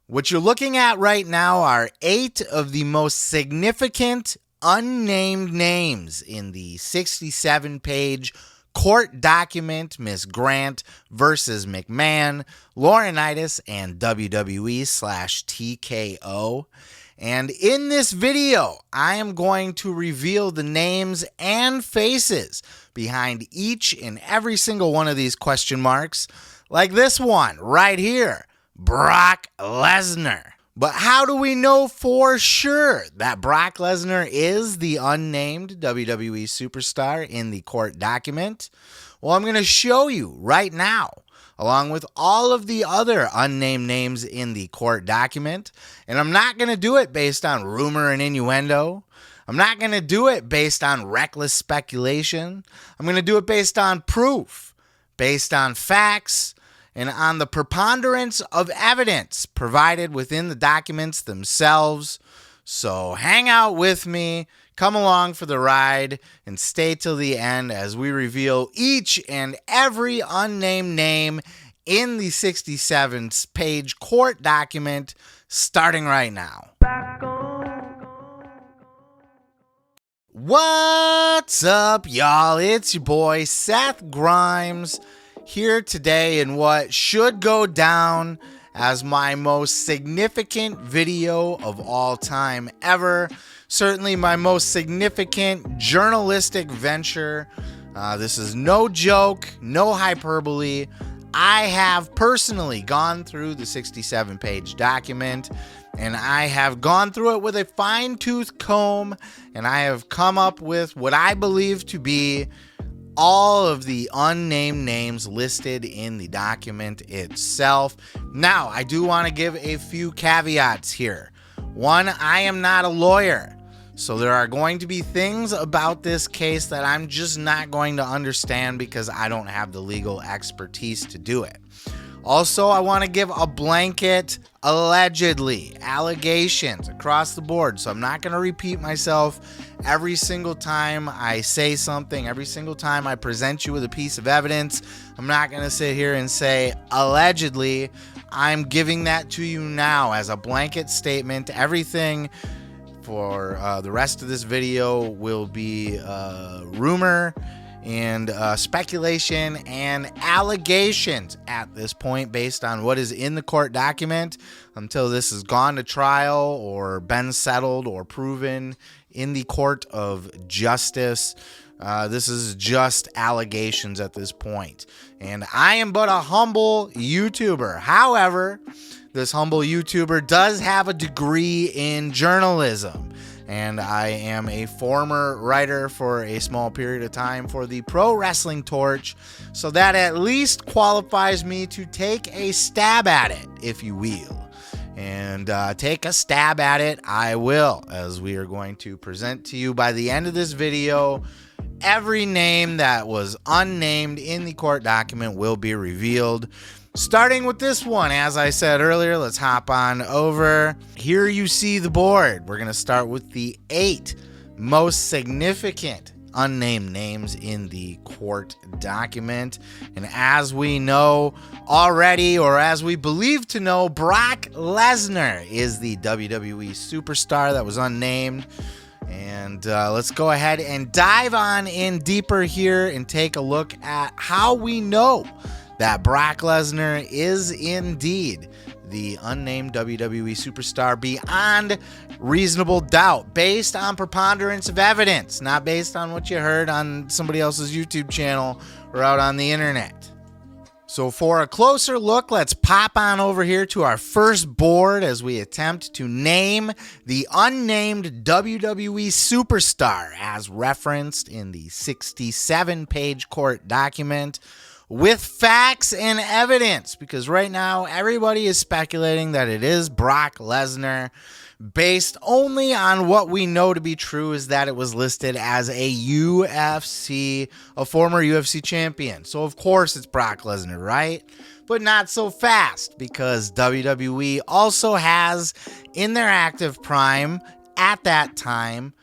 What you're looking at right now are 8 of the most significant unnamed names in the 67-page court document, Miss Grant versus McMahon, Laurinaitis, and WWE/TKO. And in this video, I am going to reveal the names and faces behind each and every single one of these question marks, like this one right here, Brock Lesnar. But how do we know for sure that Brock Lesnar is the unnamed WWE superstar in the court document? Well, I'm going to show you right now, along with all of the other unnamed names in the court document. And I'm not going to do it based on rumor and innuendo. I'm not going to do it based on reckless speculation. I'm going to do it based on proof, based on facts, and on the preponderance of evidence provided within the documents themselves. So hang out with me, come along for the ride, and stay till the end as we reveal each and every unnamed name in the 67-page court document, starting right now. What's up, y'all? It's your boy, Seth Grimes, here today in what should go down as my most significant video of all time ever. Certainly my most significant journalistic venture. This is no joke, no hyperbole. I have personally gone through the 67-page document, and I have gone through it with a fine-tooth comb, and I have come up with what I believe to be all of the unnamed names listed in the document itself. Now, I do want to give a few caveats here. One, I am not a lawyer, so there are going to be things about this case that I'm just not going to understand because I don't have the legal expertise to do it. Also, I want to give a blanket allegedly allegations across the board. So I'm not going to repeat myself every single time I say something, every single time I present you with a piece of evidence. I'm not going to sit here and say allegedly. I'm giving that to you now as a blanket statement. Everything for the rest of this video will be rumor and speculation and allegations at this point based on what is in the court document until this has gone to trial or been settled or proven in the court of justice. This is just allegations at this point. And I am but a humble YouTuber. However, this humble YouTuber does have a degree in journalism. And I am a former writer for a small period of time for the Pro Wrestling Torch, so that at least qualifies me to take a stab at it, if you will. And take a stab at it I will, as we are going to present to you by the end of this video. Every name that was unnamed in the court document will be revealed. Starting with this one, as I said earlier, let's hop on over. Here you see the board. We're going to start with the 8 most significant unnamed names in the court document. And as we know already, or as we believe to know, Brock Lesnar is the WWE superstar that was unnamed. And let's go ahead and dive on in deeper here and take a look at how we know that Brock Lesnar is indeed the unnamed WWE superstar beyond reasonable doubt, based on preponderance of evidence, not based on what you heard on somebody else's YouTube channel or out on the internet. So for a closer look, let's pop on over here to our first board as we attempt to name the unnamed WWE superstar as referenced in the 67-page court document, with facts and evidence, because right now everybody is speculating that it is Brock Lesnar based only on what we know to be true, is that it was listed as a former UFC champion. So of course it's Brock Lesnar, right? But not so fast, because WWE also has in their active prime at that time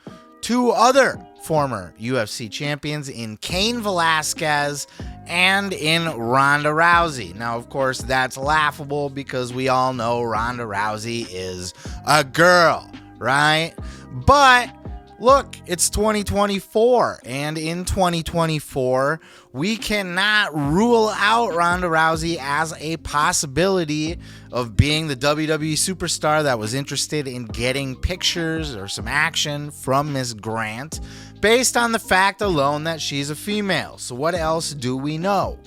2 other former UFC champions in Cain Velasquez and in Ronda Rousey. Now, of course, that's laughable because we all know Ronda Rousey is a girl, right? But look, it's 2024, and in 2024, we cannot rule out Ronda Rousey as a possibility of being the WWE superstar that was interested in getting pictures or some action from Miss Grant based on the fact alone that she's a female. So what else do we know?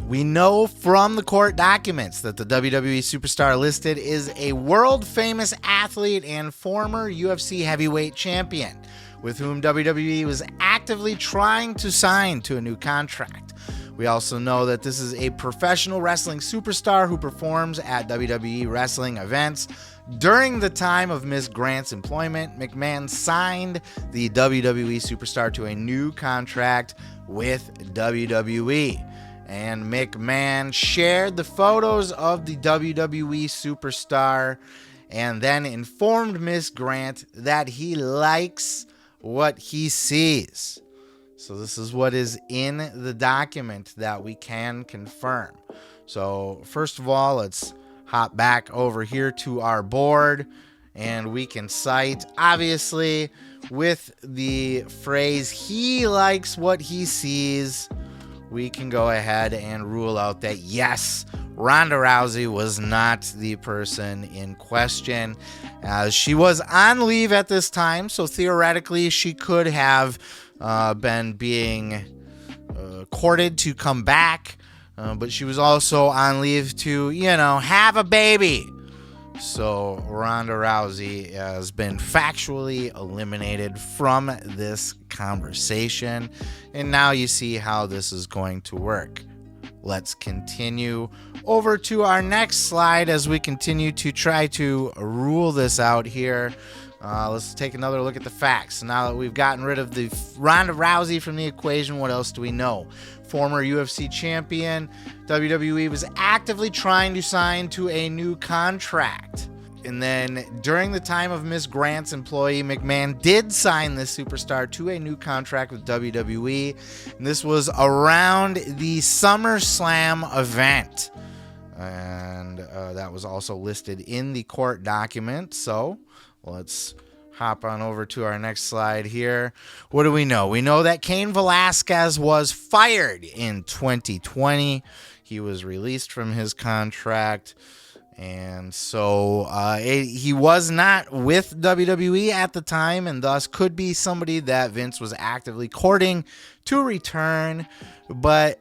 We know from the court documents that the WWE superstar listed is a world-famous athlete and former UFC heavyweight champion with whom WWE was actively trying to sign to a new contract. We also know that this is a professional wrestling superstar who performs at WWE wrestling events. During the time of Miss Grant's employment, McMahon signed the WWE superstar to a new contract with WWE. And McMahon shared the photos of the WWE superstar and then informed Miss Grant that he likes what he sees. So this is what is in the document that we can confirm. So first of all, let's hop back over here to our board and we can cite, obviously, with the phrase, he likes what he sees, we can go ahead and rule out that, yes, Ronda Rousey was not the person in question, as she was on leave at this time, so theoretically she could have been being courted to come back, but she was also on leave to, have a baby. So Ronda Rousey has been factually eliminated from this conversation. And now you see how this is going to work. Let's continue over to our next slide as we continue to try to rule this out here. Let's take another look at the facts. Now that we've gotten rid of the Ronda Rousey from the equation, what else do we know? Former UFC champion, WWE was actively trying to sign to a new contract. And then during the time of Miss Grant's employee, McMahon did sign this superstar to a new contract with WWE. And this was around the SummerSlam event. And that was also listed in the court document. So let's hop on over to our next slide here. What do we know? We know that Cain Velasquez was fired in 2020. He was released from his contract. And so he was not with WWE at the time, and thus could be somebody that Vince was actively courting to return. But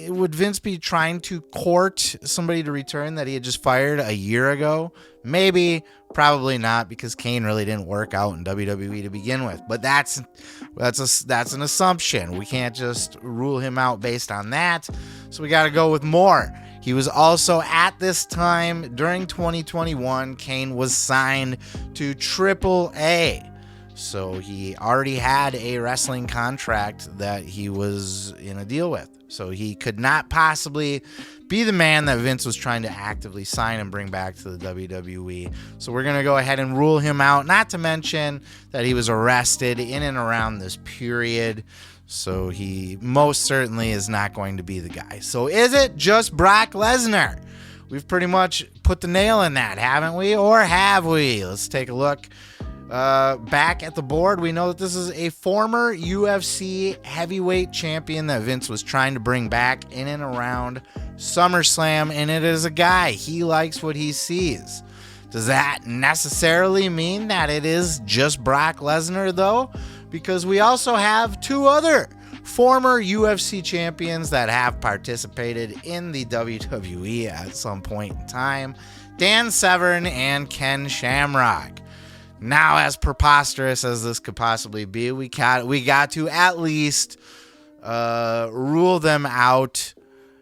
would Vince be trying to court somebody to return that he had just fired a year ago? Maybe, probably not, because Cain really didn't work out in WWE to begin with. But that's an assumption. We can't just rule him out based on that. So we got to go with more. He was also at this time during 2021, Cain was signed to AAA. So he already had a wrestling contract that he was in a deal with. So he could not possibly be the man that Vince was trying to actively sign and bring back to the WWE. So we're going to go ahead and rule him out, not to mention that he was arrested in and around this period. So he most certainly is not going to be the guy. So is it just Brock Lesnar? We've pretty much put the nail in that, haven't we? Or have we? Let's take a look. Back at the board, we know that this is a former UFC heavyweight champion that Vince was trying to bring back in and around SummerSlam, and it is a guy. He likes what he sees. Does that necessarily mean that it is just Brock Lesnar, though? Because we also have two other former UFC champions that have participated in the WWE at some point in time, Dan Severn and Ken Shamrock. Now, as preposterous as this could possibly be, we got to at least rule them out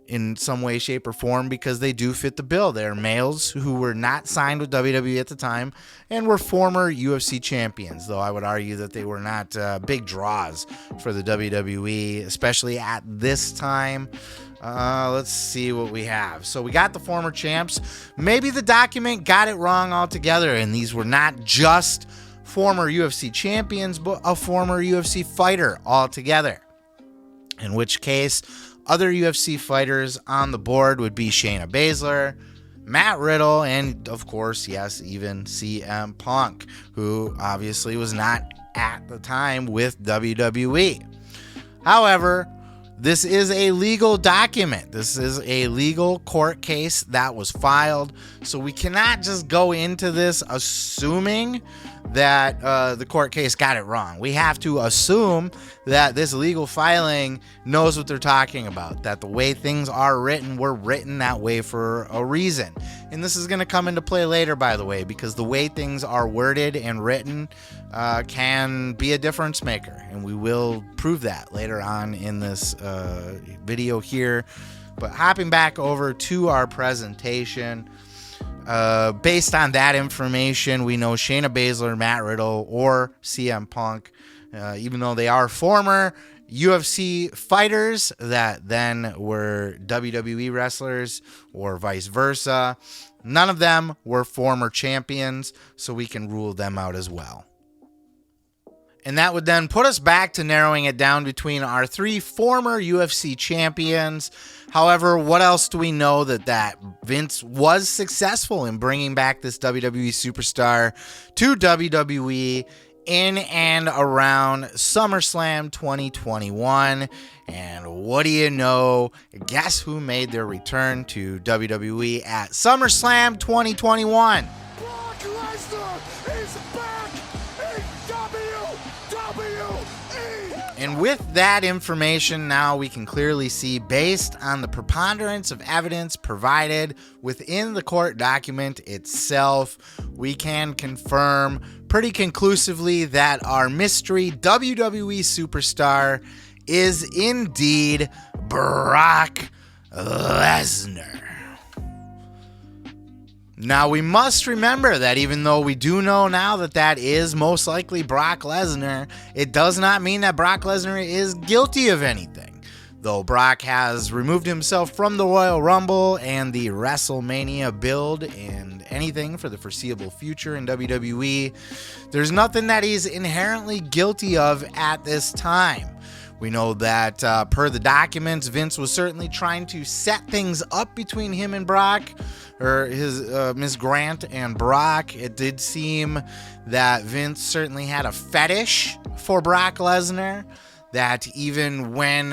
in some way, shape, or form, because they do fit the bill. They're males who were not signed with WWE at the time and were former UFC champions, though I would argue that they were not big draws for the WWE, especially at this time. Let's see what we have. So we got the former champs. Maybe the document got it wrong altogether, and these were not just former UFC champions, but a former UFC fighter altogether. in which case other UFC fighters on the board would be Shayna Baszler, Matt Riddle, and of course, yes, even CM Punk, who obviously was not at the time with WWE. However, this is a legal document. This is a legal court case that was filed. So we cannot just go into this assuming that the court case got it wrong. We have to assume that this legal filing knows what they're talking about, that the way things are written were written that way for a reason. And this is going to come into play later, by the way, because the way things are worded and written can be a difference maker. And we will prove that later on in this video here. But hopping back over to our presentation, based on that information, we know Shayna Baszler, Matt Riddle, or CM Punk, even though they are former UFC fighters that then were WWE wrestlers or vice versa, none of them were former champions, so we can rule them out as well. And that would then put us back to narrowing it down between our three former UFC champions. However, what else do we know that Vince was successful in bringing back this WWE superstar to WWE in and around SummerSlam 2021? And what do you know? Guess who made their return to WWE at SummerSlam 2021? Brock Lesnar is back in WWE! And with that information, now we can clearly see, based on the preponderance of evidence provided within the court document itself, we can confirm pretty conclusively that our mystery WWE superstar is indeed Brock Lesnar. Now, we must remember that even though we do know now that is most likely Brock Lesnar, it does not mean that Brock Lesnar is guilty of anything. Though Brock has removed himself from the Royal Rumble and the WrestleMania build and anything for the foreseeable future in WWE, there's nothing that he's inherently guilty of at this time. We know that per the documents, Vince was certainly trying to set things up between him and Brock, or his Ms. Grant and Brock. It did seem that Vince certainly had a fetish for Brock Lesnar, that even when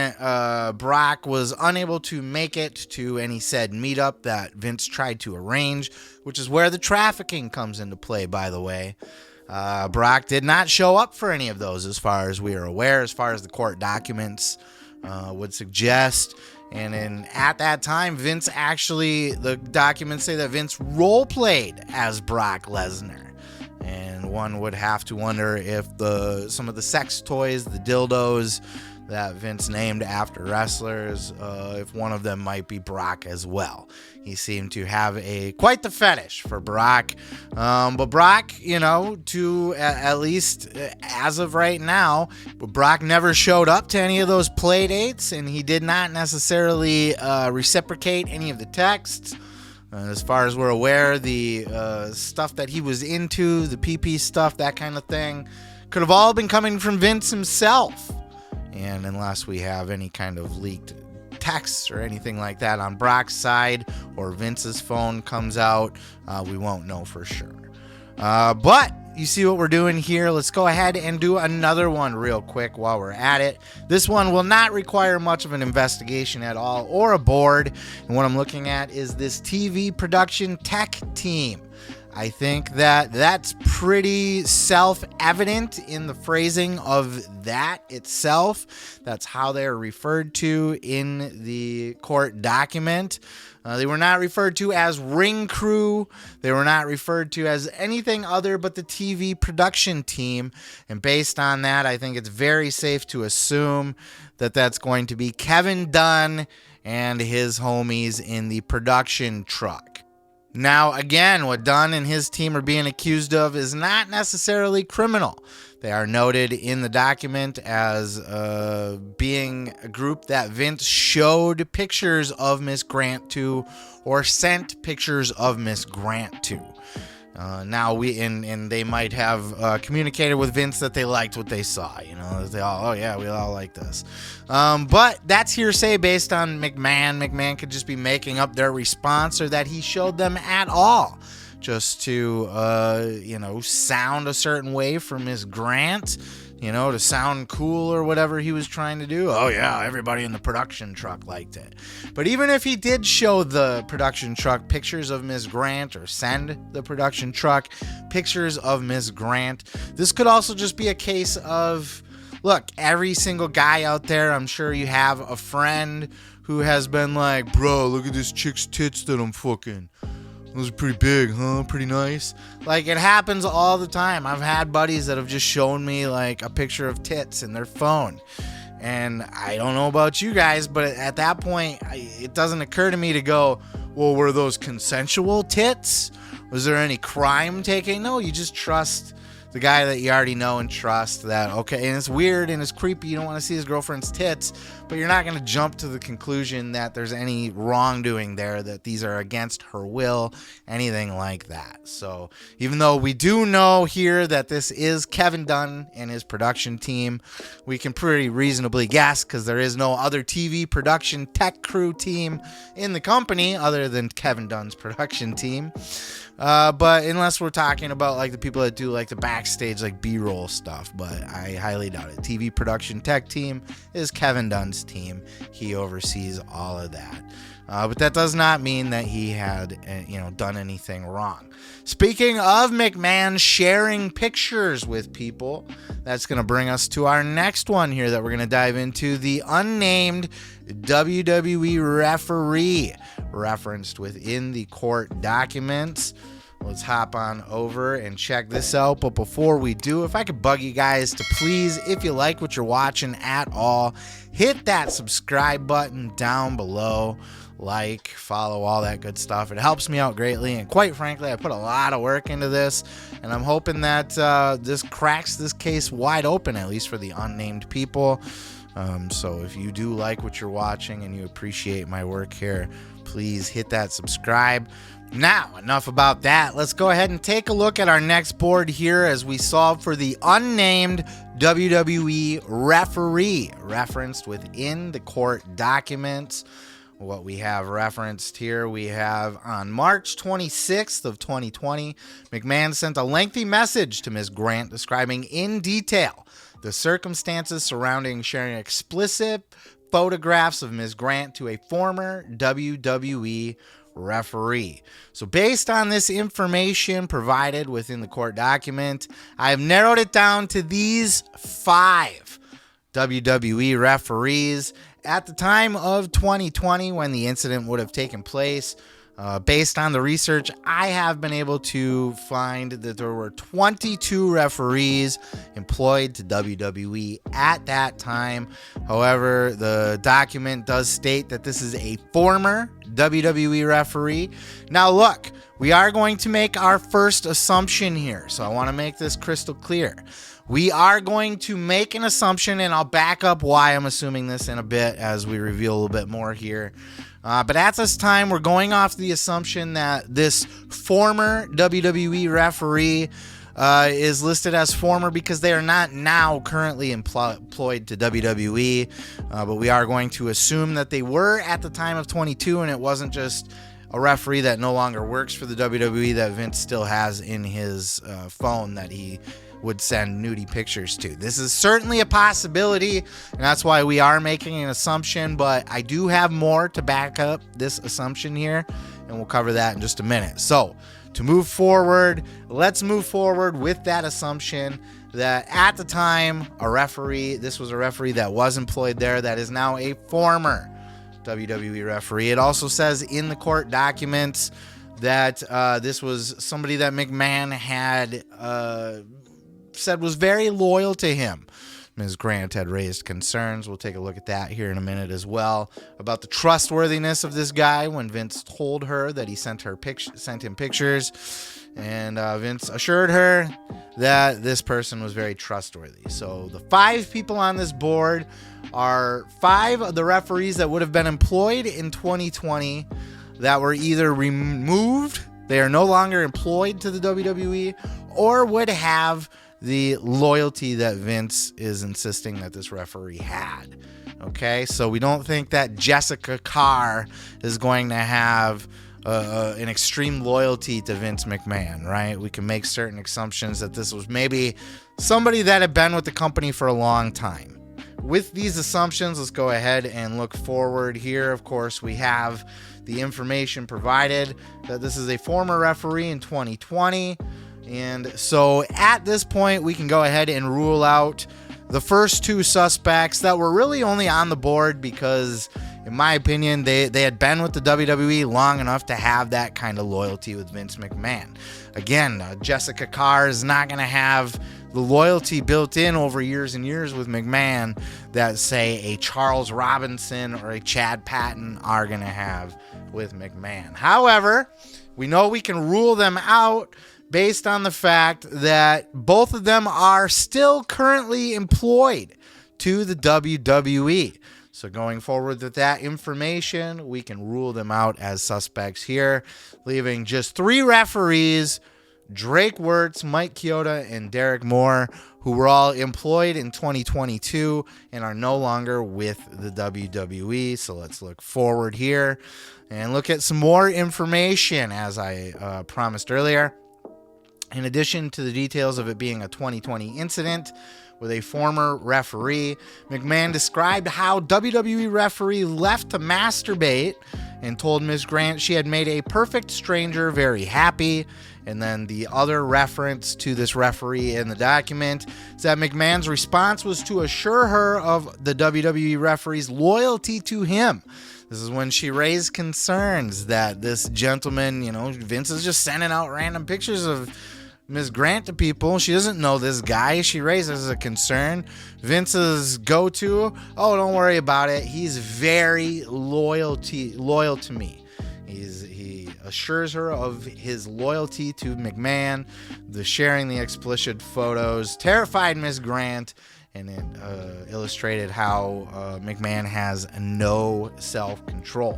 Brock was unable to make it to any said meetup that Vince tried to arrange, which is where the trafficking comes into play, by the way, Brock did not show up for any of those, as far as we are aware, as far as the court documents would suggest. And at that time, the documents say that Vince role-played as Brock Lesnar. And one would have to wonder if some of the sex toys, the dildos that Vince named after wrestlers, if one of them might be Brock as well. He seemed to have quite the fetish for Brock. But Brock, at least as of right now, Brock never showed up to any of those play dates, and he did not necessarily reciprocate any of the texts. As far as we're aware, the stuff that he was into, the PP stuff, that kind of thing, could have all been coming from Vince himself. And unless we have any kind of leaked texts or anything like that on Brock's side, or Vince's phone comes out, we won't know for sure. But you see what we're doing here. Let's go ahead and do another one real quick while we're at it. This one will not require much of an investigation at all, or a board. And what I'm looking at is this TV production tech team. I think that's pretty self-evident in the phrasing of that itself. That's how they're referred to in the court document. They were not referred to as ring crew. They were not referred to as anything other but the TV production team. And based on that, I think it's very safe to assume that that's going to be Kevin Dunn and his homies in the production truck. Now, again, what Dunn and his team are being accused of is not necessarily criminal. They are noted in the document as being a group that Vince showed pictures of Miss Grant to, or sent pictures of Miss Grant to. Now and they might have communicated with Vince that they liked what they saw. They all, oh yeah, we all like this. But that's hearsay based on McMahon. McMahon could just be making up their response, or that he showed them at all, just to sound a certain way for Ms. Grant. To sound cool or whatever he was trying to do. Oh yeah, everybody in the production truck liked it. But even if he did show the production truck pictures of Ms. Grant, or send the production truck pictures of Ms. Grant, this could also just be a case of, look, every single guy out there, I'm sure you have a friend who has been like, bro, look at this chick's tits that I'm fucking. Those are pretty big, huh? Pretty nice. Like, it happens all the time. I've had buddies that have just shown me like a picture of tits in their phone. And I don't know about you guys, but at that point, it doesn't occur to me to go, well, were those consensual tits? Was there any crime taken? No, you just trust the guy that you already know and trust that, okay, and it's weird and it's creepy, you don't want to see his girlfriend's tits, but you're not going to jump to the conclusion that there's any wrongdoing there, that these are against her will, anything like that. So even though we do know here that this is Kevin Dunn and his production team, we can pretty reasonably guess, because there is no other TV production tech crew team in the company other than Kevin Dunn's production team. But unless we're talking about like the people that do like the backstage, like B-roll stuff, but I highly doubt it. TV production tech team is Kevin Dunn's team. He oversees all of that. But that does not mean that he had, done anything wrong. Speaking of McMahon sharing pictures with people, that's going to bring us to our next one here that we're going to dive into, the unnamed WWE referee referenced within the court documents. Let's hop on over and check this out. But before we do, if I could bug you guys to please, if you like what you're watching at all, hit that subscribe button down below. Like, follow, all that good stuff. It helps me out greatly, and quite frankly, I put a lot of work into this, and I'm hoping that this cracks this case wide open, at least for the unnamed people. So if you do like what you're watching and you appreciate my work here, please hit that subscribe. Now, enough about that. Let's go ahead and take a look at our next board here as we solve for the unnamed WWE referee referenced within the court documents. What we have referenced here, we have on March 26th of 2020, McMahon sent a lengthy message to Ms. Grant describing in detail the circumstances surrounding sharing explicit photographs of Ms. Grant to a former WWE referee. So based on this information provided within the court document, I have narrowed it down to these 5 WWE referees at the time of 2020 when the incident would have taken place. Based on the research, I have been able to find that there were 22 referees employed to WWE at that time. However, the document does state that this is a former WWE referee. Now, look, we are going to make our first assumption here, so I want to make this crystal clear. We are going to make an assumption, and I'll back up why I'm assuming this in a bit as we reveal a little bit more here. But at this time, we're going off the assumption that this former WWE referee is listed as former because they are not now currently employed to WWE. But we are going to assume that they were at the time of 22, and it wasn't just a referee that no longer works for the WWE that Vince still has in his phone that he would send nudie pictures to. This is certainly a possibility, and that's why we are making an assumption, but I do have more to back up this assumption here, and we'll cover that in just a minute. So to move forward, let's move forward with that assumption that at the time, this was a referee that was employed there that is now a former WWE referee. It also says in the court documents that this was somebody that McMahon had said was very loyal to him. Ms. Grant had raised concerns. We'll take a look at that here in a minute as well, about the trustworthiness of this guy when Vince told her that he sent him pictures, and Vince assured her that this person was very trustworthy. So the 5 people on this board are 5 of the referees that would have been employed in 2020 that were either removed they are no longer employed to the WWE or would have the loyalty that Vince is insisting that this referee had. Okay, so we don't think that Jessica Carr is going to have an extreme loyalty to Vince McMahon, right? We can make certain assumptions that this was maybe somebody that had been with the company for a long time. With these assumptions, let's go ahead and look forward here. Of course, we have the information provided that this is a former referee in 2020. And so at this point, we can go ahead and rule out the first two suspects that were really only on the board because, in my opinion, they had been with the WWE long enough to have that kind of loyalty with Vince McMahon. Again, Jessica Carr is not going to have the loyalty built in over years and years with McMahon that, say, a Charles Robinson or a Chad Patton are going to have with McMahon. However, we know we can rule them out based on the fact that both of them are still currently employed to the WWE. So going forward with that information, we can rule them out as suspects here, leaving just 3 referees, Drake Wirtz, Mike Chioda, and Derek Moore, who were all employed in 2022 and are no longer with the WWE. So let's look forward here and look at some more information as I promised earlier. In addition to the details of it being a 2020 incident with a former referee, McMahon described how WWE Referee left to masturbate and told Ms. Grant she had made a perfect stranger very happy. And then the other reference to this referee in the document is that McMahon's response was to assure her of the WWE Referee's loyalty to him. This is when she raised concerns that this gentleman, Vince is just sending out random pictures of Ms. Grant to people. She doesn't know this guy. She raises a concern. Vince's go-to, oh, don't worry about it. He's very loyal to me. He assures her of his loyalty to McMahon. The sharing the explicit photos terrified Ms. Grant, and it illustrated how McMahon has no self-control.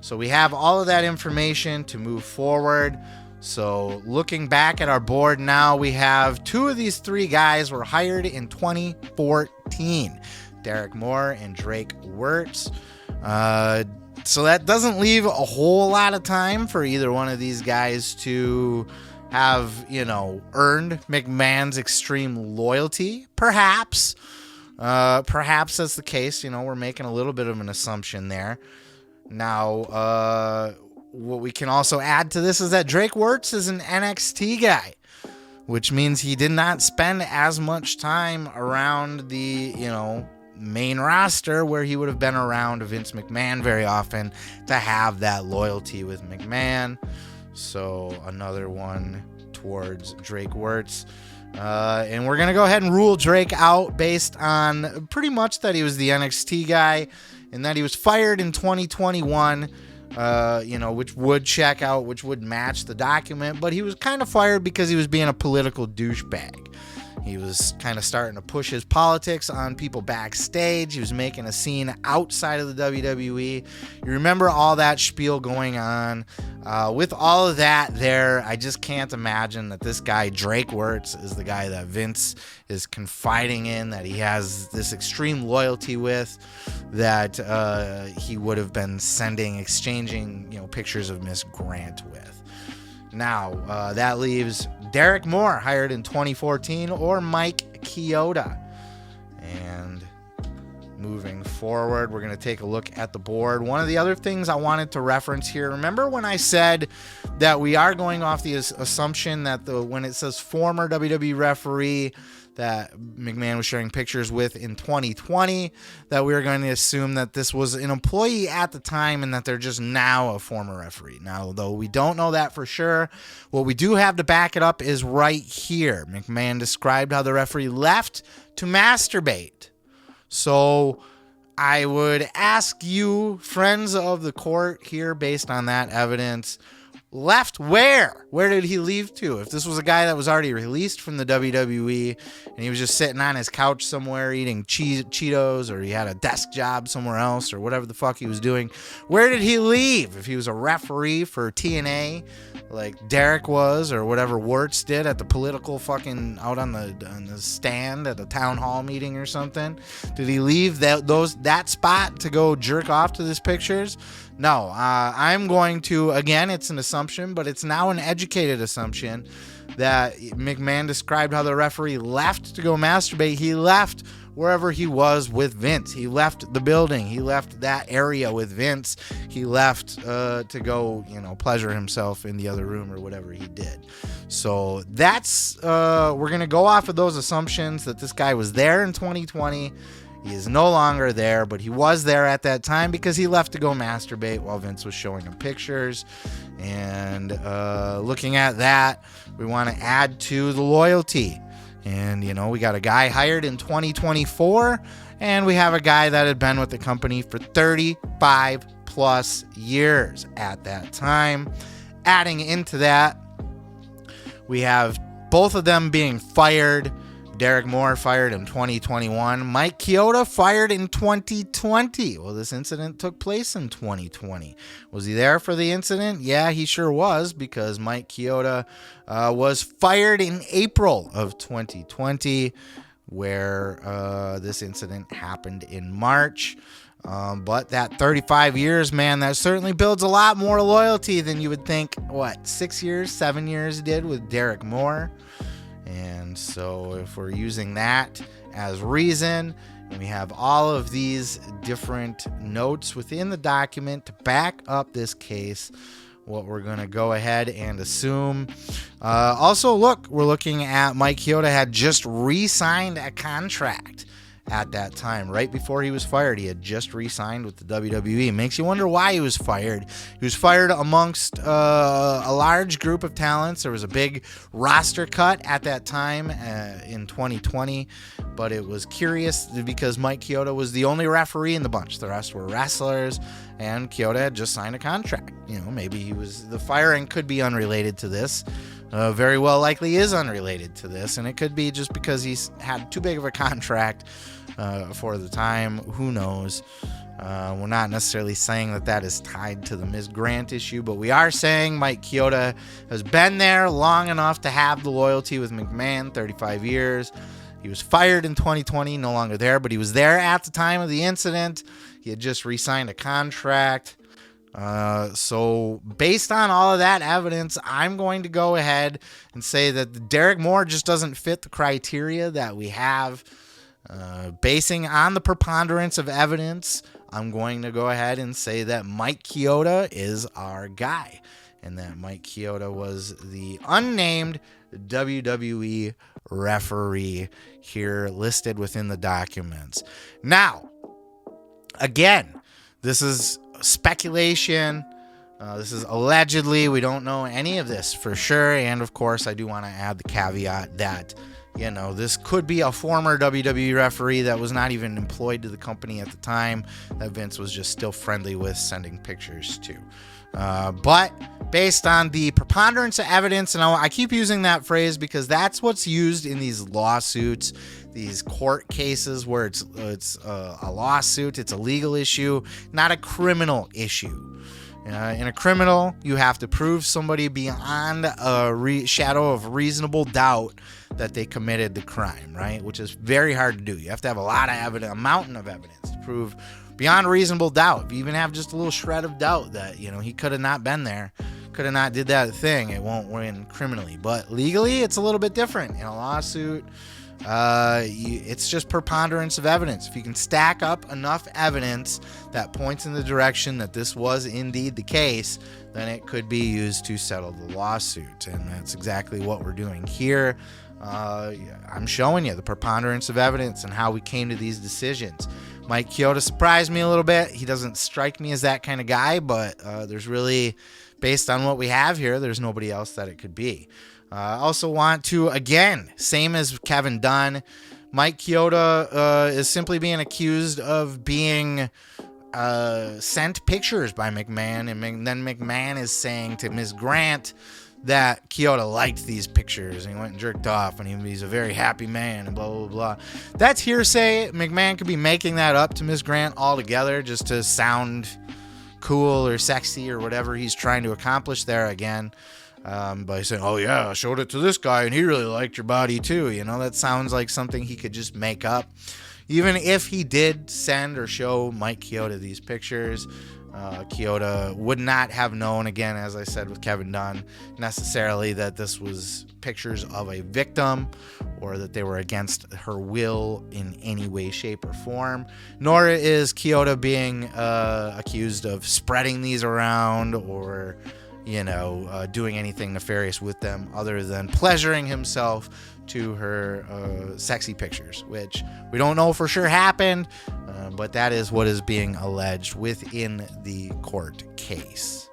So we have all of that information to move forward. So looking back at our board now, we have 2 of these 3 guys were hired in 2014, Derek Moore and Drake Wirtz. So that doesn't leave a whole lot of time for either one of these guys to have, earned McMahon's extreme loyalty. Perhaps that's the case. We're making a little bit of an assumption there. Now, what we can also add to this is that Drake Wirtz is an NXT guy, which means he did not spend as much time around the, main roster where he would have been around Vince McMahon very often to have that loyalty with McMahon. So another one towards Drake Wirtz. And we're going to go ahead and rule Drake out based on pretty much that he was the NXT guy and that he was fired in 2021. Which would check out, which would match the document, but he was kind of fired because he was being a political douchebag. He was kind of starting to push his politics on people backstage. He was making a scene outside of the WWE. You remember all that spiel going on. With all of that there, I just can't imagine that this guy, Drake Wirtz, is the guy that Vince is confiding in, that he has this extreme loyalty with, that he would have been exchanging, pictures of Miss Grant with. Now, that leaves Derek Moore, hired in 2014, or Mike Chioda. And moving forward, we're going to take a look at the board. One of the other things I wanted to reference here, remember when I said that we are going off the assumption that when it says former WWE referee that McMahon was sharing pictures with in 2020, that we were going to assume that this was an employee at the time and that they're just now a former referee. Now, though we don't know that for sure, what we do have to back it up is right here. McMahon described how the referee left to masturbate. So I would ask you, friends of the court here, based on that evidence, left where? Where did he leave to? If this was a guy that was already released from the WWE and he was just sitting on his couch somewhere eating Cheetos, or he had a desk job somewhere else, or whatever the fuck he was doing, where did he leave? If he was a referee for TNA like Derek was, or whatever Wirtz did at the political fucking out on the stand at the town hall meeting or something, did he leave that spot to go jerk off to these pictures? No, I'm going to, again, it's an assumption, but it's now an educated assumption that McMahon described how the referee left to go masturbate. He left wherever he was with Vince. He left the building. He left that area with Vince. He left to go, pleasure himself in the other room or whatever he did. So that's, we're going to go off of those assumptions that this guy was there in 2020. He is no longer there, but he was there at that time because he left to go masturbate while Vince was showing him pictures. And looking at that, we want to add to the loyalty. And, we got a guy hired in 2024, and we have a guy that had been with the company for 35 plus years at that time. Adding into that, we have both of them being fired. Derek Moore fired in 2021. Mike Chioda fired in 2020. Well, this incident took place in 2020. Was he there for the incident? Yeah, he sure was, because Mike Chioda was fired in April of 2020, where this incident happened in March. But that 35 years, man, that certainly builds a lot more loyalty than you would think, 6 years, 7 years did with Derek Moore. And so if we're using that as reason, and we have all of these different notes within the document to back up this case, what we're going to go ahead and assume. Also, look, we're looking at Mike Chioda had just re-signed a contract at that time. Right before he was fired, he had just re-signed with the WWE. Makes you wonder why he was fired. He was fired amongst a large group of talents. There was a big roster cut at that time in 2020, but it was curious because Mike Chioda was the only referee in the bunch. The rest were wrestlers, and Chioda had just signed a contract. Maybe the firing could be unrelated to this. Very well likely is unrelated to this, and it could be just because he's had too big of a contract for the time. Who knows? We're not necessarily saying that is tied to the Ms. Grant issue, but we are saying Mike Chioda has been there long enough to have the loyalty with McMahon, 35 years. He was fired in 2020, no longer there, but he was there at the time of the incident. He had just re-signed a contract. So based on all of that evidence, I'm going to go ahead and say that Derek Moore just doesn't fit the criteria that we have. Basing on the preponderance of evidence, I'm going to go ahead and say that Mike Chioda is our guy, and that Mike Chioda was the unnamed WWE referee here listed within the documents. Now, again, this is speculation. This is allegedly. We don't know any of this for sure. And of course, I do want to add the caveat that, this could be a former WWE referee that was not even employed to the company at the time, that Vince was just still friendly with, sending pictures to. But based on the preponderance of evidence, and I keep using that phrase because that's what's used in these lawsuits, these court cases where it's a lawsuit, it's a legal issue, not a criminal issue. In a criminal, you have to prove somebody beyond a shadow of reasonable doubt that they committed the crime, right? Which is very hard to do. You have to have a lot of evidence, a mountain of evidence to prove beyond reasonable doubt. If you even have just a little shred of doubt that, he could have not been there, could have not did that thing, it won't win criminally. But legally, it's a little bit different. In a lawsuit, it's just preponderance of evidence. If you can stack up enough evidence that points in the direction that this was indeed the case, then it could be used to settle the lawsuit. And that's exactly what we're doing here. I'm showing you the preponderance of evidence and how we came to these decisions. Mike Chioda surprised me a little bit. He doesn't strike me as that kind of guy, but there's really, based on what we have here, there's nobody else that it could be. I also want to, again, same as Kevin Dunn, Mike Chioda is simply being accused of being sent pictures by McMahon, and then McMahon is saying to Ms. Grant that Kyoto liked these pictures and he went and jerked off and he's a very happy man and blah, blah, blah. That's hearsay. McMahon could be making that up to Ms. Grant altogether just to sound cool or sexy or whatever he's trying to accomplish there again. By saying, oh yeah, I showed it to this guy and he really liked your body too. You know, that sounds like something he could just make up. Even if he did send or show Mike Chioda these pictures, Chioda would not have known, again, as I said with Kevin Dunn, necessarily that this was pictures of a victim or that they were against her will in any way, shape, or form. Nor is Chioda being accused of spreading these around or, doing anything nefarious with them other than pleasuring himself to her sexy pictures, which we don't know for sure happened, but that is what is being alleged within the court case.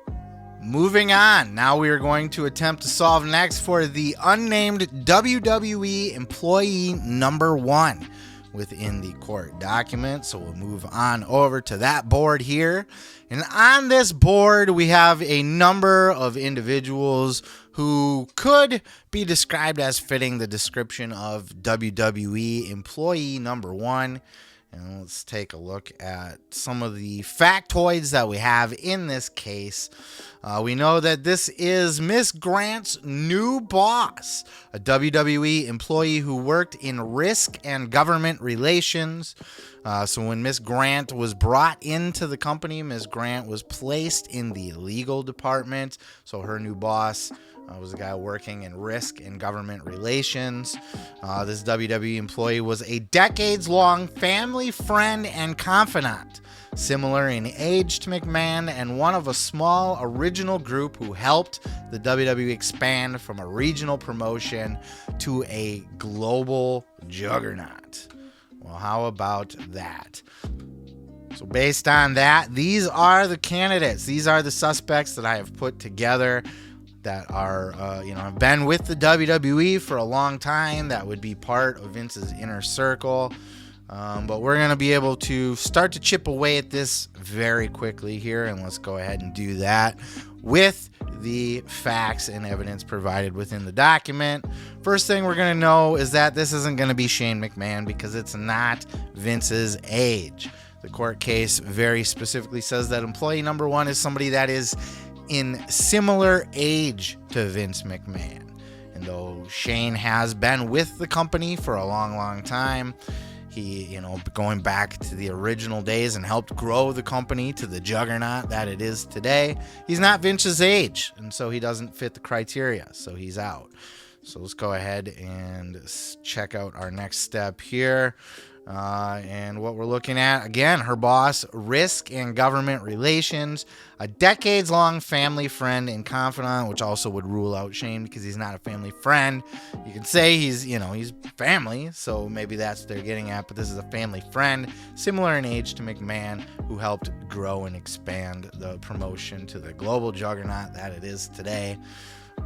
Moving on, now we are going to attempt to solve next for the unnamed WWE Employee No.1 within the court document. So we'll move on over to that board here. And on this board, we have a number of individuals who could be described as fitting the description of WWE Employee No.1. And let's take a look at some of the factoids that we have in this case. We know that this is Miss Grant's new boss, a WWE employee who worked in risk and government relations. So when Miss Grant was brought into the company, Miss Grant was placed in the legal department. So her new boss was a guy working in risk and government relations. This WWE employee was a decades-long family friend and confidant, similar in age to McMahon, and one of a small original group who helped the WWE expand from a regional promotion to a global juggernaut. Well, how about that? So based on that, these are the candidates. These are the suspects that I have put together that are, have been with the WWE for a long time, that would be part of Vince's inner circle. But we're going to be able to start to chip away at this very quickly here, and let's go ahead and do that with the facts and evidence provided within the document. First thing we're going to know is that this isn't going to be Shane McMahon because it's not Vince's age. The court case very specifically says that employee No.1 is somebody that is in similar age to Vince McMahon. And though Shane has been with the company for a long, long time, he, going back to the original days and helped grow the company to the juggernaut that it is today, he's not Vince's age, and so he doesn't fit the criteria, so he's out. So let's go ahead and check out our next step here. And what we're looking at, again, her boss, risk and government relations, a decades-long family friend and confidant, which also would rule out Shane because he's not a family friend. You can say he's family, so maybe that's what they're getting at, but this is a family friend, similar in age to McMahon, who helped grow and expand the promotion to the global juggernaut that it is today.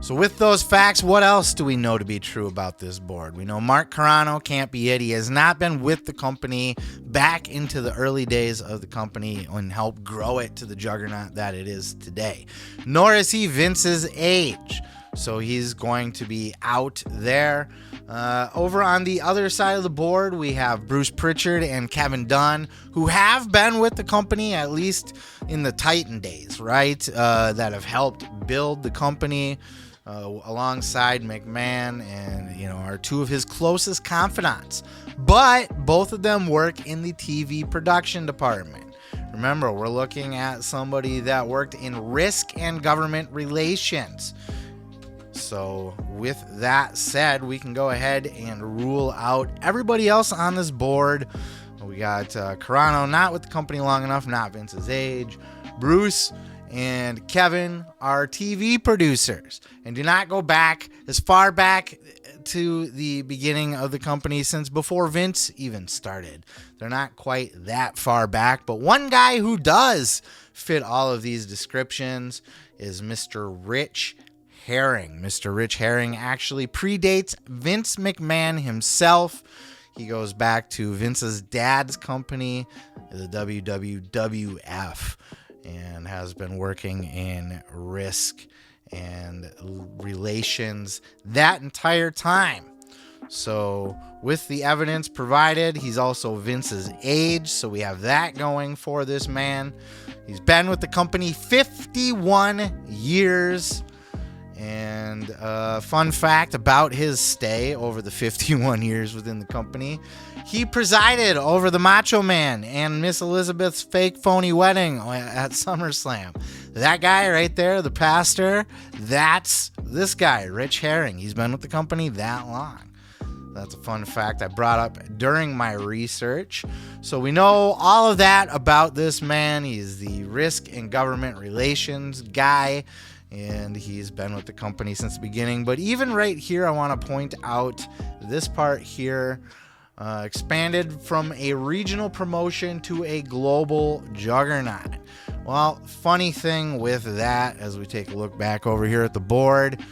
So with those facts, what else do we know to be true about this board? We know Mark Carrano can't be it. He has not been with the company back into the early days of the company and helped grow it to the juggernaut that it is today. Nor is he Vince's age. So he's going to be out there. Over on the other side of the board, we have Bruce Pritchard and Kevin Dunn, who have been with the company, at least in the Titan days, right? That have helped build the company alongside McMahon and, are two of his closest confidants. But both of them work in the TV production department. Remember, we're looking at somebody that worked in risk and government relations. So with that said, we can go ahead and rule out everybody else on this board. We got Carrano, not with the company long enough, not Vince's age. Bruce and Kevin are TV producers and do not go back as far back to the beginning of the company since before Vince even started. They're not quite that far back, but one guy who does fit all of these descriptions is Mr. Rich Herring. Mr. Rich Herring actually predates Vince McMahon himself. He goes back to Vince's dad's company, the WWF, and has been working in risk and relations that entire time. So with the evidence provided, he's also Vince's age, so we have that going for this man. He's been with the company 51 years. And fun fact about his stay over the 51 years within the company, he presided over the Macho Man and Miss Elizabeth's fake phony wedding at SummerSlam. That guy right there, the pastor, that's this guy, Rich Herring. He's been with the company that long. That's a fun fact I brought up during my research. So we know all of that about this man. He's the risk and government relations guy, and he's been with the company since the beginning. But even right here, I want to point out this part here, expanded from a regional promotion to a global juggernaut. Well, funny thing with that, as we take a look back over here at the board,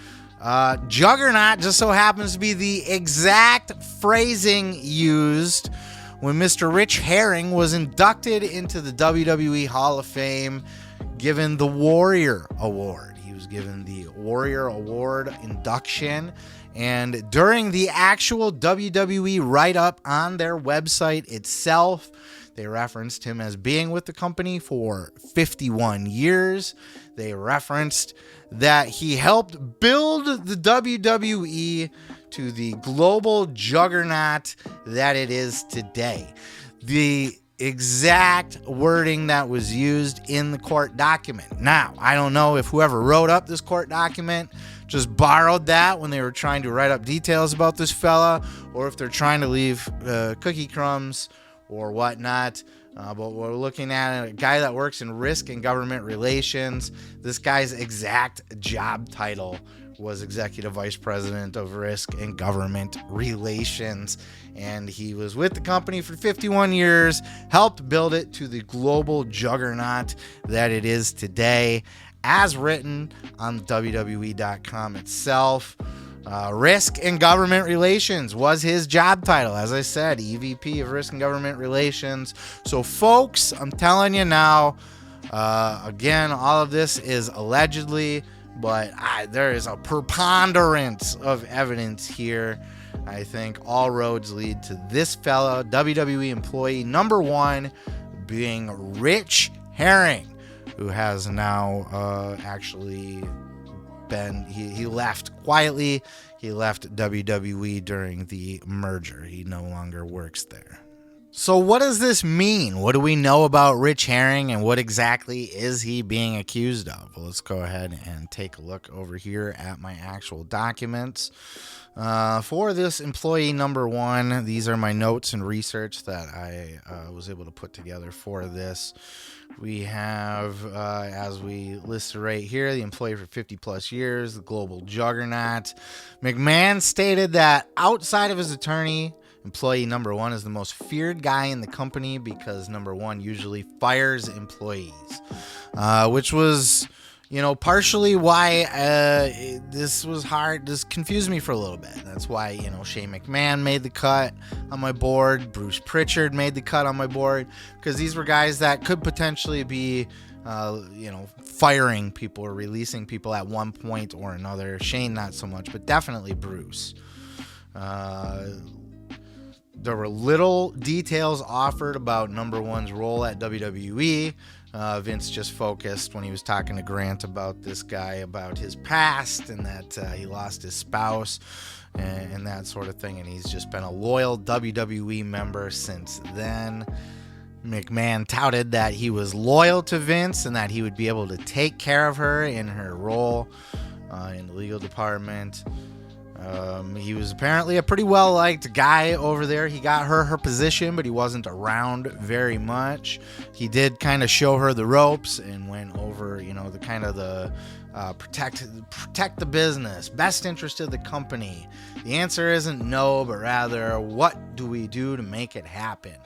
juggernaut just so happens to be the exact phrasing used when Mr. Rich Herring was inducted into the WWE Hall of Fame, given the Warrior Award. He was given the Warrior Award induction, and during the actual WWE write-up on their website itself, they referenced him as being with the company for 51 years. They referenced that he helped build the WWE to the global juggernaut that it is today. The exact wording that was used in the court document. Now, I don't know if whoever wrote up this court document just borrowed that when they were trying to write up details about this fella, or if they're trying to leave cookie crumbs or whatnot. But we're looking at a guy that works in risk and government relations. This guy's exact job title was Executive Vice President of Risk and Government Relations. And he was with the company for 51 years, helped build it to the global juggernaut that it is today, as written on WWE.com itself. Risk and Government Relations was his job title. As I said, EVP of Risk and Government Relations. So, folks, I'm telling you now, again, all of this is allegedly, but there is a preponderance of evidence here. I think all roads lead to this fella, WWE Employee No.1, being Rich Herring, who has now actually been, he left quietly. He left WWE during the merger. He no longer works there. So what does this mean? What do we know about Rich Herring, and what exactly is he being accused of? Well, let's go ahead and take a look over here at my actual documents. For this employee No.1, these are my notes and research that I was able to put together for this. We have, as we listed right here, the employee for 50 plus years, the global juggernaut. McMahon stated that outside of his attorney, employee No.1 is the most feared guy in the company because No.1 usually fires employees, which was, partially why this was hard. This confused me for a little bit. That's why, Shane McMahon made the cut on my board. Bruce Pritchard made the cut on my board, because these were guys that could potentially be, firing people or releasing people at one point or another. Shane, not so much, but definitely Bruce. There were little details offered about No.1's role at WWE. Vince just focused when he was talking to Grant about this guy, about his past, and that he lost his spouse and that sort of thing. And he's just been a loyal WWE member since then. McMahon touted that he was loyal to Vince and that he would be able to take care of her in her role in the legal department. He was apparently a pretty well-liked guy over there. He got her position, but he wasn't around very much. He did kind of show her the ropes and went over, the kind of the protect the business, best interest of the company. The answer isn't no, but rather, what do we do to make it happen?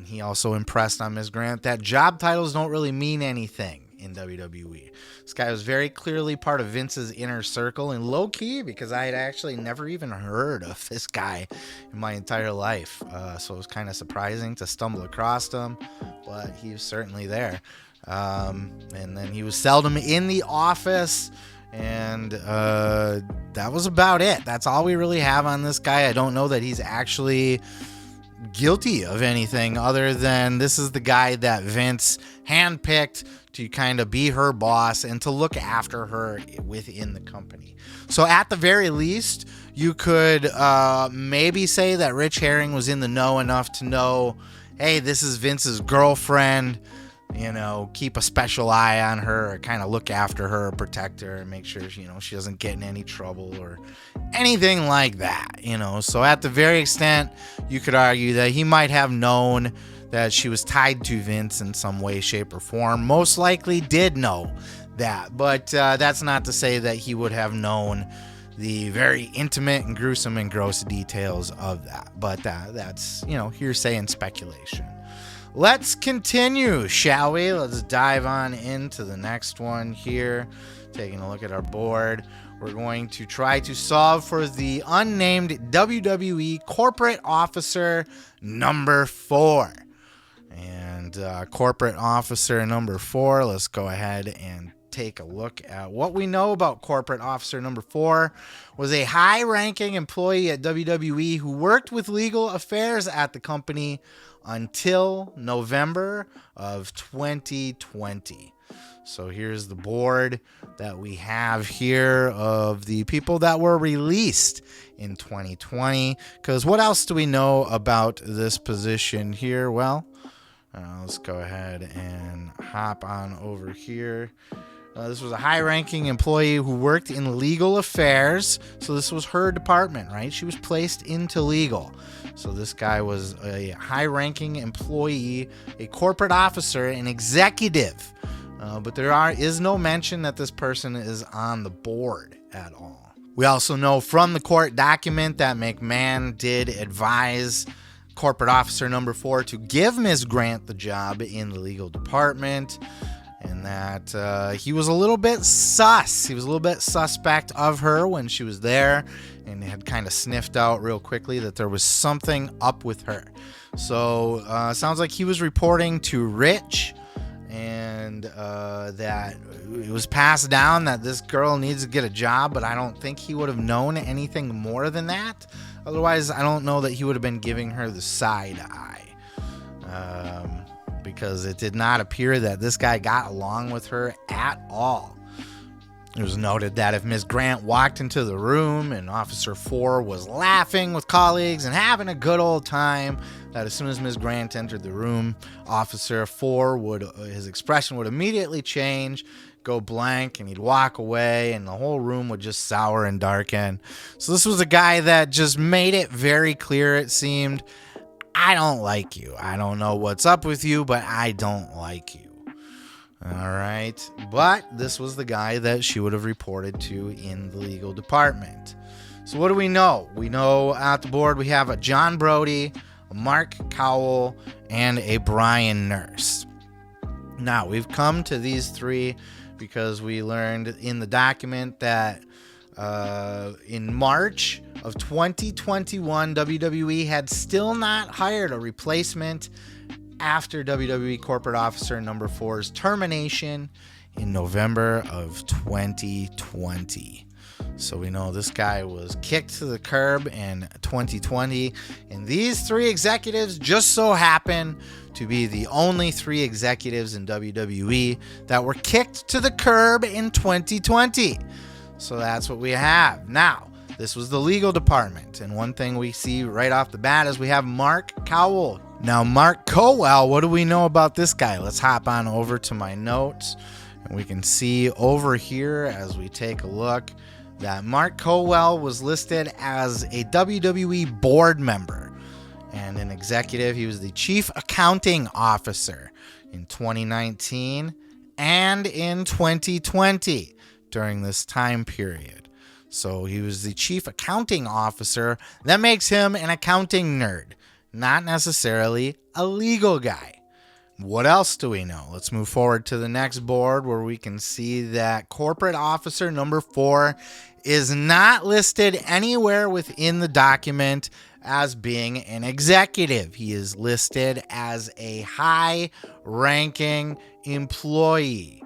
He also impressed on Ms. Grant that job titles don't really mean anything in WWE. This guy was very clearly part of Vince's inner circle, and low-key because I had actually never even heard of this guy in my entire life. So it was kind of surprising to stumble across him, but he was certainly there. And then he was seldom in the office, and that was about it. That's all we really have on this guy. I don't know that he's actually guilty of anything other than this is the guy that Vince handpicked to kind of be her boss and to look after her within the company. So at the very least, you could maybe say that Rich Herring was in the know enough to know, hey, this is Vince's girlfriend. You know, keep a special eye on her, or kind of look after her, protect her, and make sure, you know, she doesn't get in any trouble or anything like that, you know. So at the very extent, you could argue that he might have known that she was tied to Vince in some way, shape, or form. Most likely did know that, but that's not to say that he would have known the very intimate and gruesome and gross details of that. But that's, you know, hearsay and speculation. Let's continue, shall we? Let's dive on into the next one here. Taking a look at our board, we're going to try to solve for the unnamed WWE Corporate Officer No.4. And Corporate Officer No.4, let's go ahead and take a look at what we know about Corporate Officer No.4. Was a high-ranking employee at WWE who worked with legal affairs at the company until November of 2020. So here's the board that we have here of the people that were released in 2020. Because what else do we know about this position here? Well, let's go ahead and hop on over here. This was a high-ranking employee who worked in legal affairs. So this was her department, right? She was placed into legal. So this guy was a high-ranking employee, a corporate officer, an executive. But there is no mention that this person is on the board at all. We also know from the court document that McMahon did advise Corporate Officer No.4 to give Ms. Grant the job in the legal department. And that he was a little bit sus. He was a little bit suspect of her when she was there, and had kind of sniffed out real quickly that there was something up with her. So sounds like he was reporting to Rich, and that it was passed down that this girl needs to get a job, but I don't think he would have known anything more than that. Otherwise, I don't know that he would have been giving her the side eye. Because it did not appear that this guy got along with her at all. It was noted that if Ms. Grant walked into the room and Officer 4 was laughing with colleagues and having a good old time, that as soon as Ms. Grant entered the room, Officer 4 his expression would immediately change, go blank, and he'd walk away, and the whole room would just sour and darken. So this was a guy that just made it very clear, it seemed, I don't like you. I don't know what's up with you, but I don't like you. All right. But this was the guy that she would have reported to in the legal department. So what do we know? We know at the board we have a John Brody, a Mark Cowell, and a Brian Nurse. Now, we've come to these three because we learned in the document that in March of 2021, WWE had still not hired a replacement after WWE Corporate Officer No.4's termination in November of 2020. So we know this guy was kicked to the curb in 2020, and these three executives just so happen to be the only three executives in WWE that were kicked to the curb in 2020. So that's what we have. Now, this was the legal department, and one thing we see right off the bat is we have Mark Cowell. Now, Mark Cowell, what do we know about this guy? Let's hop on over to my notes, and we can see over here as we take a look that Mark Cowell was listed as a WWE board member and an executive. He was the chief accounting officer in 2019 and in 2020 during this time period. So he was the chief accounting officer. That makes him an accounting nerd, not necessarily a legal guy. What else do we know? Let's move forward to the next board where we can see that Corporate Officer No.4 is not listed anywhere within the document as being an executive. He is listed as a high-ranking employee.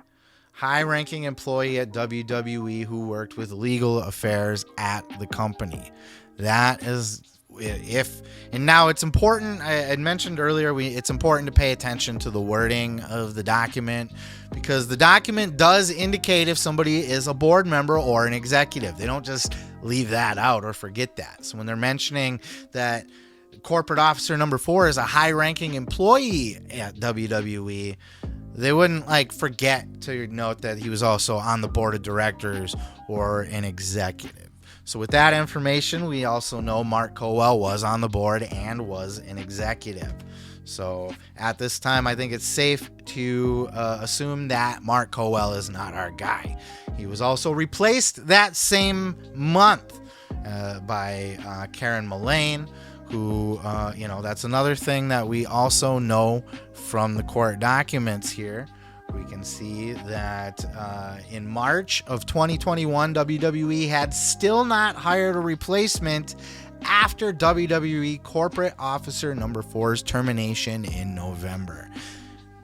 High-ranking employee at WWE who worked with legal affairs at the company. That is... And now it's important, I had mentioned earlier, it's important to pay attention to the wording of the document, because the document does indicate if somebody is a board member or an executive. They don't just leave that out or forget that. So when they're mentioning that Corporate Officer No.4 is a high-ranking employee at WWE, they wouldn't forget to note that he was also on the board of directors or an executive. So with that information, we also know Mark Cowell was on the board and was an executive. So at this time, I think it's safe to assume that Mark Cowell is not our guy. He was also replaced that same month by Karen Mullane, who, that's another thing that we also know from the court documents here. We can see that in March of 2021, WWE had still not hired a replacement after WWE Corporate Officer No.4's termination in November.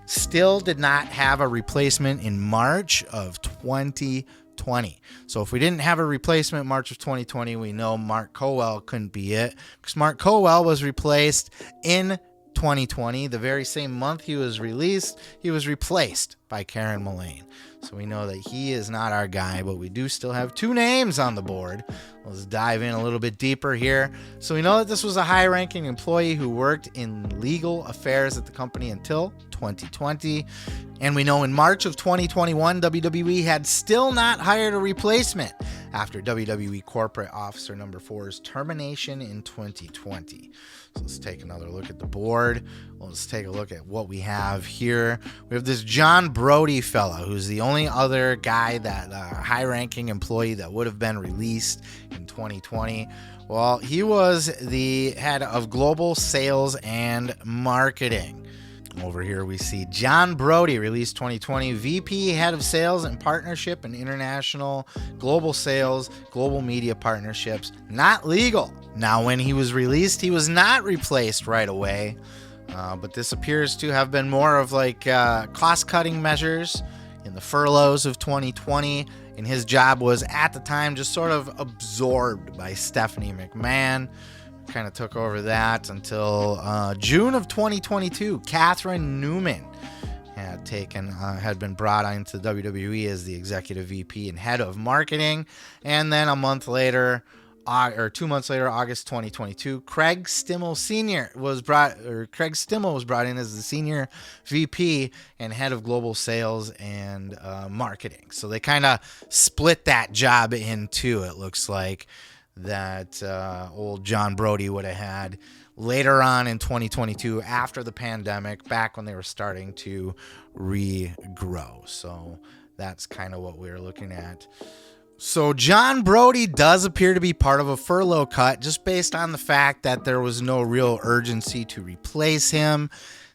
Still did not have a replacement in March of 2020. So if we didn't have a replacement in March of 2020, we know Mark Cowell couldn't be it, because Mark Cowell was replaced in 2020, the very same month he was released, he was replaced by Karen Mullane. So we know that he is not our guy, but we do still have two names on the board. Let's dive in a little bit deeper here. So we know that this was a high-ranking employee who worked in legal affairs at the company until 2020. And we know in March of 2021, WWE had still not hired a replacement after WWE Corporate Officer No.4's termination in 2020. So let's take another look at the board. Let's take a look at what we have here. We have this John Brody fella, who's the only other guy, that high-ranking employee that would have been released in 2020. Well, he was the head of global sales and marketing. Over here we see John Brody, released 2020, VP, head of sales and partnership and international global sales, global media partnerships, not legal. Now, when he was released, he was not replaced right away, but this appears to have been more of cost-cutting measures in the furloughs of 2020, and his job was at the time just sort of absorbed by Stephanie McMahon. Kind of took over that until June of 2022. Catherine Newman had been brought into WWE as the executive VP and head of marketing, and then a month later, or 2 months later, August 2022, Craig Stimmel was brought in as the senior VP and head of global sales and marketing. So they kind of split that job in two, it looks like, that old John Brody would have had later on in 2022 after the pandemic, back when they were starting to regrow. So that's kind of what we're looking at. So John Brody does appear to be part of a furlough cut, just based on the fact that there was no real urgency to replace him.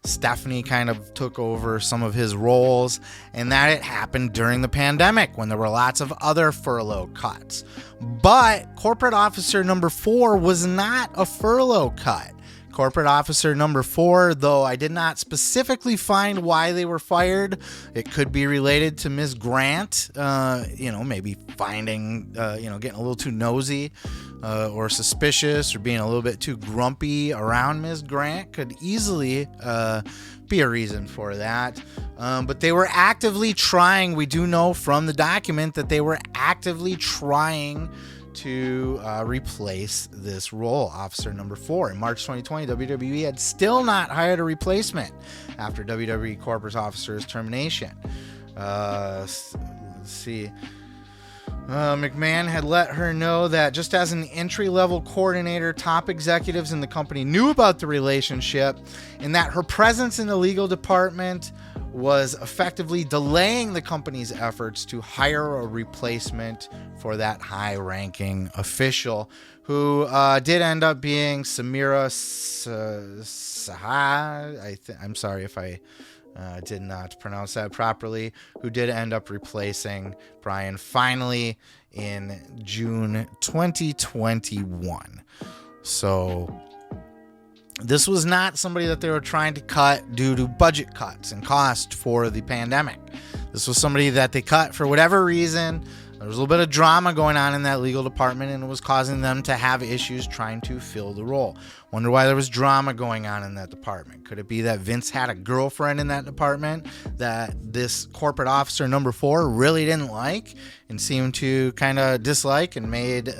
Stephanie kind of took over some of his roles, and that it happened during the pandemic when there were lots of other furlough cuts. But Corporate Officer No.4 was not a furlough cut. Corporate Officer No.4, though I did not specifically find why they were fired. It could be related to Ms. Grant, maybe finding, getting a little too nosy or suspicious, or being a little bit too grumpy around Ms. Grant could easily be a reason for that. But they were actively trying. We do know from the document that they were actively trying to replace this role, Officer No.4. In March 2020, WWE had still not hired a replacement after WWE Corporate Officer's termination. Let's see. McMahon had let her know that just as an entry-level coordinator, top executives in the company knew about the relationship, and that her presence in the legal department was effectively delaying the company's efforts to hire a replacement for that high-ranking official, who did end up being Samira Saha. I'm sorry if I Did not pronounce that properly, who did end up replacing Brian finally in June 2021. So this was not somebody that they were trying to cut due to budget cuts and cost for the pandemic. This was somebody that they cut for whatever reason. There was a little bit of drama going on in that legal department, and it was causing them to have issues trying to fill the role. Wonder why there was drama going on in that department. Could it be that Vince had a girlfriend in that department that this corporate officer number 4 really didn't like and seemed to kind of dislike and made,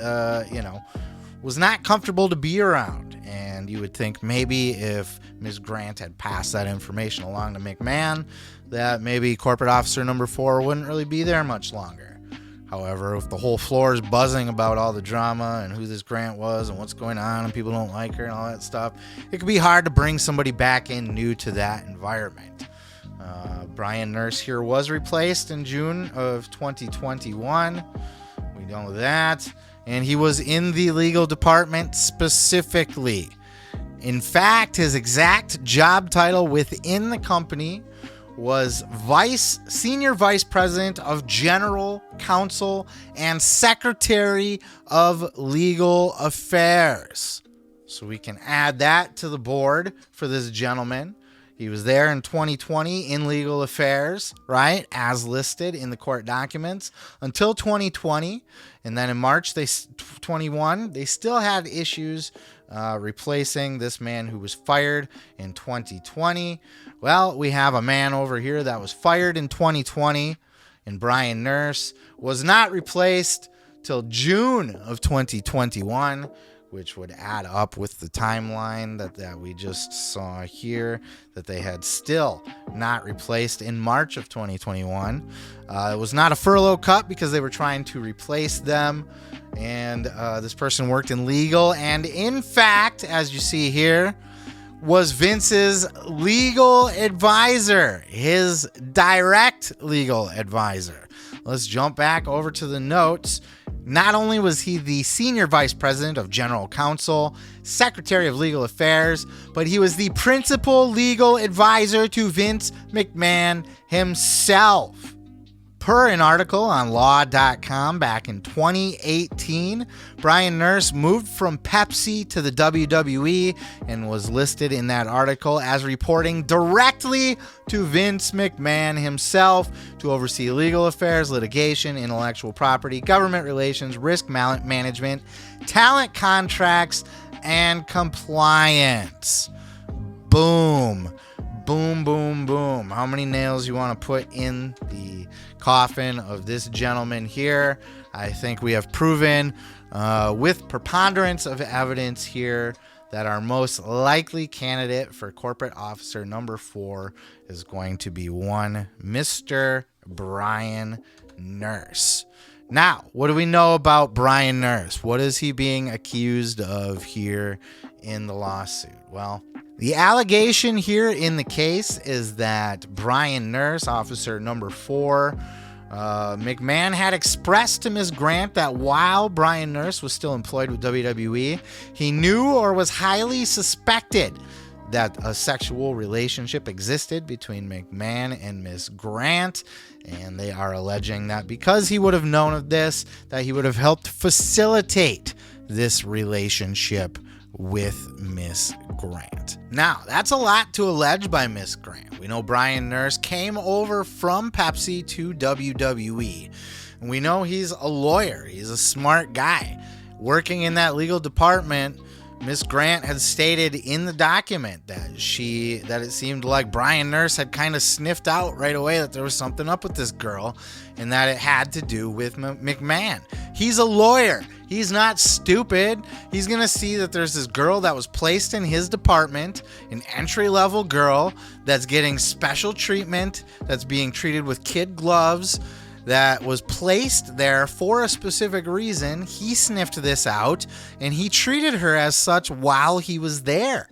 was not comfortable to be around? And you would think maybe if Ms. Grant had passed that information along to McMahon, that maybe corporate officer number 4 wouldn't really be there much longer. However, if the whole floor is buzzing about all the drama and who this Grant was and what's going on and people don't like her and all that stuff, it could be hard to bring somebody back in new to that environment. Brian Nurse here was replaced in June of 2021. We know that. And he was in the legal department specifically. In fact, his exact job title within the company was Senior Vice President of General Counsel and Secretary of Legal Affairs. So we can add that to the board for this gentleman. He was there in 2020 in legal affairs, right, as listed in the court documents until 2020. And then in March 21, they still had issues replacing this man who was fired in 2020. Well, we have a man over here that was fired in 2020, and Brian Nurse was not replaced till June of 2021, which would add up with the timeline that we just saw here, that they had still not replaced in March of 2021. It was not a furlough cut because they were trying to replace them, and this person worked in legal, and in fact, as you see here, was Vince's legal advisor, his direct legal advisor. Let's jump back over to the notes. Not only was he the Senior Vice President of General Counsel, Secretary of Legal Affairs, but he was the principal legal advisor to Vince McMahon himself. Per an article on law.com back in 2018, Brian Nurse moved from Pepsi to the WWE and was listed in that article as reporting directly to Vince McMahon himself to oversee legal affairs, litigation, intellectual property, government relations, risk management, talent contracts, and compliance. Boom. Boom, boom, boom. How many nails you want to put in the coffin of this gentleman here? I think we have proven with preponderance of evidence here that our most likely candidate for corporate officer number 4 is going to be one Mr. Brian Nurse. Now, what do we know about Brian Nurse? What is he being accused of here in the lawsuit? Well, the allegation here in the case is that Brian Nurse, officer number 4, McMahon had expressed to Ms. Grant that while Brian Nurse was still employed with WWE, he knew or was highly suspected that a sexual relationship existed between McMahon and Ms. Grant, and they are alleging that because he would have known of this, that he would have helped facilitate this relationship with Miss Grant. Now, that's a lot to allege by Miss Grant. We know Brian Nurse came over from Pepsi to WWE. And we know he's a lawyer. He's a smart guy. Working in that legal department, Miss Grant had stated in the document that it seemed like Brian Nurse had kind of sniffed out right away that there was something up with this girl and that it had to do with McMahon. He's a lawyer. He's not stupid. He's going to see that there's this girl that was placed in his department, an entry-level girl that's getting special treatment, that's being treated with kid gloves, that was placed there for a specific reason. He sniffed this out, and he treated her as such while he was there.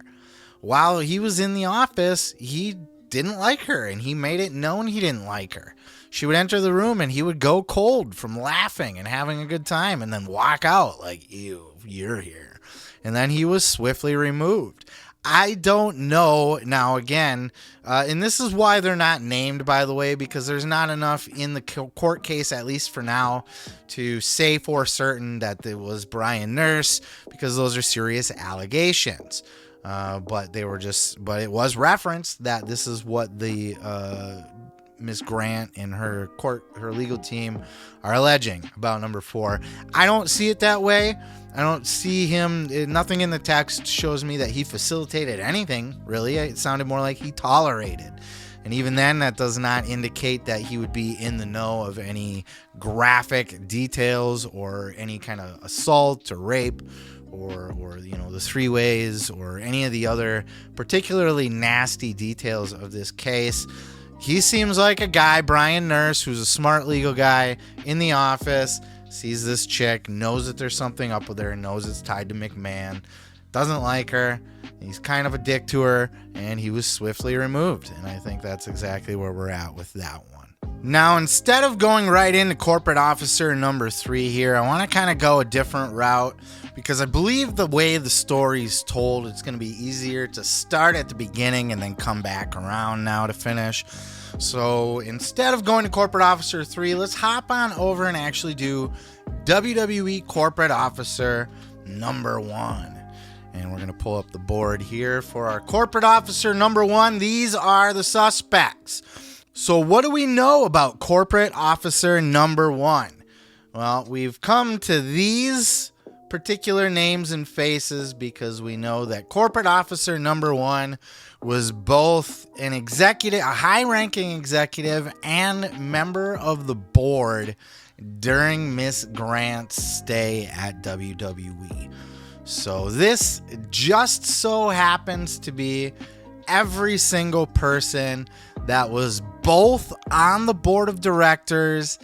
While he was in the office, he didn't like her, and he made it known he didn't like her. She would enter the room, and he would go cold from laughing and having a good time, and then walk out like, ew, you're here. And then he was swiftly removed. I don't know. Now, again, and this is why they're not named, by the way, because there's not enough in the court case, at least for now, to say for certain that it was Brian Nurse, because those are serious allegations. But it was referenced that this is what the Miss Grant and her legal team are alleging about number 4. I don't see it that way. I don't see him. Nothing in the text shows me that he facilitated anything, really. It sounded more like he tolerated. And even then, that does not indicate that he would be in the know of any graphic details or any kind of assault or rape or the 3-ways or any of the other particularly nasty details of this case. He seems like a guy, Brian Nurse, who's a smart legal guy in the office, sees this chick, knows that there's something up with her, knows it's tied to McMahon, doesn't like her, he's kind of a dick to her, and he was swiftly removed. And I think that's exactly where we're at with that one. Now, instead of going right into Corporate Officer No. 3 here, I want to kind of go a different route, because I believe the way the story's told, it's going to be easier to start at the beginning and then come back around now to finish. So instead of going to Corporate Officer 3, let's hop on over and actually do WWE Corporate Officer No. 1. And we're going to pull up the board here for our Corporate Officer No. 1. These are the suspects. So what do we know about Corporate Officer No. 1? Well, we've come to these particular names and faces because we know that Corporate Officer No. 1 was both an executive, a high-ranking executive, and member of the board during Miss Grant's stay at WWE. So this just so happens to be every single person that was both on the board of directors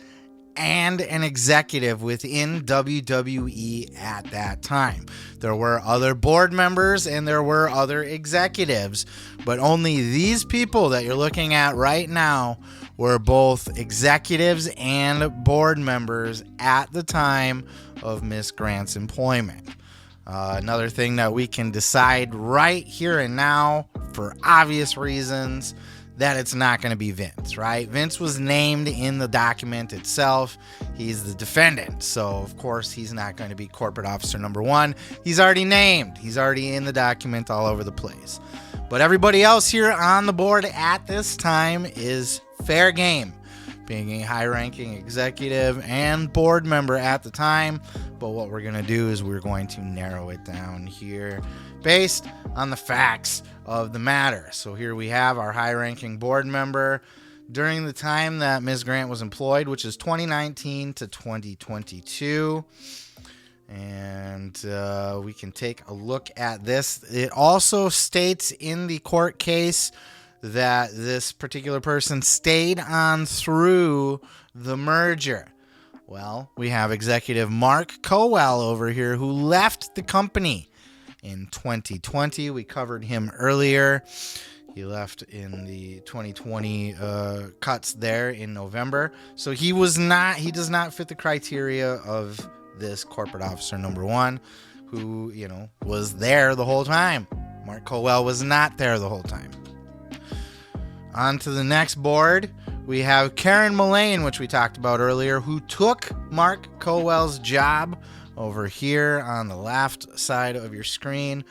and an executive within WWE at that time. There were other board members and there were other executives, but only these people that you're looking at right now were both executives and board members at the time of Miss Grant's employment. Another thing that we can decide right here and now, for obvious reasons, that it's not going to be Vince, right? Vince was named in the document itself. He's the defendant. So, of course, he's not going to be Corporate Officer No. 1. He's already named. He's already in the document all over the place. But everybody else here on the board at this time is fair game, being a high-ranking executive and board member at the time. But what we're going to do is we're going to narrow it down here based on the facts of the matter. So here we have our high-ranking board member during the time that Ms. Grant was employed, which is 2019 to 2022. And we can take a look at this. It also states in the court case that this particular person stayed on through the merger. Well, we have executive Mark Cowell over here who left the company in 2020. We covered him earlier. He left in the 2020 cuts there in November. So he does not fit the criteria of this Corporate Officer No. 1, who, was there the whole time. Mark Cowell was not there the whole time. On to the next board, we have Karen Mullane, which we talked about earlier, who took Mark Cowell's job over here on the left side of your screen.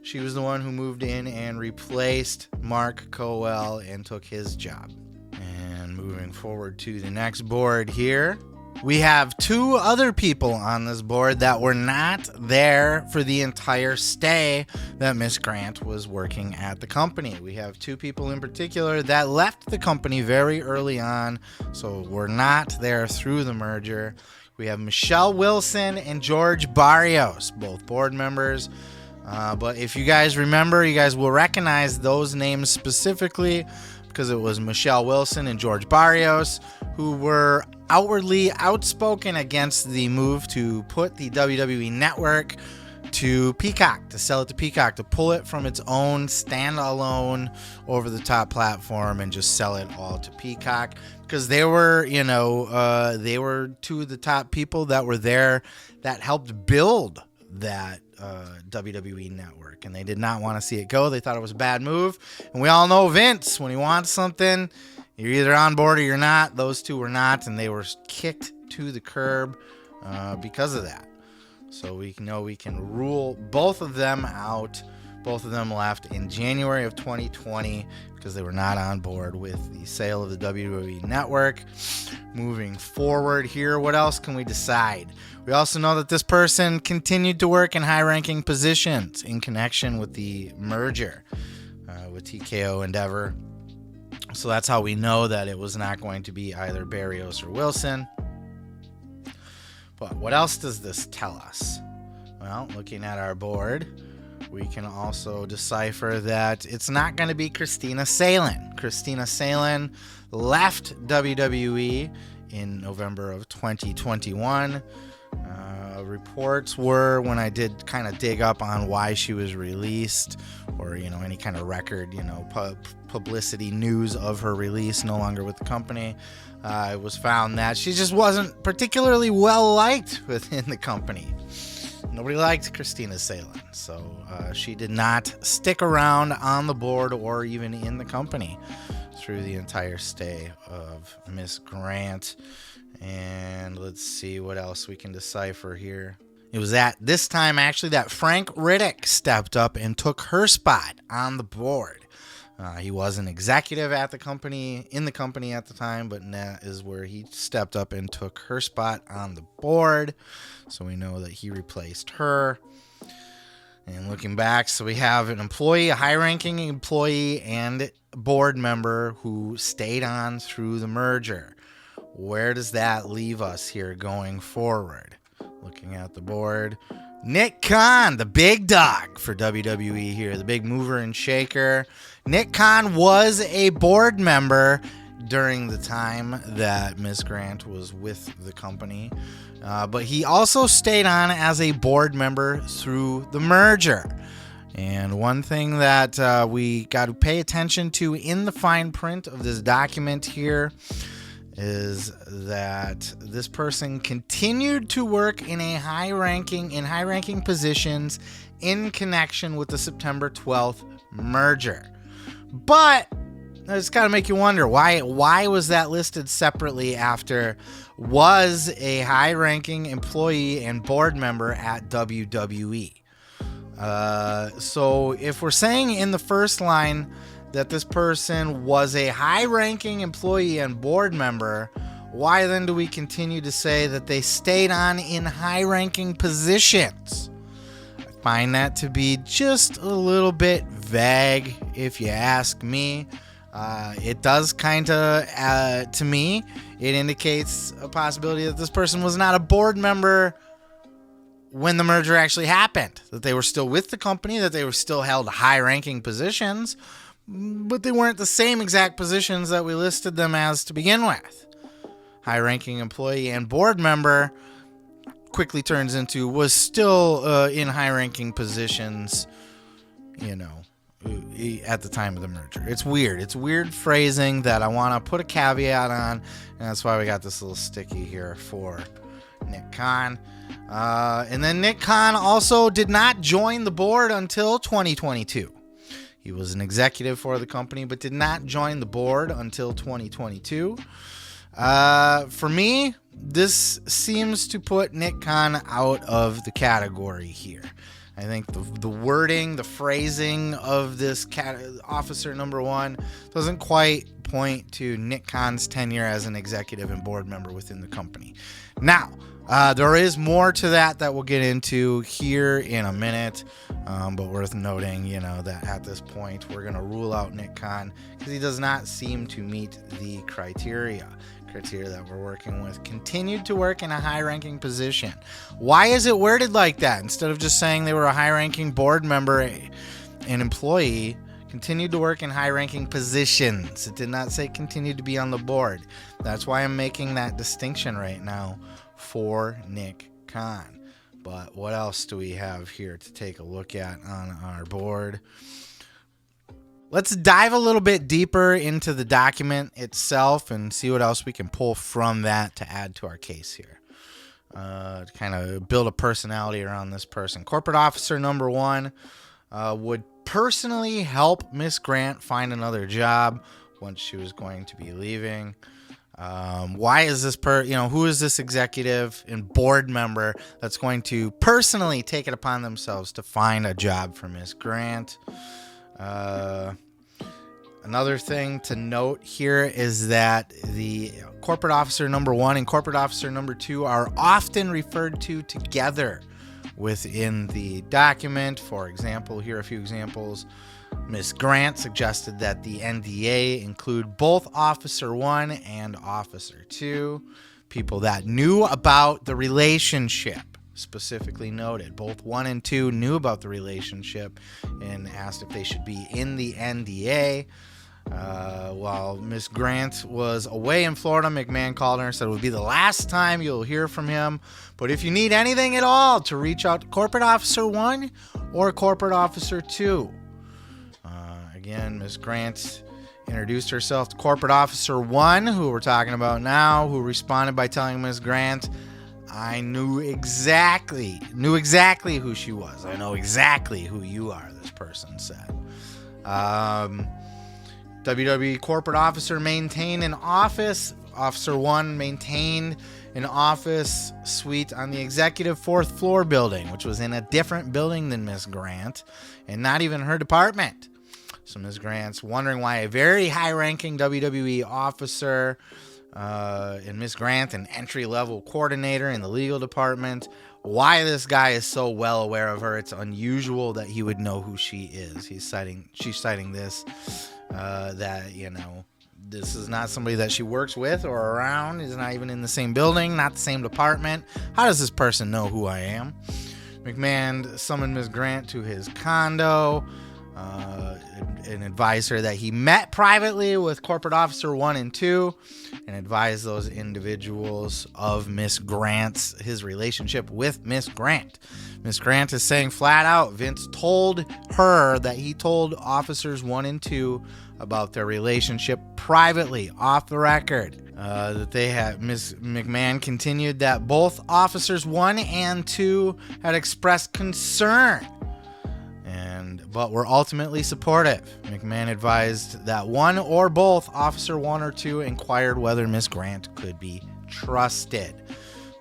She was the one who moved in and replaced Mark Cowell and took his job. And moving forward to the next board here, we have two other people on this board that were not there for the entire stay that Miss Grant was working at the company. We have two people in particular that left the company very early on, so were not there through the merger. We have Michelle Wilson and George Barrios, both board members. But if you guys remember, you guys will recognize those names specifically because it was Michelle Wilson and George Barrios who were outwardly outspoken against the move to put the WWE Network to Peacock, to sell it to Peacock, to pull it from its own standalone over-the-top platform and just sell it all to Peacock, because they were, they were two of the top people that were there that helped build that WWE network, and they did not want to see it go. They thought it was a bad move, and we all know Vince, when he wants something, you're either on board or you're not. Those two were not, and they were kicked to the curb because of that. So we know we can rule both of them out. Both of them left in January of 2020 because they were not on board with the sale of the WWE Network. Moving forward here, what else can we decide? We also know that this person continued to work in high-ranking positions in connection with the merger with TKO Endeavor. So that's how we know that it was not going to be either Barrios or Wilson. But what else does this tell us? Well, looking at our board, we can also decipher that it's not going to be Christina Salen. Christina Salen left WWE in November of 2021. Reports were, when I did kind of dig up on why she was released, or any kind of record, publicity news of her release, no longer with the company, it was found that she just wasn't particularly well liked within the company. Nobody liked Christina Salen, so she did not stick around on the board or even in the company through the entire stay of Miss Grant. And let's see what else we can decipher here. It was at this time, actually, that Frank Riddick stepped up and took her spot on the board. He was an executive at the company, in the company at the time, but that is where he stepped up and took her spot on the board. So we know that he replaced her. And looking back, so we have an employee, a high-ranking employee, and board member who stayed on through the merger. Where does that leave us here going forward? Looking at the board, Nick Khan, the big dog for WWE here, the big mover and shaker. Nick Khan was a board member during the time that Ms. Grant was with the company, but he also stayed on as a board member through the merger. And one thing that we got to pay attention to in the fine print of this document here is that this person continued to work in high-ranking positions in connection with the September 12th merger. But it's got to make you wonder, why was that listed separately after was a high-ranking employee and board member at WWE? So if we're saying in the first line that this person was a high-ranking employee and board member, why then do we continue to say that they stayed on in high-ranking positions? I find that to be just a little bit vague, if you ask me. It does kind of, to me, it indicates a possibility that this person was not a board member when the merger actually happened, that they were still with the company, that they were still held high-ranking positions, but they weren't the same exact positions that we listed them as to begin with. High-ranking employee and board member quickly turns into was still in high-ranking positions, at the time of the merger. It's weird. It's weird phrasing that I want to put a caveat on, and that's why we got this little sticky here for Nick Khan. And then Nick Khan also did not join the board until 2022. He was an executive for the company, but did not join the board until 2022. For me, this seems to put Nick Khan out of the category here. I think the wording, the phrasing of this Officer No.1 doesn't quite point to Nick Khan's tenure as an executive and board member within the company. Now, there is more to that we'll get into here in a minute, but worth noting, that at this point we're going to rule out Nick Khan because he does not seem to meet the criteria that we're working with. Continued to work in a high-ranking position. Why is it worded like that? Instead of just saying they were a high-ranking board member and employee, continued to work in high-ranking positions. It did not say continued to be on the board. That's why I'm making that distinction right now for Nick Khan. But what else do we have here to take a look at on our board? Let's dive a little bit deeper into the document itself and see what else we can pull from that to add to our case here. to kind of build a personality around this person. Corporate Officer No.1 would personally help Miss Grant find another job once she was going to be leaving. Why is this who is this executive and board member that's going to personally take it upon themselves to find a job for Miss Grant? Another thing to note here is that the Corporate Officer No.1 and Corporate Officer No.2 are often referred to together within the document. For example, here are a few examples. Ms. Grant suggested that the NDA include both Officer 1 and Officer 2. People that knew about the relationship, specifically noted. Both 1 and 2 knew about the relationship and asked if they should be in the NDA. While Miss Grant was away in Florida, McMahon called her and said it would be the last time you'll hear from him. But if you need anything at all, to reach out to Corporate Officer 1 or Corporate Officer 2. Again, Miss Grant introduced herself to Corporate Officer 1, who we're talking about now, who responded by telling Miss Grant, I knew exactly who she was. I know exactly who you are, this person said. WWE Corporate Officer maintained an office. Officer 1 maintained an office suite on the executive 4th floor building, which was in a different building than Miss Grant and not even her department. So Ms. Grant's wondering why a very high-ranking WWE officer and Ms. Grant, an entry-level coordinator in the legal department, why this guy is so well aware of her. It's unusual that he would know who she is. She's citing this, that, this is not somebody that she works with or around. He's not even in the same building, not the same department. How does this person know who I am? McMahon summoned Ms. Grant to his condo and advised her that he met privately with Corporate Officer 1 and 2 and advised those individuals of his relationship with Miss Grant. Miss Grant is saying flat out, Vince told her that he told Officers 1 and 2 about their relationship privately, off the record. That they had. Ms. McMahon continued that both Officers 1 and 2 had expressed concern but were ultimately supportive. McMahon advised that one or both Officer 1 or 2 inquired whether Miss Grant could be trusted.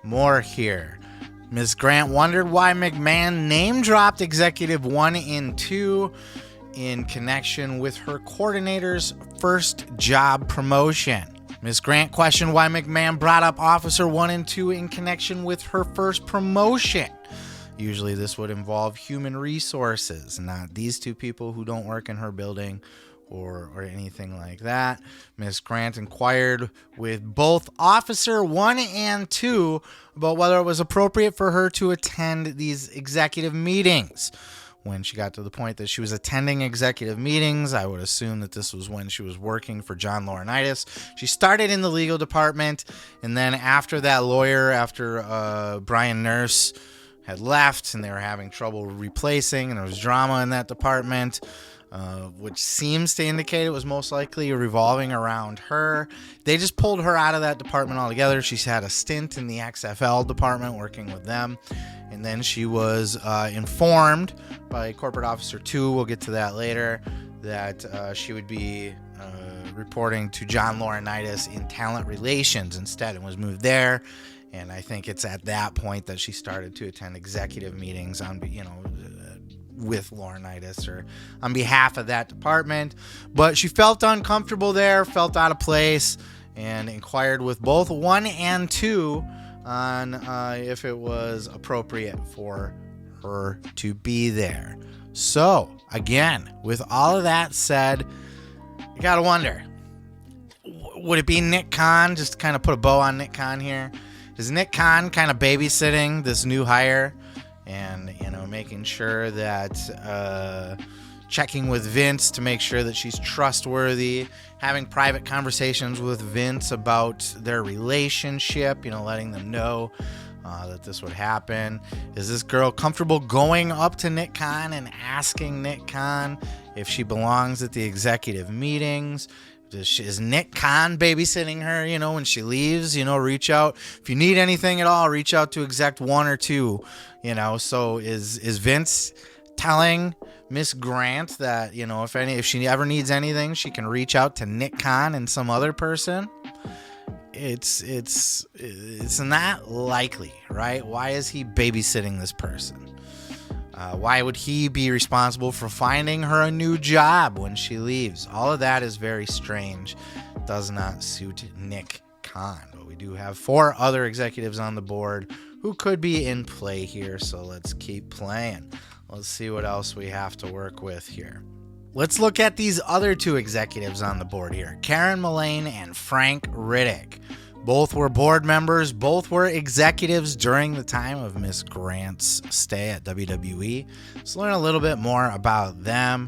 More here. Miss Grant wondered why McMahon name-dropped Executive 1 and 2 in connection with her coordinator's first job promotion. Miss Grant questioned why McMahon brought up Officer 1 and 2 in connection with her first promotion. Usually this would involve human resources, not these two people who don't work in her building or anything like that. Miss Grant inquired with both Officer 1 and 2 about whether it was appropriate for her to attend these executive meetings. When she got to the point that she was attending executive meetings, I would assume that this was when she was working for John Laurinaitis. She started in the legal department, and then after Brian Nurse had left and they were having trouble replacing, and there was drama in that department, which seems to indicate it was most likely revolving around her. They just pulled her out of that department altogether. She's had a stint in the XFL department working with them, and then she was informed by Corporate Officer 2, we'll get to that later, that she would be reporting to John Laurinaitis in talent relations instead, and was moved there. And I think it's at that point that she started to attend executive meetings with Laurinaitis or on behalf of that department. But she felt uncomfortable there, felt out of place, and inquired with both 1 and 2 on if it was appropriate for her to be there. So, again, with all of that said, you got to wonder, would it be Nick Khan? Just to kind of put a bow on Nick Khan here. Is Nick Khan kind of babysitting this new hire and, making sure that checking with Vince to make sure that she's trustworthy, having private conversations with Vince about their relationship, letting them know that this would happen? Is this girl comfortable going up to Nick Khan and asking Nick Khan if she belongs at the executive meetings? Is Nick Khan babysitting her, when she leaves? Reach out. If you need anything at all, reach out to Exec 1 or 2, So is Vince telling Miss Grant that, if she ever needs anything, she can reach out to Nick Khan and some other person? It's not likely, right? Why is he babysitting this person? Why would he be responsible for finding her a new job when she leaves? All of that is very strange. Does not suit Nick Khan. But we do have 4 other executives on the board who could be in play here. So let's keep playing. Let's see what else we have to work with here. Let's look at these other 2 executives on the board here. Karen Mullane and Frank Riddick. Both were board members. Both were executives during the time of Miss Grant's stay at WWE. Let's learn a little bit more about them.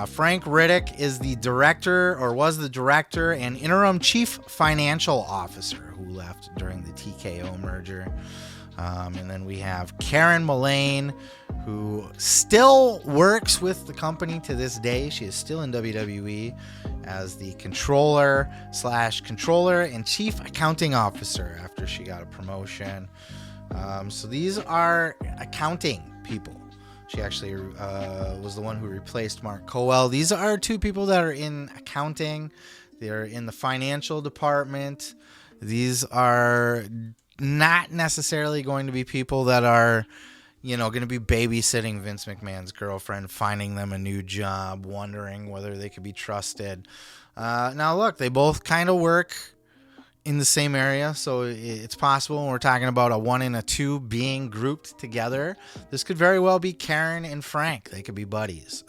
Frank Riddick is the director, or was the director and interim chief financial officer who left during the TKO merger. And then we have Karen Mullane, who still works with the company to this day. She is still in WWE as the controller and chief accounting officer after she got a promotion. So these are accounting people. She actually was the one who replaced Mark Cowell. These are 2 people that are in accounting. They're in the financial department. These are not necessarily going to be people that are, going to be babysitting Vince McMahon's girlfriend, finding them a new job, wondering whether they could be trusted. Now, look, they both kind of work in the same area, so it's possible when we're talking about a 1 and a 2 being grouped together. This could very well be Karen and Frank. They could be buddies.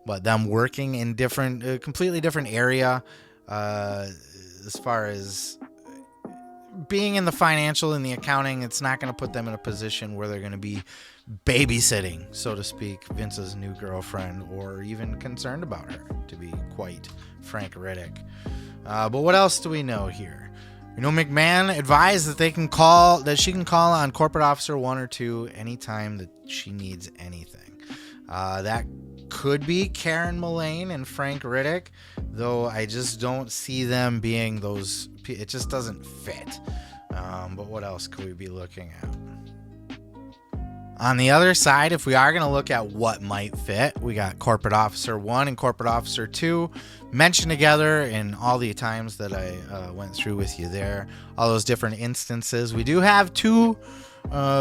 But them working in completely different area as far as being in the financial and the accounting, it's not going to put them in a position where they're going to be babysitting, so to speak, Vince's new girlfriend, or even concerned about her, to be quite Frank Riddick. But what else do we know here? McMahon advised that she can call on Corporate Officer 1 or 2 anytime that she needs anything. That could be Karen Mullane and Frank Riddick, though I just don't see them being those. It just doesn't fit. But what else could we be looking at? On the other side, if we are going to look at what might fit, we got Corporate Officer 1 and Corporate Officer 2 mentioned together in all the times that I went through with you there, all those different instances. We do have 2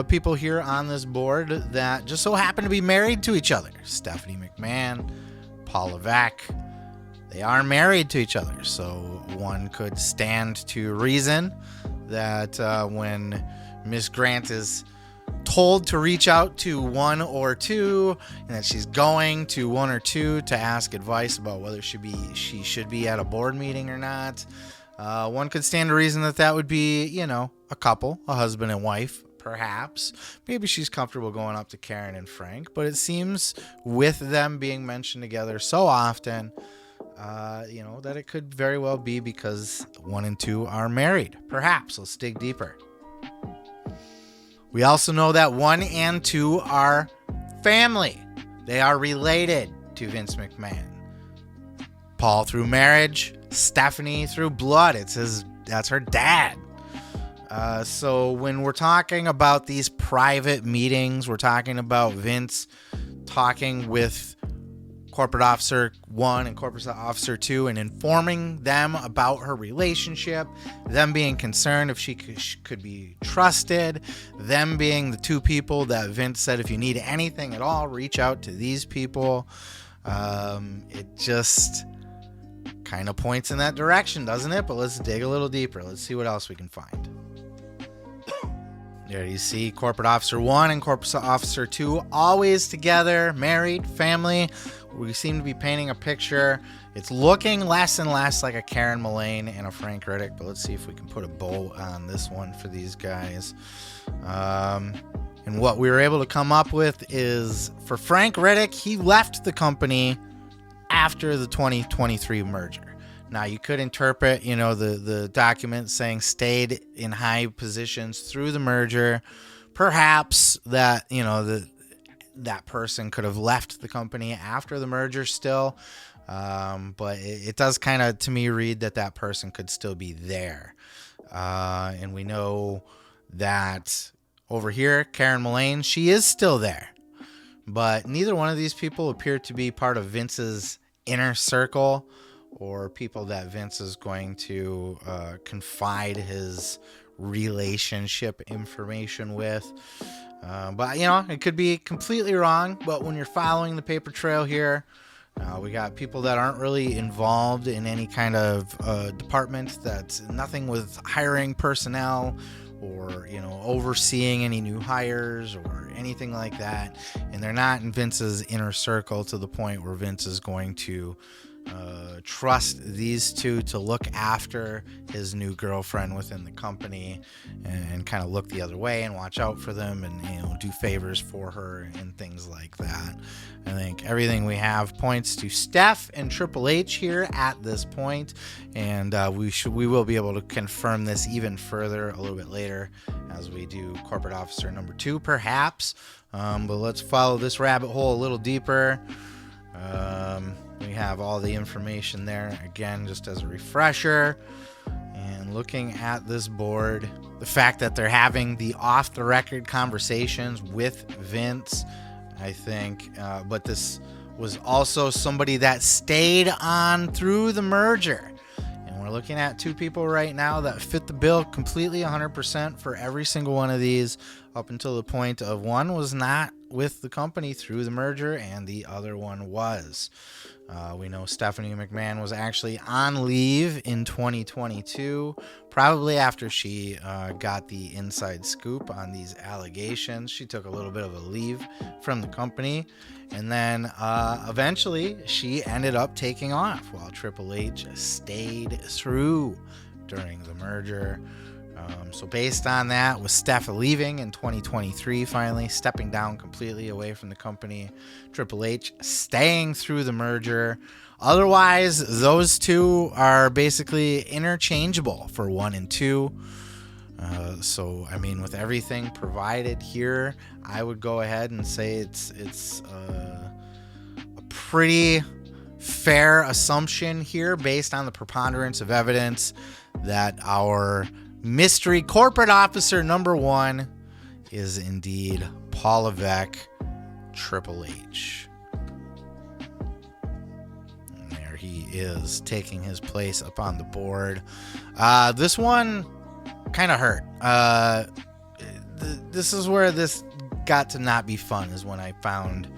people here on this board that just so happen to be married to each other. Stephanie McMahon, Paul Levesque. They are married to each other, so one could stand to reason that when Miss Grant is told to reach out to 1 or 2, and that she's going to 1 or 2 to ask advice about whether she should be at a board meeting or not, one could stand to reason that would be, a couple, a husband and wife, perhaps. Maybe she's comfortable going up to Karen and Frank, but it seems with them being mentioned together so often, that it could very well be because 1 and 2 are married. Perhaps. Let's dig deeper. We also know that 1 and 2 are family. They are related to Vince McMahon. Paul through marriage, Stephanie through blood. That's her dad. So when we're talking about these private meetings, we're talking about Vince talking with Corporate Officer 1 and Corporate Officer 2 and informing them about her relationship, them being concerned if she could be trusted, them being the 2 people that Vince said, if you need anything at all, reach out to these people. It just kind of points in that direction, doesn't it? But let's dig a little deeper. Let's see what else we can find. There you see Corporate Officer 1 and Corporate Officer 2 always together, married, family. We seem to be painting a picture. It's looking less and less like a Karen Mullane and a Frank Riddick, but let's see if we can put a bow on this one for these guys. And what we were able to come up with is for Frank Riddick, he left the company after the 2023 merger. Now, you could interpret, the document saying stayed in high positions through the merger. Perhaps that, that person could have left the company after the merger still. But it does kind of, to me, read that person could still be there. And we know that over here, Karen Mullane, she is still there. But neither one of these people appear to be part of Vince's inner circle or people that Vince is going to confide his relationship information with. But, it could be completely wrong. But when you're following the paper trail here, we got people that aren't really involved in any kind of department. That's nothing with hiring personnel or, overseeing any new hires or anything like that. And they're not in Vince's inner circle to the point where Vince is going to trust these two to look after his new girlfriend within the company and kind of look the other way and watch out for them and do favors for her and things like that. I think everything we have points to Steph and Triple H here at this point, and we will be able to confirm this even further a little bit later as we do Corporate Officer No.2 perhaps. But let's follow this rabbit hole a little deeper. We have all the information there again, just as a refresher. And looking at this board, the fact that they're having the off-the-record conversations with Vince, I think, but this was also somebody that stayed on through the merger. And we're looking at two people right now that fit the bill completely 100% for every single one of these, up until the point of one was not with the company through the merger and the other one was. We know Stephanie McMahon was actually on leave in 2022, probably after she got the inside scoop on these allegations. She took a little bit of a leave from the company, and then eventually she ended up taking off while Triple H stayed through during the merger. So based on that, with Steph leaving in 2023, finally stepping down completely away from the company, Triple H staying through the merger. Otherwise, those two are basically interchangeable for 1 and 2. So, I mean, with everything provided here, I would go ahead and say it's a pretty fair assumption here based on the preponderance of evidence that our mystery corporate officer #1 is indeed Paul Levesque, Triple H. And there he is, taking his place up on the board. This one kind of hurt. This is where this got to not be fun, is when I found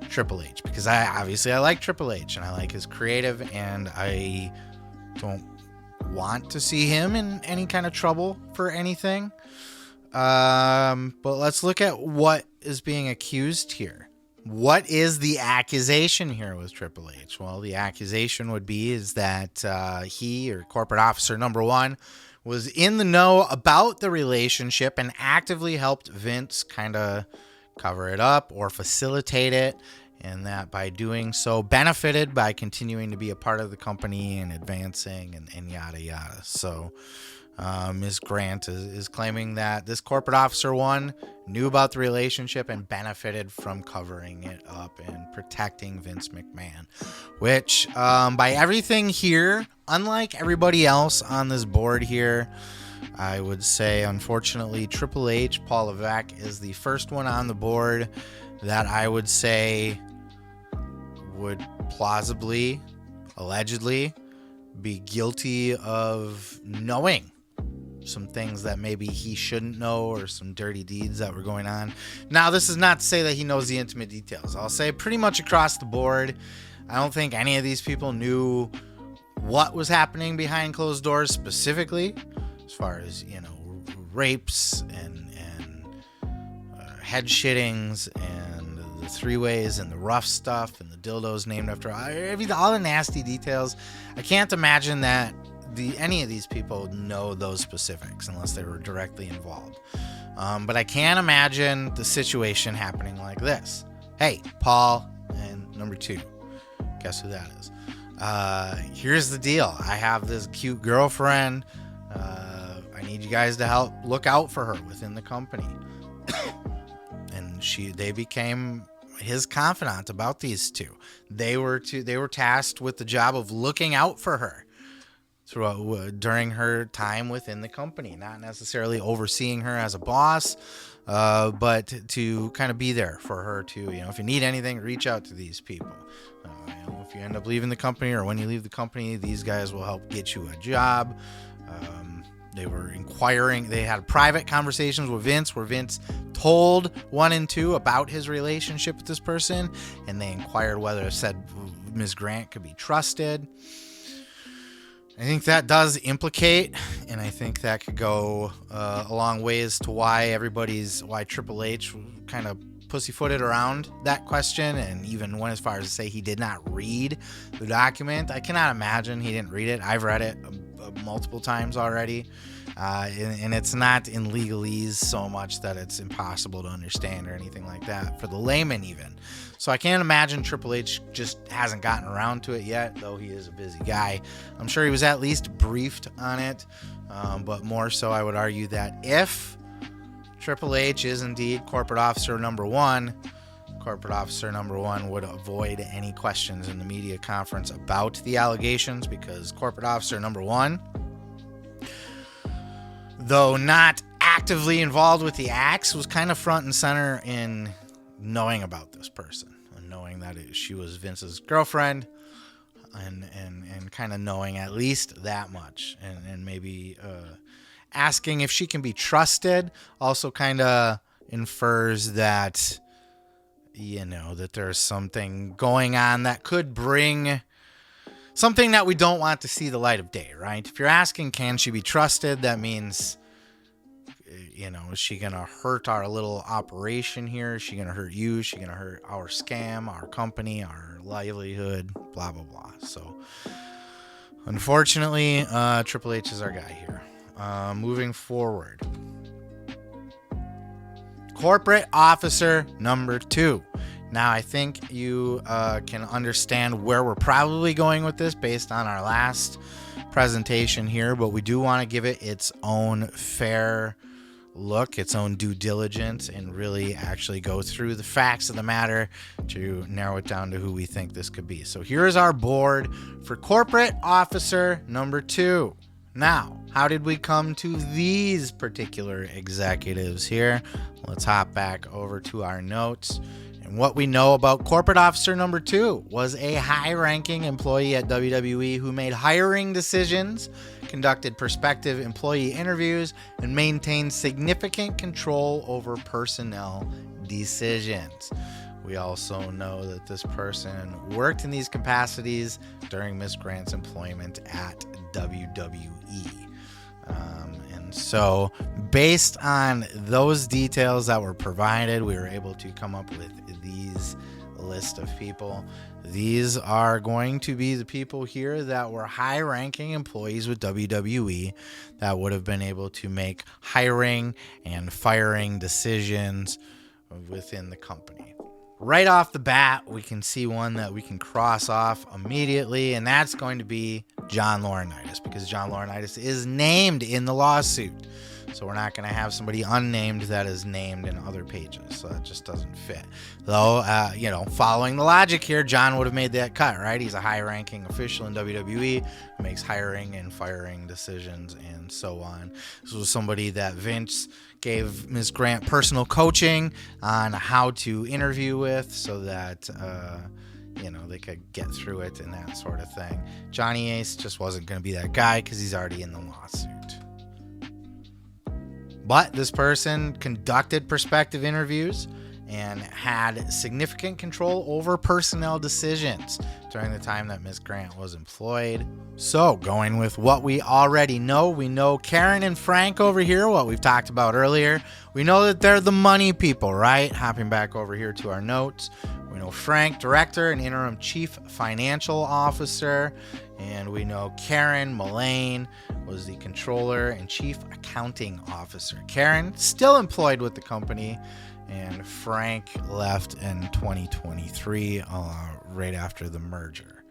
Triple H, because I like Triple H and I like his creative, and I don't want to see him in any kind of trouble for anything. But let's look at what is being accused here. What is the accusation here with Triple H? Well, the accusation would be is that he, or corporate officer #1, was in the know about the relationship and actively helped Vince kind of cover it up or facilitate it, and that by doing so benefited by continuing to be a part of the company and advancing and yada yada. So Ms. Grant is claiming that this corporate officer 1 knew about the relationship and benefited from covering it up and protecting Vince McMahon, which by everything here, unlike everybody else on this board here, I would say, unfortunately, Triple H, Paul Levesque, is the first one on the board that I would say would plausibly, allegedly, be guilty of knowing some things that maybe he shouldn't know, or some dirty deeds that were going on. Now, this is not to say that he knows the intimate details. I'll say pretty much across the board, I don't think any of these people knew what was happening behind closed doors specifically, as far as, rapes and head shittings and the three-ways and the rough stuff and the dildos named after all the nasty details. I can't imagine that any of these people know those specifics unless they were directly involved. But I can imagine the situation happening like this. Hey, Paul and #2, guess who that is? Here's the deal. I have this cute girlfriend. I need you guys to help look out for her within the company. And they became his confidant about these two. They were tasked with the job of looking out for her throughout during her time within the company, not necessarily overseeing her as a boss, but to kind of be there for her to, if you need anything, reach out to these people. If you end up leaving the company or when you leave the company, these guys will help get you a job. They were inquiring. They had private conversations with Vince where Vince told 1 and 2 about his relationship with this person, and they inquired whether said Ms. Grant could be trusted. I think that does implicate, and I think that could go a long ways to why Triple H kind of pussyfooted around that question, and even went as far as to say he did not read the document. I cannot imagine he didn't read it. I've read it multiple times already, and it's not in legalese so much that it's impossible to understand or anything like that for the layman even. So I can't imagine Triple H just hasn't gotten around to it yet, though he is a busy guy. I'm sure he was at least briefed on it, but more so I would argue that if Triple H is indeed Corporate Officer No.1, Corporate Officer No.1 would avoid any questions in the media conference about the allegations, because Corporate Officer No.1, though not actively involved with the acts, was kind of front and center in knowing about this person and knowing that she was Vince's girlfriend, and kind of knowing at least that much, and maybe asking if she can be trusted also kind of infers that that there's something going on that could bring something that we don't want to see the light of day, right? If you're asking, can she be trusted, that means, is she going to hurt our little operation here? Is she going to hurt you? Is she going to hurt our scam, our company, our livelihood, blah, blah, blah. So, unfortunately, Triple H is our guy here. Moving forward. Corporate Officer No.2. Now, I think you can understand where we're probably going with this based on our last presentation here, but we do want to give it its own fair look, its own due diligence, and really actually go through the facts of the matter to narrow it down to who we think this could be. So here's our board for Corporate Officer No.2. Now, how did we come to these particular executives here? Let's hop back over to our notes. And what we know about Corporate Officer No.2 was a high-ranking employee at WWE who made hiring decisions, conducted prospective employee interviews, and maintained significant control over personnel decisions. We also know that this person worked in these capacities during Ms. Grant's employment at WWE. And so, based on those details that were provided, we were able to come up with these list of people. These are going to be the people here that were high-ranking employees with WWE that would have been able to make hiring and firing decisions within the company. Right off the bat, we can see one that we can cross off immediately, and that's going to be John Laurinaitis, because John Laurinaitis is named in the lawsuit. So we're not going to have somebody unnamed that is named in other pages. So that just doesn't fit. Though, following the logic here, John would have made that cut, right? He's a high-ranking official in WWE who makes hiring and firing decisions and so on. This was somebody that Vince gave Ms. Grant personal coaching on how to interview with so that, they could get through it and that sort of thing. Johnny Ace just wasn't going to be that guy because he's already in the lawsuit. But this person conducted prospective interviews and had significant control over personnel decisions during the time that Ms. Grant was employed. So, going with what we already know, we know Karen and Frank over here, what we've talked about earlier. We know that they're the money people, right? Hopping back over here to our notes. We know Frank, director and interim chief financial officer. And we know Karen Mullane was the controller and chief accounting officer. Karen, still employed with the company, and Frank left in 2023, right after the merger.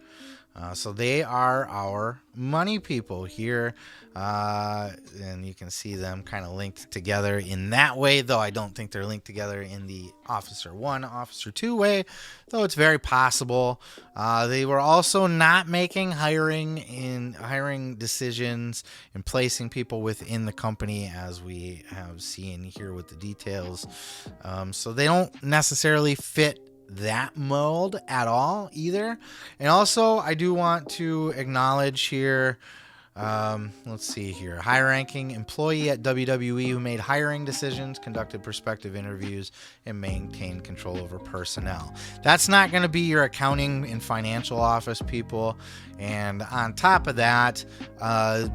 So they are our money people here, and you can see them kind of linked together in that way, though I don't think they're linked together in the Officer 1, Officer 2 way, though it's very possible. They were also not making hiring decisions and placing people within the company, as we have seen here with the details. So they don't necessarily fit that mold at all either. And also, I do want to acknowledge here, let's see here, high-ranking employee at WWE who made hiring decisions, conducted prospective interviews, and maintained control over personnel. That's not going to be your accounting and financial office people. And on top of that,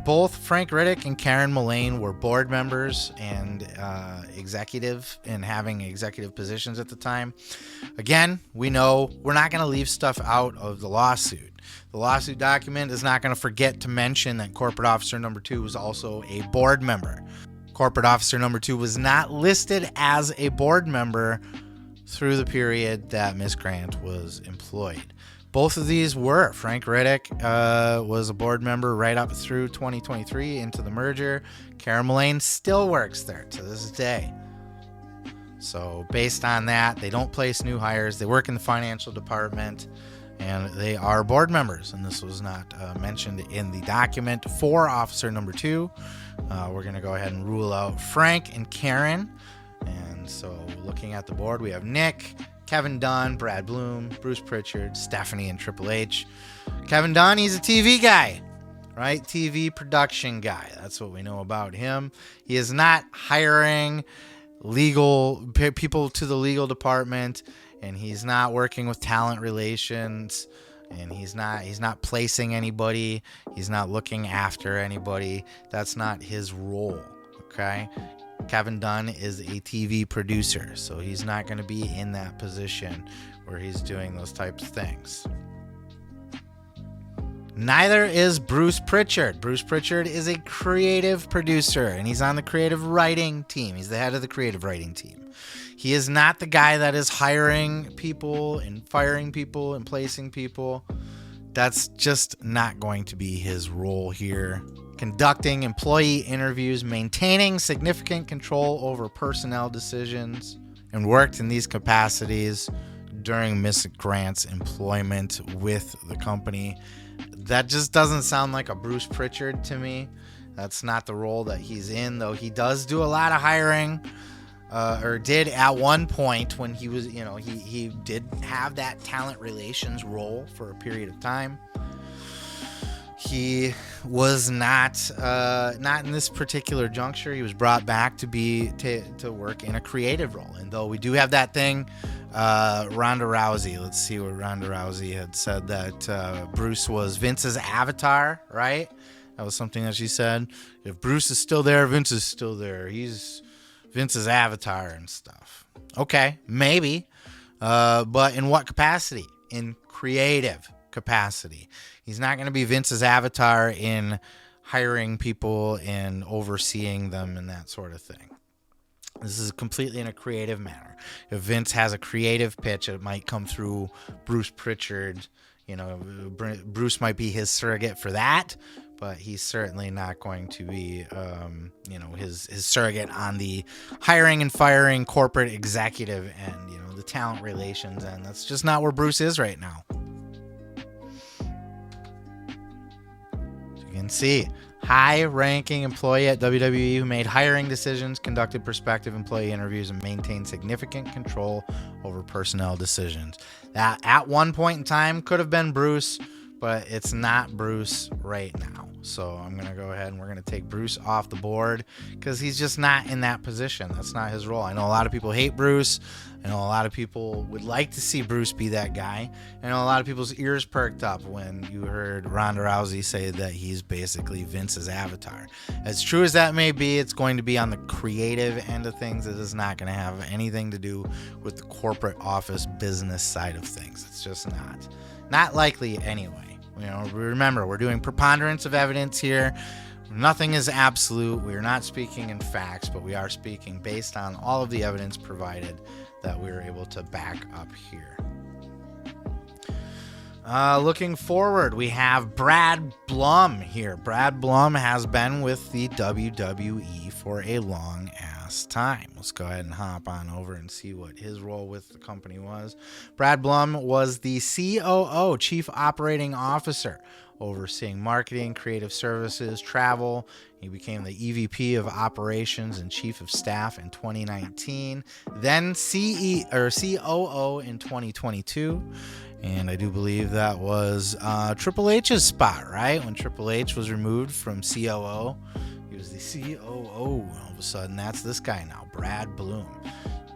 both Frank Riddick and Karen Mullane were board members and executive and having executive positions at the time. Again, we know we're not going to leave stuff out of the lawsuit. The lawsuit document is not going to forget to mention that Corporate Officer No.2 was also a board member. Corporate Officer No.2 was not listed as a board member through the period that Ms. Grant was employed. Both of these were. Frank Riddick was a board member right up through 2023 into the merger. Karen Mullane still works there to this day. So based on that, they don't place new hires. They work in the financial department, and they are board members. And this was not mentioned in the document for Officer No.2. We're going to go ahead and rule out Frank and Karen. And so looking at the board, we have Nick, Kevin Dunn, Brad Bloom, Bruce Pritchard, Stephanie, and Triple H. Kevin Dunn, he's a TV guy, right? TV production guy. That's what we know about him. He is not hiring legal people to the legal department, and he's not working with talent relations, and he's not placing anybody. He's not looking after anybody. That's not his role, okay? Kevin Dunn is a TV producer, so he's not going to be in that position where he's doing those types of things. Neither is Bruce Pritchard. Bruce Pritchard is a creative producer, and he's on the creative writing team. He's the head of the creative writing team. He is not the guy that is hiring people and firing people and placing people. That's just not going to be his role here. Conducting employee interviews, maintaining significant control over personnel decisions, and worked in these capacities during Miss Grant's employment with the company. That just doesn't sound like a Bruce Pritchard to me. That's not the role that he's in, though he does do a lot of hiring, or did at one point when he was, he did have that talent relations role for a period of time. He was not in this particular juncture. He was brought back to work in a creative role. And though we do have that thing, Ronda Rousey, let's see what Ronda Rousey had said, that Bruce was Vince's avatar, right? That was something that she said. If Bruce is still there, Vince is still there. He's Vince's avatar and stuff. Okay, maybe. But in what capacity? In creative capacity. He's not going to be Vince's avatar in hiring people and overseeing them and that sort of thing. This is completely in a creative manner. If Vince has a creative pitch, it might come through Bruce Pritchard. Bruce might be his surrogate for that, but he's certainly not going to be, his surrogate on the hiring and firing corporate executive and, the talent relations end. That's just not where Bruce is right now. You can see high-ranking employee at WWE who made hiring decisions, conducted prospective employee interviews, and maintained significant control over personnel decisions. That at one point in time could have been Bruce, but it's not Bruce right now. So I'm going to go ahead and we're going to take Bruce off the board because he's just not in that position. That's not his role. I know a lot of people hate Bruce. I know a lot of people would like to see Bruce be that guy. I know a lot of people's ears perked up when you heard Ronda Rousey say that he's basically Vince's avatar. As true as that may be, it's going to be on the creative end of things. It is not going to have anything to do with the corporate office business side of things. It's just not likely anyway. Remember, we're doing preponderance of evidence here. Nothing is absolute. We are not speaking in facts, but we are speaking based on all of the evidence provided that we were able to back up here. Looking forward, we have Brad Blum here. Brad Blum has been with the WWE for a long ass time. Let's go ahead and hop on over and see what his role with the company was. Brad Blum was the COO, Chief Operating Officer, overseeing marketing, creative services, travel. He became the EVP of Operations and Chief of Staff in 2019, then COO in 2022. And I do believe that was Triple H's spot, right? When Triple H was removed from COO, he was the COO. All of a sudden, that's this guy now, Brad Blum.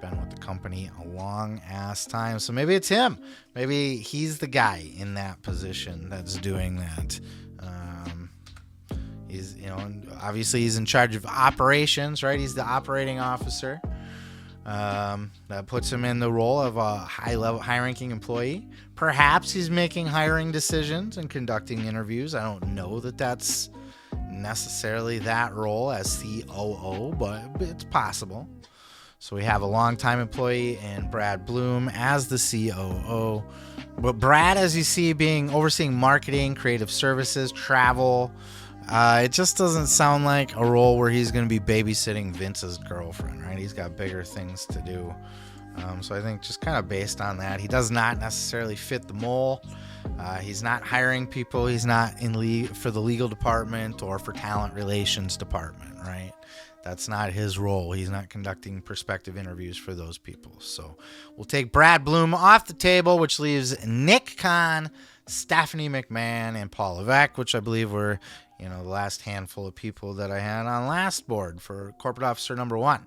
Been with the company a long ass time. So maybe it's him. Maybe he's the guy in that position that's doing that. He's, obviously he's in charge of operations, right? He's the operating officer. That puts him in the role of a high-ranking employee. Perhaps he's making hiring decisions and conducting interviews. I don't know that that's necessarily that role as COO, but it's possible. So we have a longtime employee and Brad Blum as the COO. But Brad, as you see, overseeing marketing, creative services, travel. It just doesn't sound like a role where he's going to be babysitting Vince's girlfriend, right? He's got bigger things to do. So I think just kind of based on that, he does not necessarily fit the mold. He's not hiring people. He's not for the legal department or for talent relations department, right? That's not his role. He's not conducting prospective interviews for those people. So we'll take Brad Blum off the table, which leaves Nick Khan, Stephanie McMahon, and Paul Levesque, which I believe were, the last handful of people that I had on last board for Corporate Officer No.1.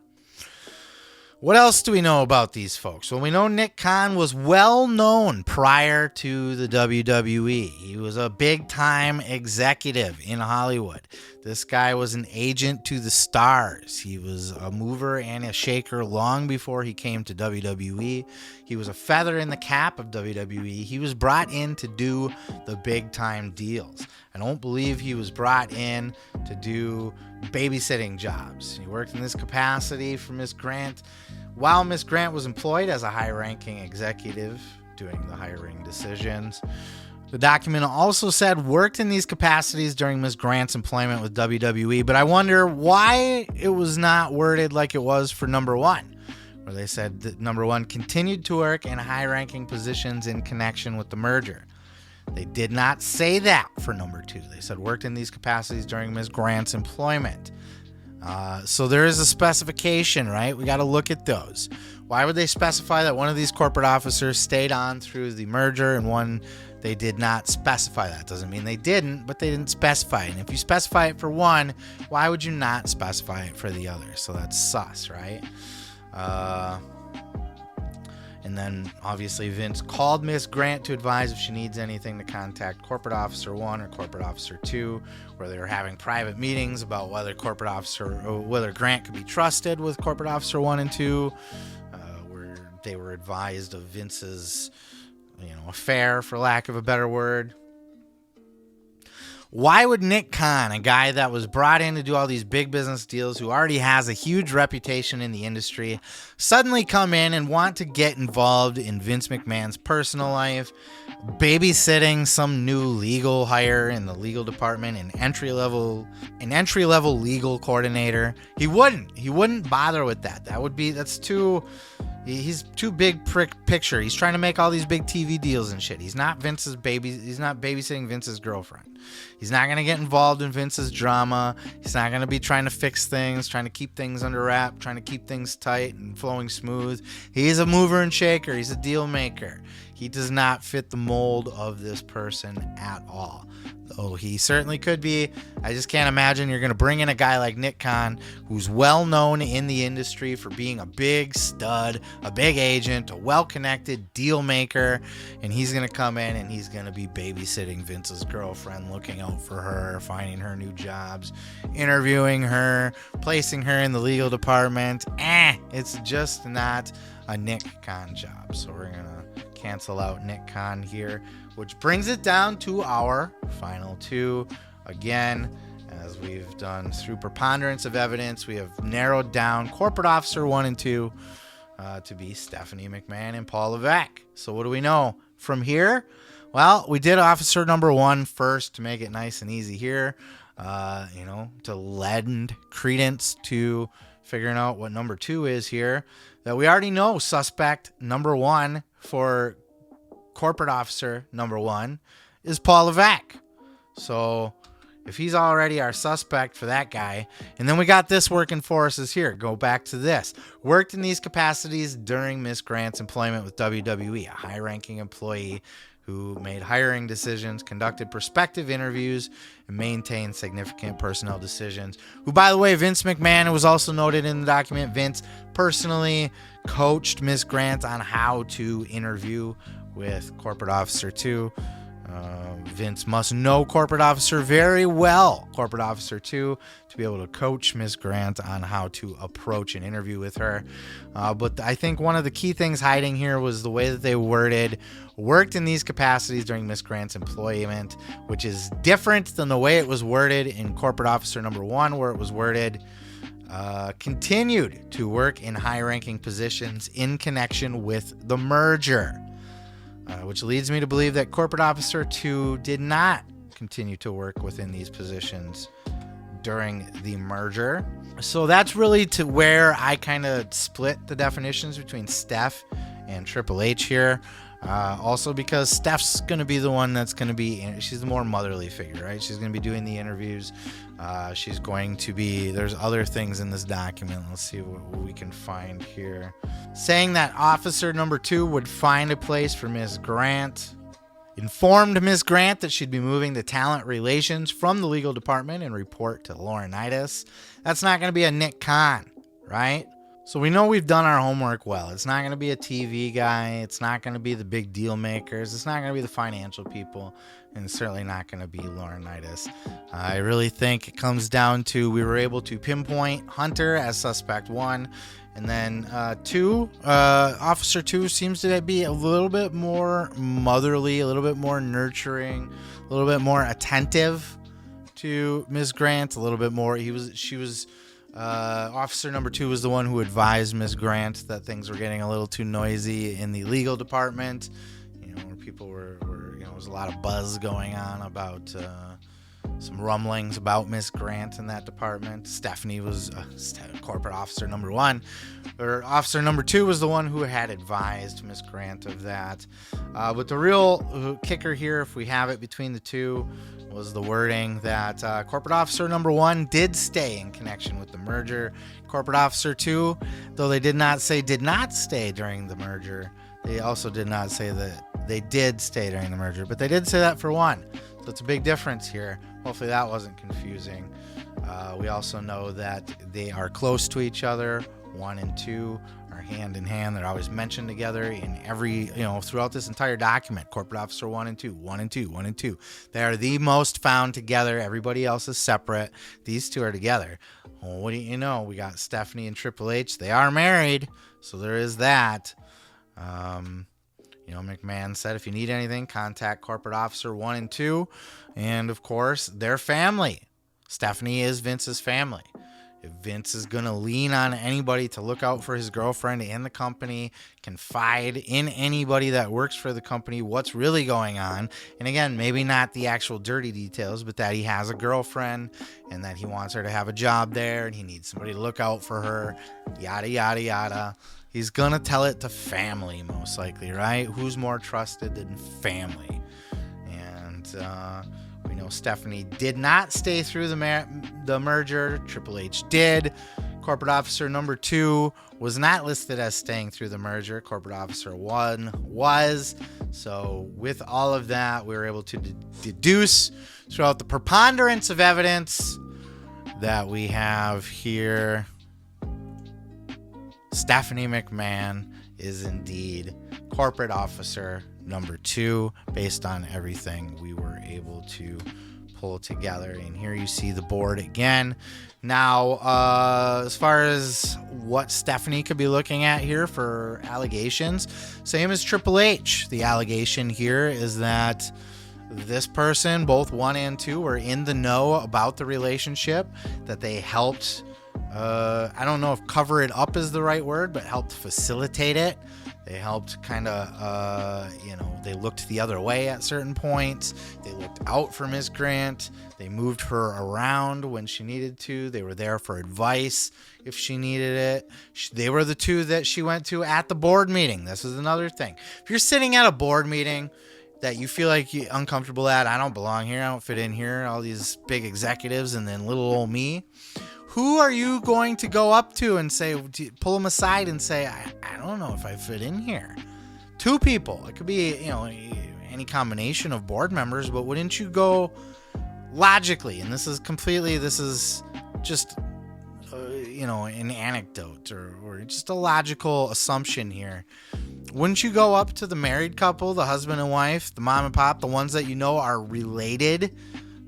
What else do we know about these folks? Well, we know Nick Khan was well known prior to the WWE. He was a big-time executive in Hollywood. This guy was an agent to the stars. He was a mover and a shaker long before he came to WWE. He was a feather in the cap of WWE. He was brought in to do the big-time deals. I don't believe he was brought in to do babysitting jobs. He worked in this capacity for Miss Grant while Miss Grant was employed as a high-ranking executive doing the hiring decisions. The document also said worked in these capacities during Miss Grant's employment with WWE, but I wonder why it was not worded like it was for No.1, where they said that No.1 continued to work in high-ranking positions in connection with the merger. They did not say that for No.2. They said worked in these capacities during Ms. Grant's employment. So there is a specification, right? We got to look at those. Why would they specify that one of these corporate officers stayed on through the merger and one they did not specify? That doesn't mean they didn't, but they didn't specify it. And if you specify it for one, why would you not specify it for the other? So that's sus, right? And then, obviously, Vince called Miss Grant to advise if she needs anything to contact Corporate Officer 1 or Corporate Officer 2, where they were having private meetings about whether Grant could be trusted with Corporate Officer 1 and 2, where they were advised of Vince's, affair, for lack of a better word. Why would Nick Khan, a guy that was brought in to do all these big business deals, who already has a huge reputation in the industry, suddenly come in and want to get involved in Vince McMahon's personal life, babysitting some new legal hire in the legal department, an entry-level legal coordinator? He wouldn't bother with that. He's too big picture. He's trying to make all these big TV deals and shit. He's not babysitting Vince's girlfriend. He's not going to get involved in Vince's drama. He's not going to be trying to fix things, trying to keep things under wrap, trying to keep things tight and flowing smooth. He's a mover and shaker. He's a deal maker. He does not fit the mold of this person at all. Though he certainly could be. I just can't imagine you're going to bring in a guy like Nick Khan, who's well known in the industry for being a big stud, a big agent, a well-connected deal maker, and he's going to come in and he's going to be babysitting Vince's girlfriend, looking out for her, finding her new jobs, interviewing her, placing her in the legal department. It's just not a Nick Khan job. So we're going to cancel out Nick Khan here, which brings it down to our final two. Again, as we've done through preponderance of evidence, we have narrowed down Corporate Officer 1 and 2 to be Stephanie McMahon and Paul Levesque. So what do we know from here? Well, we did Officer No.1 first to make it nice and easy here, to lend credence to figuring out what No.2 is here. That we already know suspect No.1 for Corporate Officer No.1 is Paul Levesque. So if he's already our suspect for that guy, and then we got this working for us is here. Go back to this. Worked in these capacities during Miss Grant's employment with WWE, a high-ranking employee who made hiring decisions, conducted prospective interviews, and maintained significant personnel decisions. Who, by the way, Vince McMahon, it was also noted in the document, Vince personally coached Miss Grant on how to interview with Corporate Officer 2. Vince must know Corporate Officer very well, Corporate Officer 2, to be able to coach Ms. Grant on how to approach an interview with her. But I think one of the key things hiding here was the way that they worked in these capacities during Ms. Grant's employment, which is different than the way it was worded in Corporate Officer No.1, where it was worded continued to work in high-ranking positions in connection with the merger. Which leads me to believe that Corporate Officer 2 did not continue to work within these positions during the merger. So that's really to where I kind of split the definitions between Steph and Triple H here. Also because Steph's going to be the one that's going to be, she's the more motherly figure, right? She's going to be doing the interviews. She's going to be, there's other things in this document. Let's see what we can find here. Saying that Officer No.2 would find a place for Ms. Grant. Informed Ms. Grant that she'd be moving to talent relations from the legal department and report to Laurinaitis. That's not going to be a Nick Khan, right? So we know we've done our homework well. It's not going to be a TV guy. It's not going to be the big deal makers. It's not going to be the financial people. And it's certainly not going to be Laurinaitis. I really think it comes down to we were able to pinpoint Hunter as suspect 1. And then 2, Officer 2 seems to be a little bit more motherly, a little bit more nurturing, a little bit more attentive to Ms. Grant, a little bit more. Officer No.2 was the one who advised Ms. Grant that things were getting a little too noisy in the legal department. Where people were there was a lot of buzz going on about some rumblings about Ms. Grant in that department. Stephanie was Corporate Officer No.1, or Officer No.2 was the one who had advised Ms. Grant of that. But the real kicker here, if we have it between the two, was the wording that Corporate Officer No.1 did stay in connection with the merger. Corporate Officer 2, though they did not say did not stay during the merger, they also did not say that they did stay during the merger, but they did say that for 1. So it's a big difference here. Hopefully that wasn't confusing. We also know that they are close to each other. 1 and 2 are hand in hand. They're always mentioned together in every, throughout this entire document. Corporate Officer 1 and 2, 1 and 2, 1 and 2. They are the most found together. Everybody else is separate. These two are together. Well, what do you know? We got Stephanie and Triple H. They are married, so there is that. McMahon said, if you need anything, contact Corporate Officer 1 and 2. And, of course, their family. Stephanie is Vince's family. If Vince is going to lean on anybody to look out for his girlfriend and the company, confide in anybody that works for the company what's really going on. And, again, maybe not the actual dirty details, but that he has a girlfriend and that he wants her to have a job there and he needs somebody to look out for her, yada, yada, yada. He's going to tell it to family, most likely, right? Who's more trusted than family? And we know Stephanie did not stay through the merger. Triple H did. Corporate Officer No.2 was not listed as staying through the merger. Corporate Officer 1 was. So with all of that, we were able to deduce throughout the preponderance of evidence that we have here, Stephanie McMahon is indeed Corporate Officer No.2 based on everything we were able to pull together. And here you see the board again. Now, as far as what Stephanie could be looking at here for allegations, same as Triple H. The allegation here is that this person, both 1 and 2, were in the know about the relationship, that they helped I don't know if cover it up is the right word, but helped facilitate it, They helped kind of, they looked the other way at certain points. They looked out for Miss Grant. They moved her around when she needed to. They were there for advice if she needed it. They were the two that she went to at the board meeting. This is another thing. If you're sitting at a board meeting that you feel like you're uncomfortable at, I don't belong here, I don't fit in here, all these big executives and then little old me, who are you going to go up to and say, pull them aside and say, I don't know if I fit in here? Two people. It could be, any combination of board members, but wouldn't you go logically? And this is just, an anecdote or just a logical assumption here. Wouldn't you go up to the married couple, the husband and wife, the mom and pop, the ones that you know are related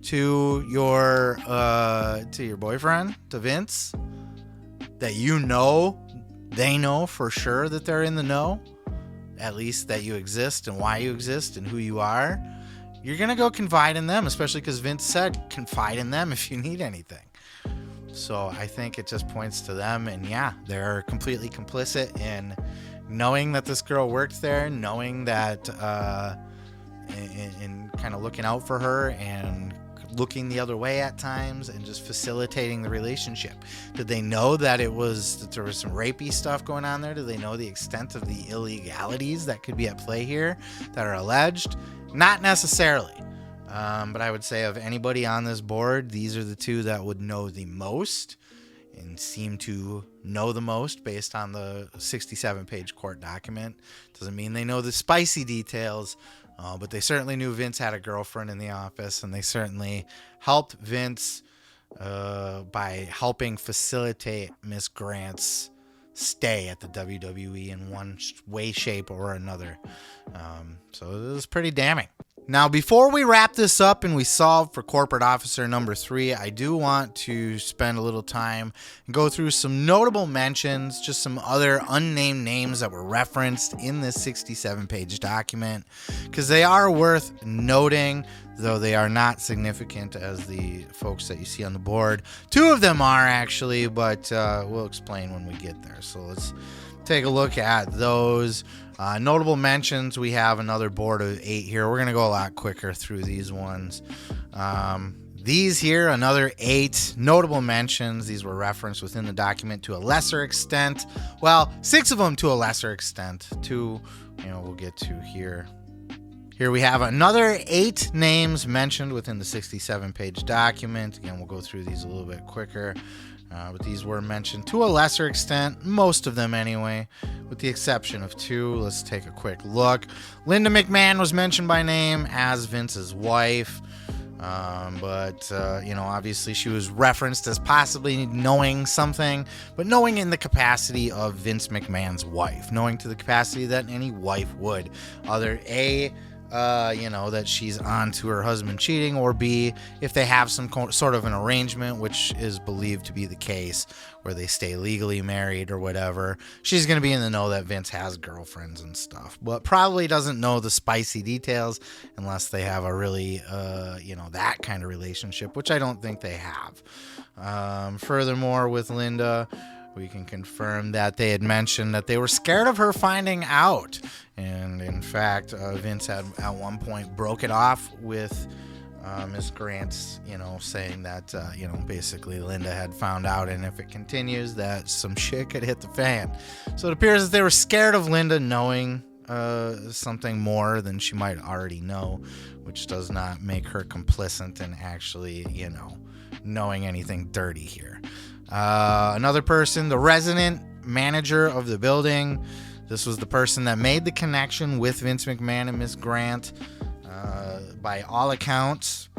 to your boyfriend, to Vince, that they know for sure that they're in the know, at least that you exist and why you exist and who you are? You're gonna go confide in them, especially because Vince said confide in them if you need anything. So I think it just points to them, and yeah, they're completely complicit in knowing that this girl worked there, knowing that in kind of looking out for her and looking the other way at times and just facilitating the relationship. Did they know that there was some rapey stuff going on there? Do they know the extent of the illegalities that could be at play here that are alleged? Not necessarily. But I would say of anybody on this board, these are the two that would know the most and seem to know the most based on the 67-page court document. Doesn't mean they know the spicy details, but they certainly knew Vince had a girlfriend in the office, and they certainly helped Vince by helping facilitate Miss Grant's stay at the WWE in one way, shape, or another. So it was pretty damning. Now, before we wrap this up and we solve for Corporate Officer No.3, I do want to spend a little time and go through some notable mentions, just some other unnamed names that were referenced in this 67-page document, because they are worth noting, though they are not significant as the folks that you see on the board. Two of them are actually, but we'll explain when we get there. So let's take a look at those. Notable mentions, we have another board of 8 here. We're going to go a lot quicker through these ones. These here, another 8 notable mentions. These were referenced within the document to a lesser extent. Well, 6 of them to a lesser extent. 2, we'll get to here. Here we have another 8 names mentioned within the 67-page document. Again, we'll go through these a little bit quicker. But these were mentioned to a lesser extent, most of them anyway, with the exception of 2. Let's take a quick look. Linda McMahon was mentioned by name as Vince's wife, but obviously she was referenced as possibly knowing something, but knowing in the capacity of Vince McMahon's wife, knowing to the capacity that any wife would. Either A, that she's on to her husband cheating, or B, if they have some sort of an arrangement, which is believed to be the case, where they stay legally married or whatever, she's going to be in the know that Vince has girlfriends and stuff, but probably doesn't know the spicy details unless they have a really, that kind of relationship, which I don't think they have. Furthermore, with Linda, we can confirm that they had mentioned that they were scared of her finding out. And in fact, Vince had at one point broke it off with Miss Grant's, saying that, basically Linda had found out, and if it continues, that some shit could hit the fan. So it appears that they were scared of Linda knowing something more than she might already know, which does not make her complicit in actually, knowing anything dirty here. Another person, the resident manager of the building. This was the person that made the connection with Vince McMahon and Miss Grant. By all accounts,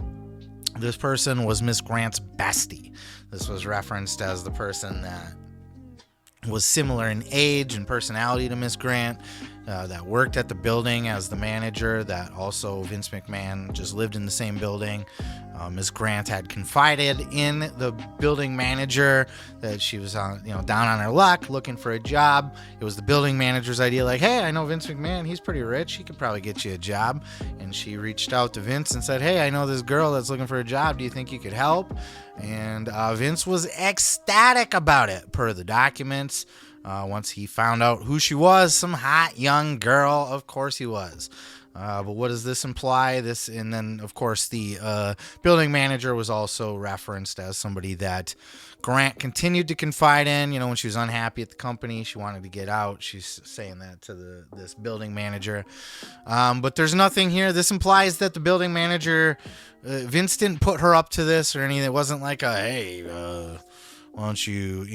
this person was Miss Grant's bestie. This was referenced as the person that was similar in age and personality to Miss Grant, that worked at the building as the manager, that also Vince McMahon just lived in the same building. Ms. Grant had confided in the building manager that she was down on her luck looking for a job. It was the building manager's idea, like, hey, I know Vince McMahon, he's pretty rich, he could probably get you a job. And she reached out to Vince and said, hey, I know this girl that's looking for a job, do you think you could help? And Vince was ecstatic about it, per the documents. once he found out who she was, some hot young girl. Of course he was. But what does this imply? And then, of course, the building manager was also referenced as somebody that Grant continued to confide in. When she was unhappy at the company, she wanted to get out. She's saying that to this building manager. But there's nothing here. This implies that the building manager, Vince didn't put her up to this or anything. It wasn't like hey, why don't you,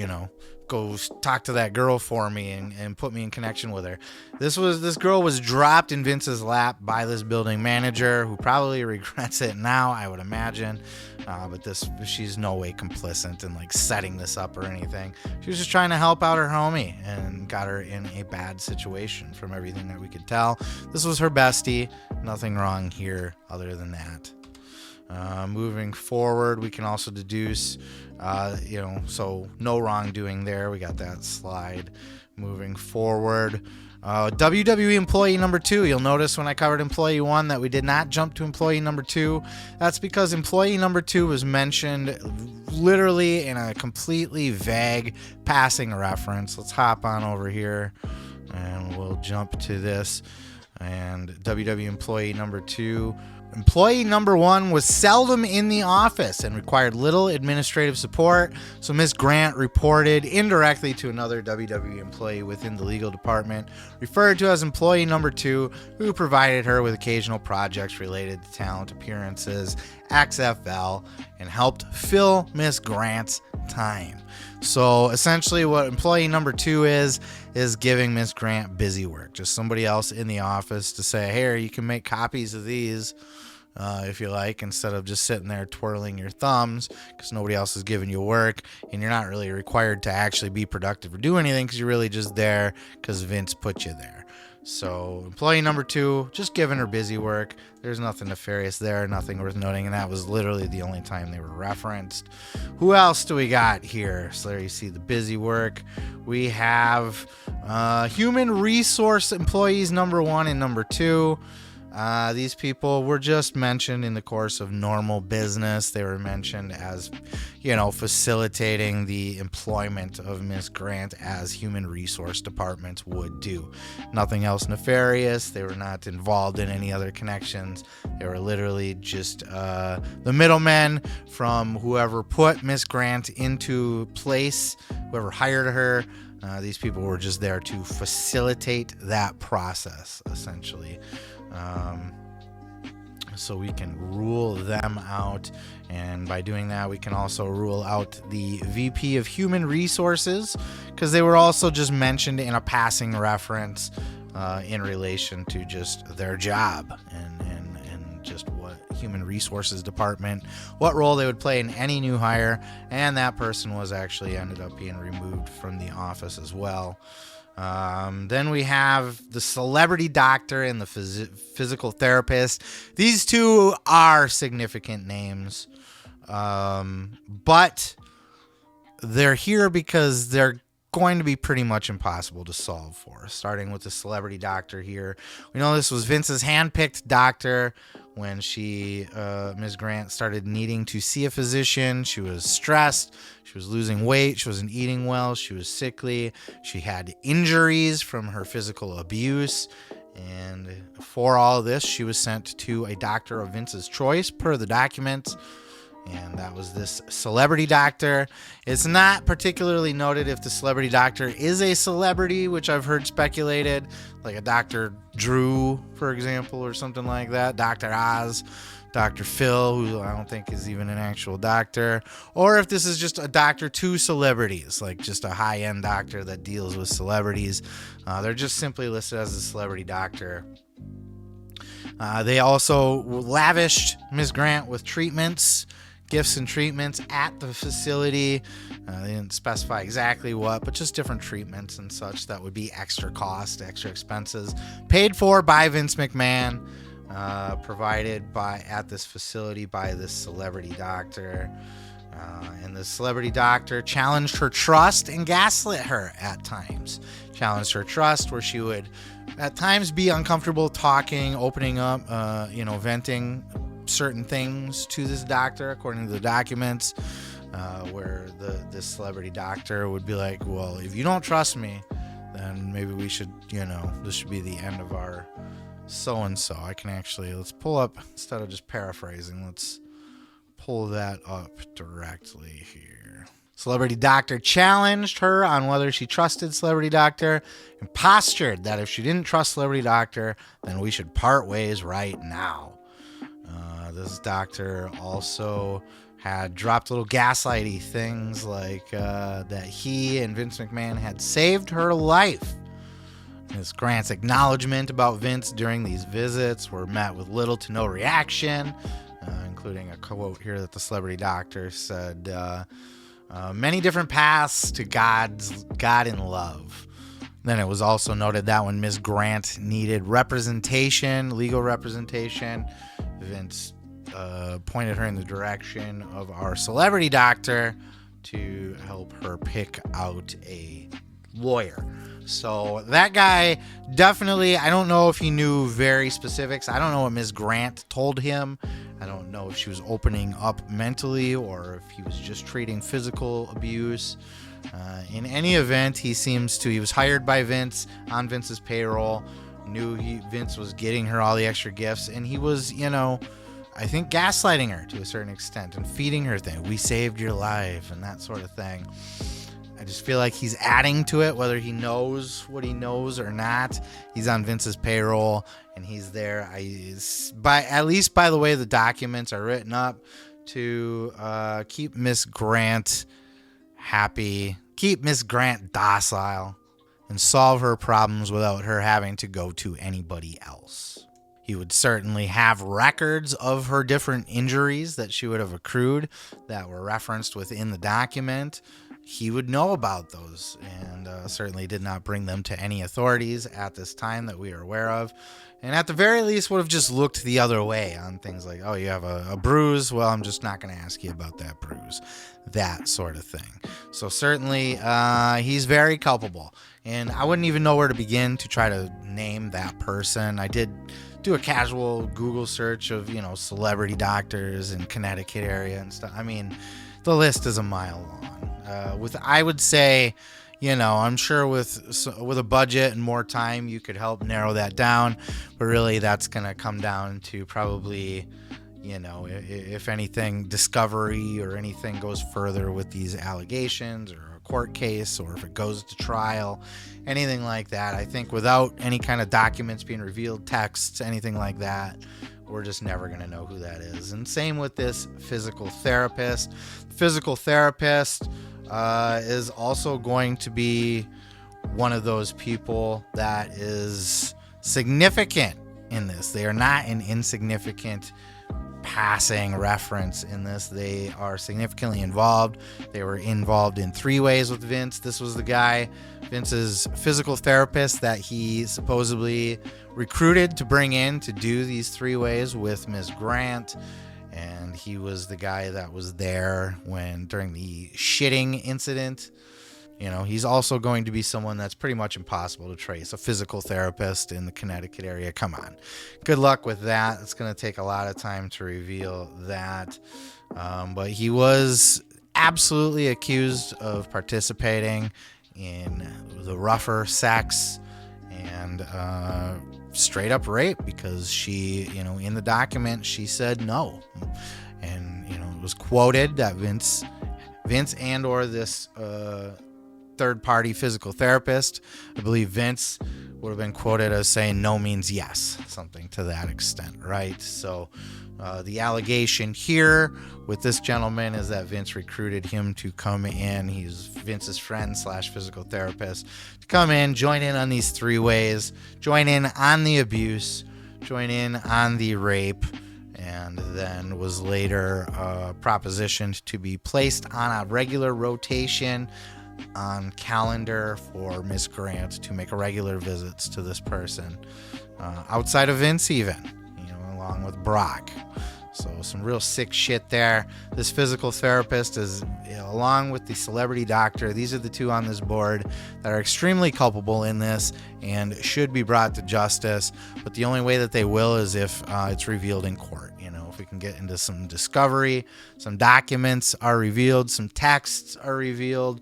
go talk to that girl for me and put me in connection with her. This girl was dropped in Vince's lap by this building manager, who probably regrets it now, I would imagine. But she's no way complicit in setting this up or anything. She was just trying to help out her homie and got her in a bad situation from everything that we could tell. This was her bestie. Nothing wrong here other than that. Moving forward, we can also deduce, so no wrongdoing there. We got that slide. Moving forward, WWE Employee No.2. You'll notice when I covered Employee 1 that we did not jump to Employee No.2. That's because Employee No.2 was mentioned literally in a completely vague passing reference. Let's hop on over here and we'll jump to this. And WWE Employee No.2. Employee No.1 was seldom in the office and required little administrative support, so Ms. Grant reported indirectly to another WWE employee within the legal department, referred to as Employee No.2, who provided her with occasional projects related to talent appearances, XFL, and helped fill Ms. Grant's time. So essentially what Employee No.2 is giving Ms. Grant busy work, just somebody else in the office to say, here, you can make copies of these if you like, instead of just sitting there twirling your thumbs because nobody else is giving you work and you're not really required to actually be productive or do anything because you're really just there because Vince put you there. So Employee No.2, just giving her busy work. There's nothing nefarious there, nothing worth noting, and that was literally the only time they were referenced. Who else do we got here? So there you see the busy work. We have Human Resource Employees No.1 and No.2. These people were just mentioned in the course of normal business. They were mentioned as, facilitating the employment of Ms. Grant as human resource departments would do. Nothing else nefarious. They were not involved in any other connections. They were literally just the middlemen from whoever put Ms. Grant into place, whoever hired her. These people were just there to facilitate that process, essentially. So we can rule them out, and by doing that we can also rule out the VP of Human Resources, because they were also just mentioned in a passing reference in relation to just their job and just what Human Resources Department, what role they would play in any new hire, and that person was actually ended up being removed from the office as well. Then we have the celebrity doctor and the physical therapist. These two are significant names, but they're here because they're going to be pretty much impossible to solve for. Starting with the celebrity doctor here, we know this was Vince's handpicked doctor. When Ms. Grant started needing to see a physician, she was stressed, she was losing weight, she wasn't eating well, she was sickly, she had injuries from her physical abuse, and for all of this, she was sent to a doctor of Vince's choice per the documents, and that was this celebrity doctor. It's not particularly noted if the celebrity doctor is a celebrity, which I've heard speculated, like a Dr. Drew, for example, or something like that. Dr. Oz, Dr. Phil, who I don't think is even an actual doctor, or if this is just a doctor to celebrities, like just a high-end doctor that deals with celebrities. They're just simply listed as a celebrity doctor. They also lavished Ms. Grant with treatments, gifts and treatments at the facility. They didn't specify exactly what, but just different treatments and such that would be extra cost, extra expenses, paid for by Vince McMahon, provided at this facility by this celebrity doctor. And the celebrity doctor challenged her trust and gaslit her at times. Challenged her trust where she would at times be uncomfortable talking, opening up, venting certain things to this doctor according to the documents. where this celebrity doctor would be like, well, if you don't trust me, then maybe we should, this should be the end of our so-and-so. Let's pull up, instead of just paraphrasing, let's pull that up directly here. Celebrity doctor challenged her on whether she trusted celebrity doctor and postured that if she didn't trust celebrity doctor, then we should part ways right now. This doctor also had dropped little gaslighty things like that he and Vince McMahon had saved her life. Ms. Grant's acknowledgement about Vince during these visits were met with little to no reaction, including a quote here that the celebrity doctor said, many different paths to God in love. Then it was also noted that when Ms. Grant needed legal representation, Vince pointed her in the direction of our celebrity doctor to help her pick out a lawyer. So that guy definitely, I don't know if he knew very specifics. I don't know what Ms. Grant told him. I don't know if she was opening up mentally or if he was just treating physical abuse. In any event, he was hired by Vince on Vince's payroll, knew Vince was getting her all the extra gifts, and he was, I think gaslighting her to a certain extent and feeding her things. We saved your life and that sort of thing. I just feel like he's adding to it, whether he knows what he knows or not. He's on Vince's payroll and he's there. At least by the way the documents are written up, to keep Miss Grant happy, keep Miss Grant docile, and solve her problems without her having to go to anybody else. He would certainly have records of her different injuries that she would have accrued that were referenced within the document. He would know about those and certainly did not bring them to any authorities at this time that we are aware of. And at the very least would have just looked the other way on things like, oh, you have a bruise? Well, I'm just not going to ask you about that bruise. That sort of thing. So certainly he's very culpable. And I wouldn't even know where to begin to try to name that person. I did do a casual Google search of, celebrity doctors in Connecticut area and stuff. I mean, the list is a mile long. I would say, I'm sure with a budget and more time, you could help narrow that down. But really, that's going to come down to probably, if anything, discovery or anything goes further with these allegations or a court case, or if it goes to trial, anything like that. I think without any kind of documents being revealed, texts, anything like that, we're just never going to know who that is. And same with this physical therapist. Physical therapist is also going to be one of those people that is significant in this. They are not an insignificant passing reference in this. They are significantly involved. They were involved in 3 ways with Vince. This was the guy, Vince's physical therapist, that he supposedly recruited to bring in to do these 3 ways with Ms. Grant. And he was the guy that was there during the shitting incident. He's also going to be someone that's pretty much impossible to trace. A physical therapist in the Connecticut area. Come on. Good luck with that. It's going to take a lot of time to reveal that. But he was absolutely accused of participating in the rougher sex and straight up rape, because she, in the document, she said no. And, it was quoted that Vince and or this third-party physical therapist, I believe Vince would have been quoted as saying no means yes, something to that extent, right? So the allegation here with this gentleman is that Vince recruited him to come in. He's Vince's friend / physical therapist, to come in, join in on these 3 ways, join in on the abuse, join in on the rape, and then was later propositioned to be placed on a regular rotation on calendar for Miss Grant to make regular visits to this person, outside of Vince even, along with Brock. So some real sick shit there. This physical therapist is, along with the celebrity doctor, these are the two on this board that are extremely culpable in this and should be brought to justice. But the only way that they will is if it's revealed in court. If we can get into some discovery, some documents are revealed, some texts are revealed,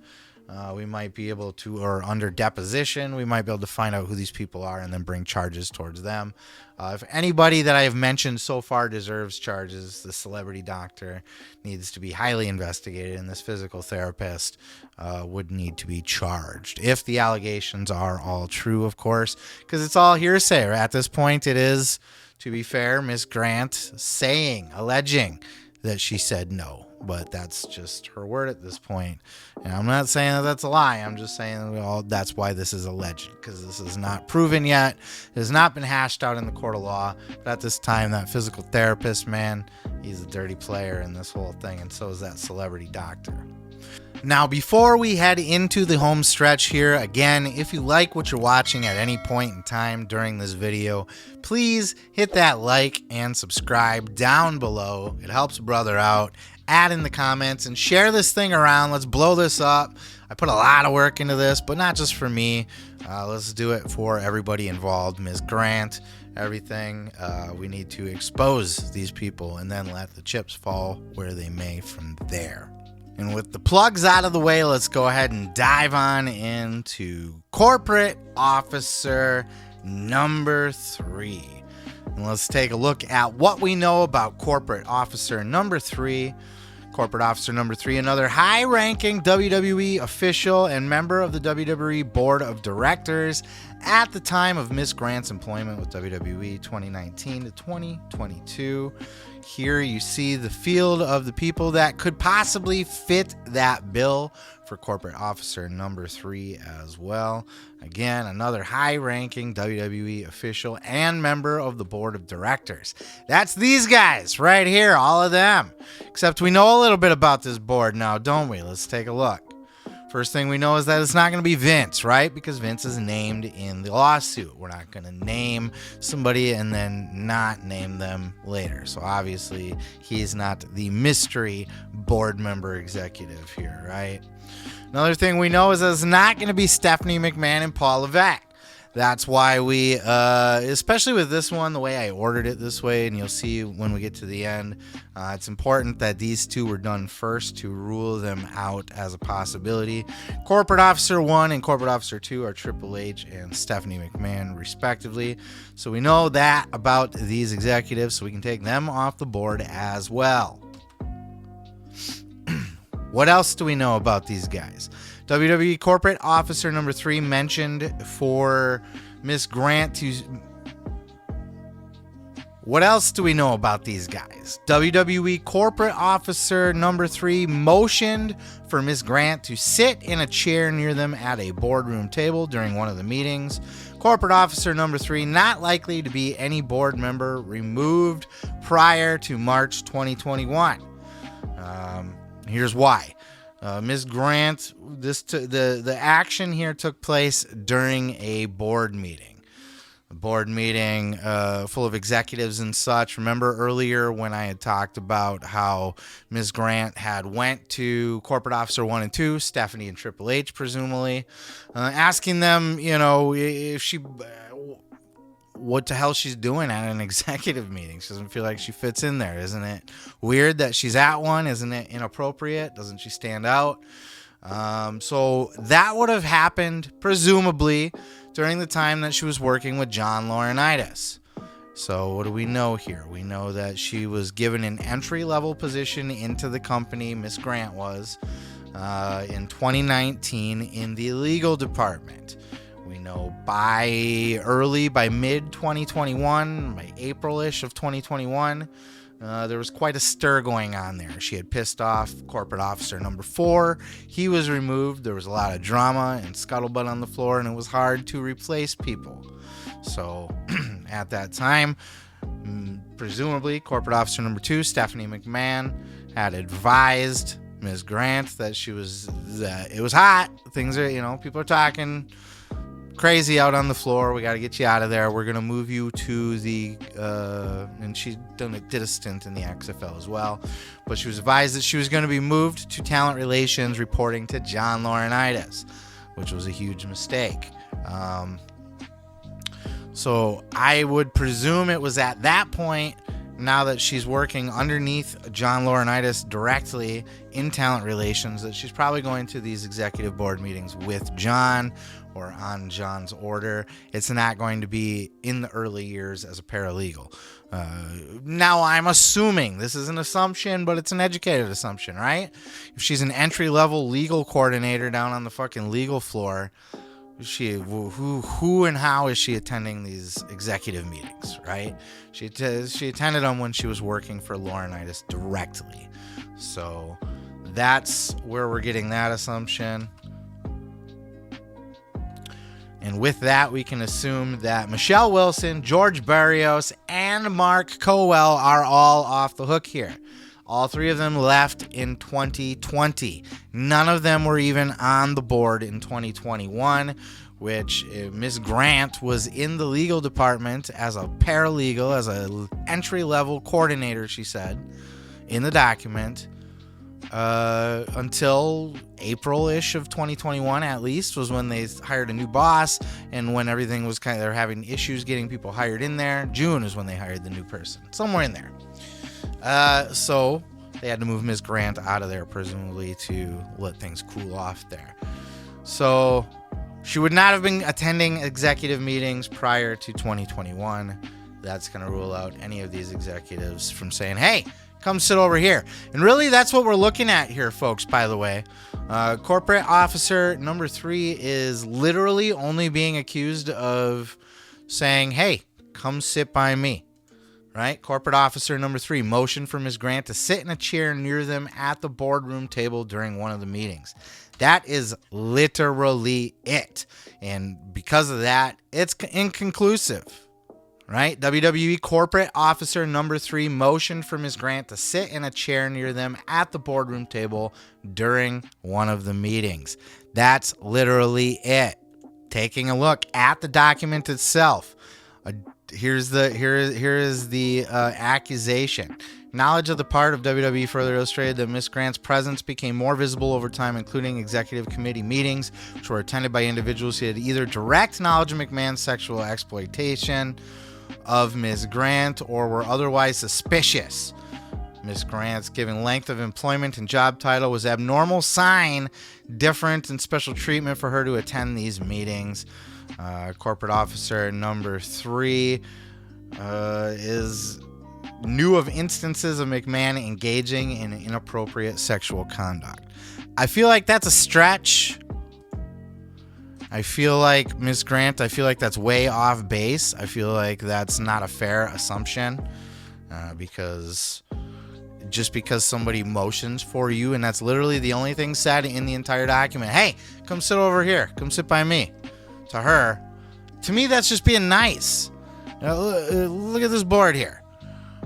we might be able to, or under deposition, we might be able to find out who these people are and then bring charges towards them. If anybody that I have mentioned so far deserves charges, the celebrity doctor needs to be highly investigated, and this physical therapist would need to be charged. If the allegations are all true, of course, because it's all hearsay. At this point, it is, to be fair, Miss Grant alleging that she said no. But that's just her word at this point. And I'm not saying that that's a lie. I'm just saying that's why this is alleged, because this is not proven yet. It has not been hashed out in the court of law. But at this time, that physical therapist, man, he's a dirty player in this whole thing. And so is that celebrity doctor. Now, before we head into the home stretch here, again, if you like what you're watching at any point in time during this video, please hit that like and subscribe down below. It helps a brother out. Add in the comments and share this thing around. Let's blow this up. I put a lot of work into this, but not just for me. Let's do it for everybody involved. Ms. Grant, everything. We need to expose these people and then let the chips fall where they may from there. And with the plugs out of the way, let's go ahead and dive on into Corporate Officer No.3. And let's take a look at what we know about Corporate Officer No.3. Corporate Officer No.3, another high-ranking WWE official and member of the WWE Board of Directors at the time of Miss Grant's employment with WWE 2019 to 2022. Here you see the field of the people that could possibly fit that bill for Corporate Officer No.3 as well. Again, another high-ranking WWE official and member of the Board of Directors. That's these guys right here, all of them. Except we know a little bit about this board now, don't we? Let's take a look. First thing we know is that it's not going to be Vince, right? Because Vince is named in the lawsuit. We're not going to name somebody and then not name them later. So obviously, he's not the mystery board member executive here, right? Another thing we know is that it's not going to be Stephanie McMahon and Paul Levesque. That's why we, especially with this one, the way I ordered it this way, and you'll see when we get to the end, it's important that these two were done first to rule them out as a possibility. Corporate Officer 1 and Corporate Officer 2 are Triple H and Stephanie McMahon, respectively. So we know that about these executives, so we can take them off the board as well. What else do we know about these guys? WWE Corporate Officer No.3 mentioned for Miss Grant to... What else do we know about these guys? WWE Corporate Officer No.3 motioned for Miss Grant to sit in a chair near them at a boardroom table during one of the meetings. Corporate Officer No.3 not likely to be any board member removed prior to March 2021. Here's why. Ms. Grant, the action here took place during a board meeting. A board meeting full of executives and such. Remember earlier when I had talked about how Ms. Grant had went to Corporate Officer 1 and 2, Stephanie and Triple H presumably, asking them, if she... what the hell she's doing at an executive meeting. She doesn't feel like she fits in there. Isn't it weird that she's at one? Isn't it inappropriate? Doesn't she stand out? So that would have happened, presumably, during the time that she was working with John Laurinaitis. So what do we know here? We know that she was given an entry-level position into the company, Miss Grant was, in 2019 in the legal department. We know by mid-2021, by April-ish of 2021, there was quite a stir going on there. She had pissed off Corporate Officer No.4. He was removed. There was a lot of drama and scuttlebutt on the floor, and it was hard to replace people. So at that time, presumably, Corporate Officer No.2, Stephanie McMahon, had advised Ms. Grant that it was hot. Things are, people are talking crazy out on the floor. We got to get you out of there. We're going to move you to the, and she did a stint in the XFL as well, but she was advised that she was going to be moved to talent relations, reporting to John Laurinaitis, which was a huge mistake. So I would presume it was at that point, now that she's working underneath John Laurinaitis directly in talent relations, that she's probably going to these executive board meetings with John or on John's order. It's not going to be in the early years as a paralegal. Now, I'm assuming, this is an assumption, but it's an educated assumption, right? If she's an entry-level legal coordinator down on the fucking legal floor, who and how is she attending these executive meetings, right? She attended them when she was working for Laurinaitis directly. So that's where we're getting that assumption. And with that, we can assume that Michelle Wilson, George Barrios, and Mark Cowell are all off the hook here. All three of them left in 2020. None of them were even on the board in 2021, which Ms. Grant was in the legal department as a paralegal, as an entry-level coordinator, she said, in the document, until April-ish of 2021, at least, was when they hired a new boss, and when everything was they were having issues getting people hired in there. June is when they hired the new person, somewhere in there. So they had to move Ms. Grant out of there, presumably to let things cool off there. So she would not have been attending executive meetings prior to 2021. That's going to rule out any of these executives from saying, hey, come sit over here. And really, that's what we're looking at here, folks, by the way. Corporate Officer No.3 is literally only being accused of saying, hey, come sit by me. Right? Corporate Officer No.3 motioned for Ms. Grant to sit in a chair near them at the boardroom table during one of the meetings. That is literally it. And because of that, it's inconclusive. Right? WWE Corporate Officer No.3 motioned for Ms. Grant to sit in a chair near them at the boardroom table during one of the meetings. That's literally it. Taking a look at the document itself. Here is the accusation. Knowledge of the part of WWE further illustrated that Ms. Grant's presence became more visible over time, including executive committee meetings, which were attended by individuals who had either direct knowledge of McMahon's sexual exploitation of Ms. Grant or were otherwise suspicious. Ms. Grant's given length of employment and job title was abnormal sign, different and special treatment for her to attend these meetings. Corporate Officer No.3 knew of instances of McMahon engaging in inappropriate sexual conduct. I feel like that's a stretch. I feel like Ms. Grant, that's way off base. I feel like that's not a fair assumption because just because somebody motions for you, and that's literally the only thing said in the entire document, hey, come sit over here, come sit by me. To her, to me, that's just being nice. Look at this board here.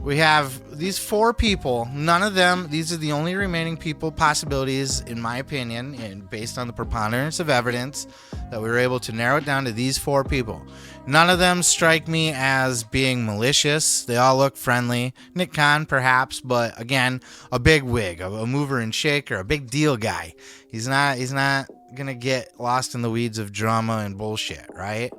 We have these four people. None of them, these are the only remaining possibilities, in my opinion, and based on the preponderance of evidence, that we were able to narrow it down to these four people. None of them strike me as being malicious. They all look friendly. Nick Khan, perhaps, but again, a big wig, a mover and shaker, a big deal guy. He's not gonna get lost in the weeds of drama and bullshit, right?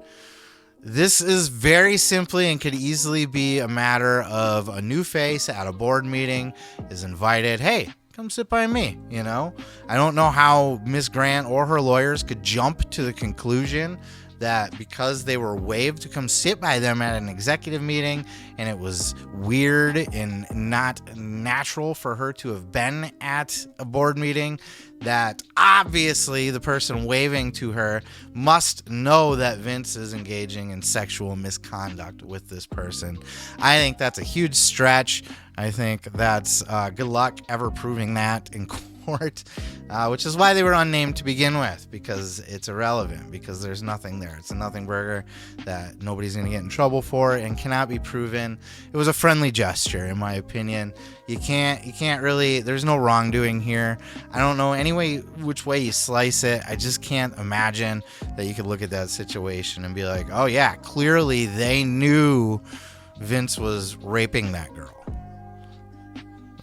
This is very simply and could easily be a matter of a new face at a board meeting is invited. Hey, come sit by me, you know? I don't know how Ms. Grant or her lawyers could jump to the conclusion that because they were waived to come sit by them at an executive meeting and it was weird and not natural for her to have been at a board meeting, that obviously the person waving to her must know that Vince is engaging in sexual misconduct with this person. I think that's a huge stretch. I think that's good luck ever proving that in report, which is why they were unnamed to begin with, because it's irrelevant, because there's nothing there. It's a nothing burger that nobody's going to get in trouble for and cannot be proven. It was a friendly gesture, in my opinion. You can't really, there's no wrongdoing here. I don't know which way you slice it. I just can't imagine that you could look at that situation and be like, oh yeah, clearly they knew Vince was raping that girl.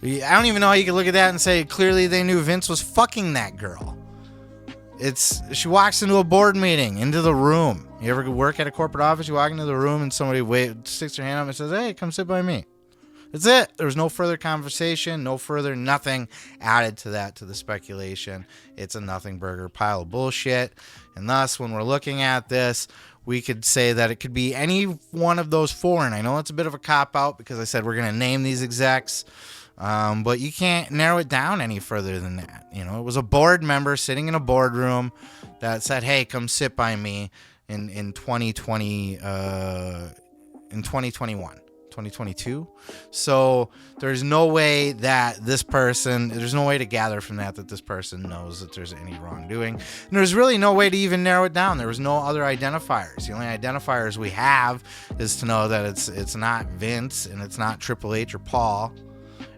I don't even know how you could look at that and say clearly they knew Vince was fucking that girl. She walks into a board meeting, into the room. You ever work at a corporate office? You walk into the room and somebody sticks their hand up and says, hey, come sit by me. That's it. There was no further conversation, no further nothing added to that, to the speculation. It's a nothing burger pile of bullshit. And thus, when we're looking at this, we could say that it could be any one of those four. And I know it's a bit of a cop-out because I said we're going to name these execs. But you can't narrow it down any further than that. You know, it was a board member sitting in a boardroom that said, hey, come sit by me in 2020, in 2021. 2022. So there's no way that there's no way to gather from that this person knows that there's any wrongdoing. And there's really no way to even narrow it down. There was no other identifiers. The only identifiers we have is to know that it's not Vince and it's not Triple H or Paul,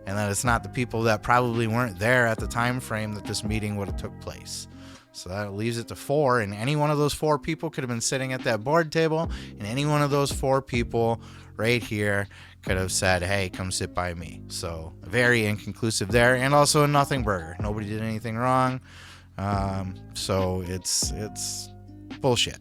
and that it's not the people that probably weren't there at the time frame that this meeting would have took place. So that leaves it to four, and any one of those four people could have been sitting at that board table, and any one of those four people right here could have said, hey, come sit by me. So very inconclusive there, and also a nothing burger. Nobody did anything wrong. So it's bullshit.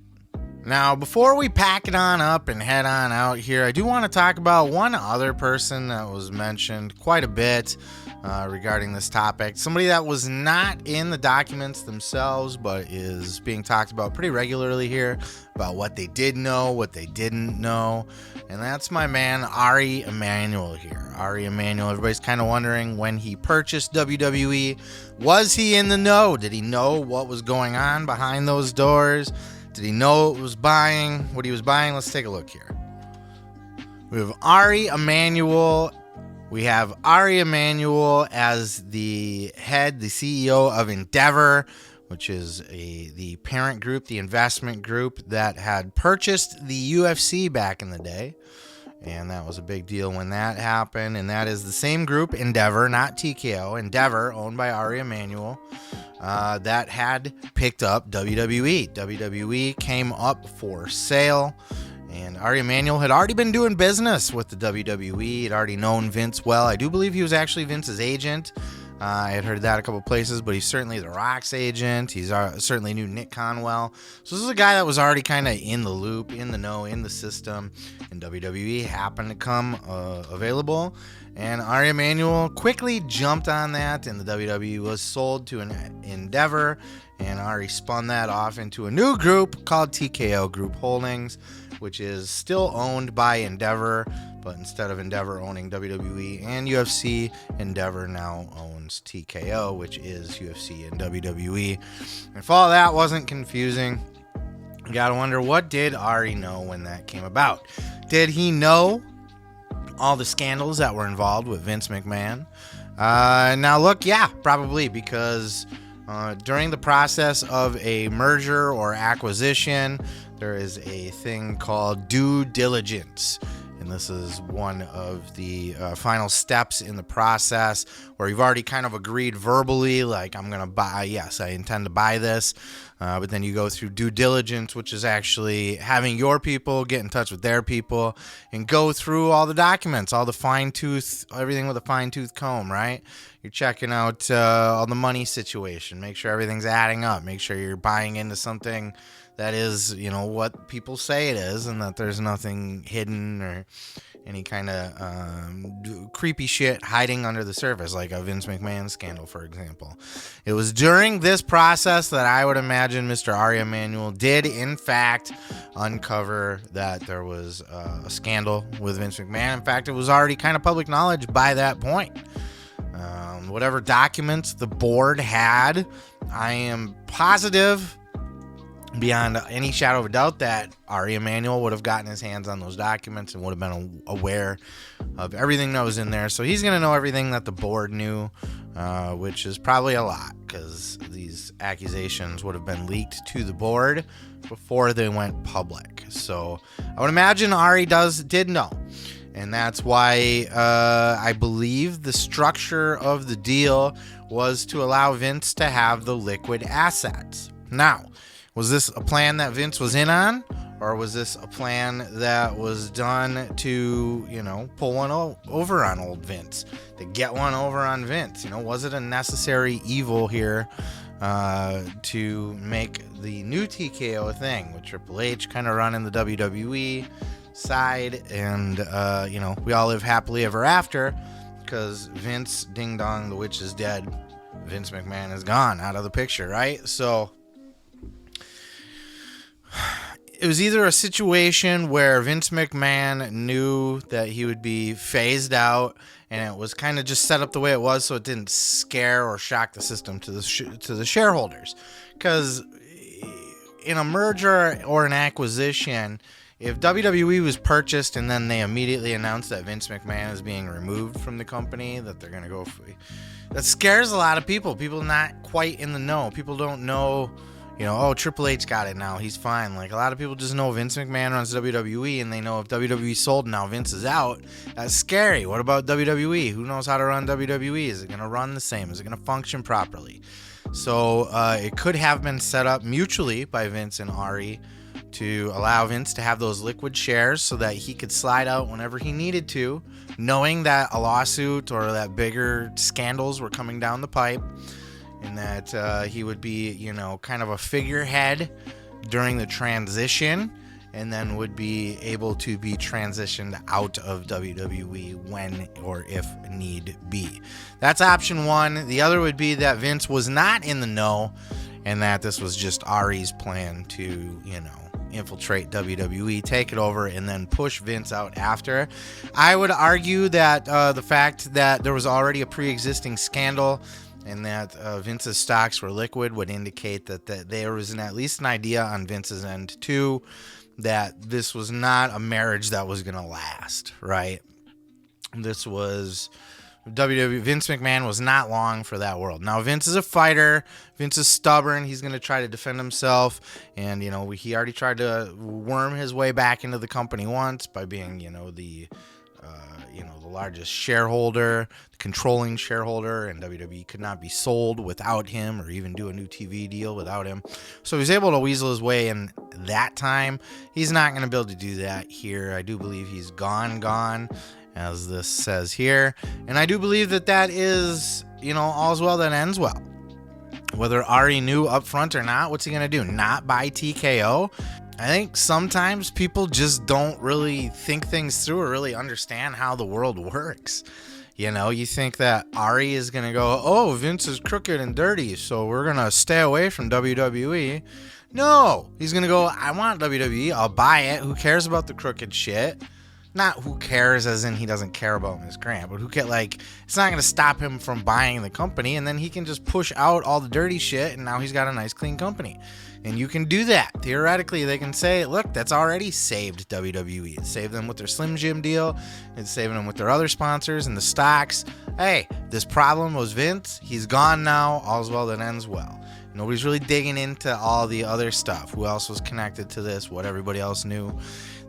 Now, before we pack it on up and head on out here, I do want to talk about one other person that was mentioned quite a bit regarding this topic. Somebody that was not in the documents themselves, but is being talked about pretty regularly here about what they did know, what they didn't know. And that's my man, Ari Emanuel here. Ari Emanuel, everybody's kind of wondering when he purchased WWE, was he in the know? Did he know what was going on behind those doors? Did he know what he was buying? Let's take a look here. We have Ari Emanuel. We have Ari Emanuel as the head, the CEO of Endeavor, which is the parent group, the investment group that had purchased the UFC back in the day. And that was a big deal when that happened. And that is the same group, Endeavor, not TKO. Endeavor, owned by Ari Emanuel, that had picked up WWE. WWE came up for sale. And Ari Emanuel had already been doing business with the WWE. He'd already known Vince well. I do believe he was actually Vince's agent. I had heard that a couple places, but he's certainly The Rock's agent. He's certainly knew Nick Conwell. So this is a guy that was already kind of in the loop, in the know, in the system. And WWE happened to come available. And Ari Emanuel quickly jumped on that, and the WWE was sold to an Endeavor. And Ari spun that off into a new group called TKO Group Holdings, which is still owned by Endeavor, but instead of Endeavor owning WWE and UFC, Endeavor now owns TKO, which is UFC and WWE. And if all that wasn't confusing, you gotta wonder, what did Ari know when that came about? Did he know all the scandals that were involved with Vince McMahon? Now look, yeah, probably, because during the process of a merger or acquisition, there is a thing called due diligence. And this is one of the final steps in the process where you've already kind of agreed verbally, like, I'm going to buy, yes, I intend to buy this. But then you go through due diligence, which is actually having your people get in touch with their people and go through all the documents, all the everything with a fine-tooth comb, right? You're checking out all the money situation, make sure everything's adding up, make sure you're buying into something that is, you know, what people say it is, and that there's nothing hidden or any kind of creepy shit hiding under the surface, like a Vince McMahon scandal, for example. It was during this process that I would imagine Mr. Ari Emanuel did, in fact, uncover that there was a scandal with Vince McMahon. In fact, it was already kind of public knowledge by that point. Whatever documents the board had, I am positive beyond any shadow of a doubt that Ari Emanuel would have gotten his hands on those documents and would have been aware of everything that was in there. So he's going to know everything that the board knew, which is probably a lot, because these accusations would have been leaked to the board before they went public. So I would imagine Ari did know. And that's why I believe the structure of the deal was to allow Vince to have the liquid assets. Now, was this a plan that Vince was in on? Or was this a plan that was done to, pull one over on old Vince? To get one over on Vince? Was it a necessary evil here to make the new TKO a thing? With Triple H kind of running the WWE side, and we all live happily ever after, because Vince, ding dong, the witch is dead. Vince McMahon is gone out of the picture, right? So it was either a situation where Vince McMahon knew that he would be phased out, and it was kind of just set up the way it was so it didn't scare or shock the system to the shareholders. Because in a merger or an acquisition, if WWE was purchased and then they immediately announced that Vince McMahon is being removed from the company, that they're going to go free, that scares a lot of people. People not quite in the know. People don't know, Triple H got it now, he's fine. Like, a lot of people just know Vince McMahon runs WWE, and they know if WWE sold now, Vince is out. That's scary. What about WWE? Who knows how to run WWE? Is it going to run the same? Is it going to function properly? So it could have been set up mutually by Vince and Ari to allow Vince to have those liquid shares so that he could slide out whenever he needed to, knowing that a lawsuit or that bigger scandals were coming down the pipe, and that he would be, kind of a figurehead during the transition, and then would be able to be transitioned out of WWE when or if need be. That's option one. The other would be that Vince was not in the know, and that this was just Ari's plan to, infiltrate WWE, take it over, and then push Vince out after. I would argue that the fact that there was already a pre-existing scandal and that Vince's stocks were liquid would indicate that there was at least an idea on Vince's end too, that this was not a marriage that was going to last, right? This was WWE. Vince McMahon was not long for that world. Now, Vince is a fighter. Vince is stubborn. He's going to try to defend himself. And, he already tried to worm his way back into the company once by being, the largest shareholder, the controlling shareholder, and WWE could not be sold without him or even do a new TV deal without him. So he's able to weasel his way in that time. He's not going to be able to do that here. I do believe he's gone, as this says here. And I do believe that is, all's well that ends well. Whether Ari knew up front or not, what's he going to do? Not buy TKO? I think sometimes people just don't really think things through or really understand how the world works. You think that Ari is going to go, oh, Vince is crooked and dirty, so we're going to stay away from WWE. No, he's going to go, I want WWE, I'll buy it. Who cares about the crooked shit? Not who cares as in he doesn't care about Ms. Grant, but it's not going to stop him from buying the company, and then he can just push out all the dirty shit, and now he's got a nice, clean company. And you can do that. Theoretically, they can say, look, that's already saved WWE. It saved them with their Slim Jim deal. It's saving them with their other sponsors and the stocks. Hey, this problem was Vince. He's gone now. All's well that ends well. Nobody's really digging into all the other stuff. Who else was connected to this? What everybody else knew.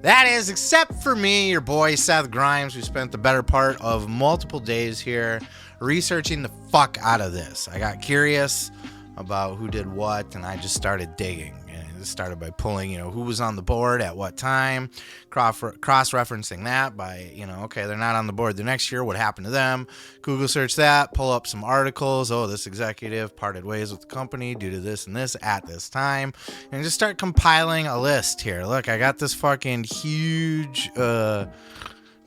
That is, except for me, your boy Seth Grimes, who spent the better part of multiple days here researching the fuck out of this. I got curious about who did what, and I just started digging. And it started by pulling, who was on the board at what time, cross-referencing that by, okay, they're not on the board the next year, what happened to them? Google search that, pull up some articles, oh, this executive parted ways with the company due to this and this at this time, and just start compiling a list here. Look, I got this fucking huge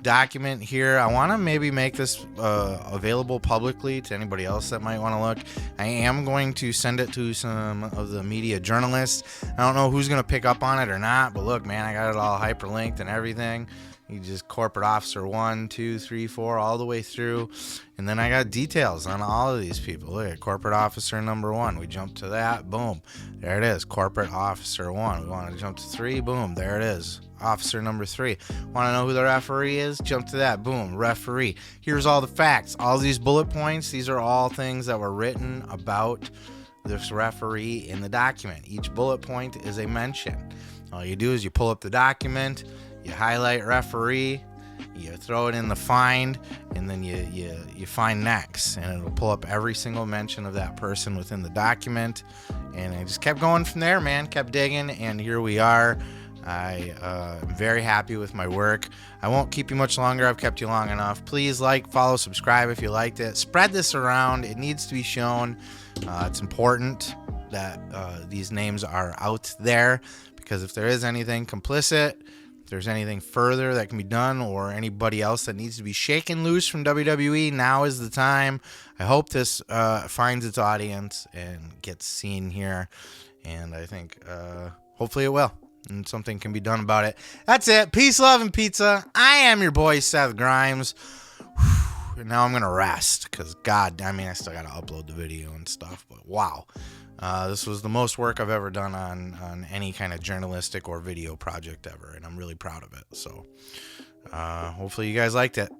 document here. I want to maybe make this available publicly to anybody else that might want to look. I am going to send it to some of the media journalists. I don't know who's going to pick up on it or not, but look, man, I got it all hyperlinked and everything. You just corporate officer 1, 2, 3, 4, all the way through. And then I got details on all of these people. Look at corporate officer number 1. We jump to that. Boom. There it is. Corporate officer 1. We want to jump to 3. Boom. There it is. Officer number 3. Want to know who the referee is? Jump to that. Boom. Referee. Here's all the facts. All these bullet points, these are all things that were written about this referee in the document. Each bullet point is a mention. All you do is you pull up the document, you highlight referee, you throw it in the find, and then you find next, and it'll pull up every single mention of that person within the document. And I just kept going from there, man. Kept digging, and here we are. I am very happy with my work. I won't keep you much longer. I've kept you long enough. Please like, follow, subscribe if you liked it. Spread this around. It needs to be shown. It's important that these names are out there, because if there is anything complicit, if there's anything further that can be done, or anybody else that needs to be shaken loose from WWE, now is the time. I hope this finds its audience and gets seen here, and I think hopefully it will, and something can be done about it. That's it. Peace, love, and pizza. I am your boy, Seth Grimes. Now I'm going to rest, because God, I mean, I still got to upload the video and stuff, but wow. This was the most work I've ever done on any kind of journalistic or video project ever, and I'm really proud of it. So hopefully you guys liked it.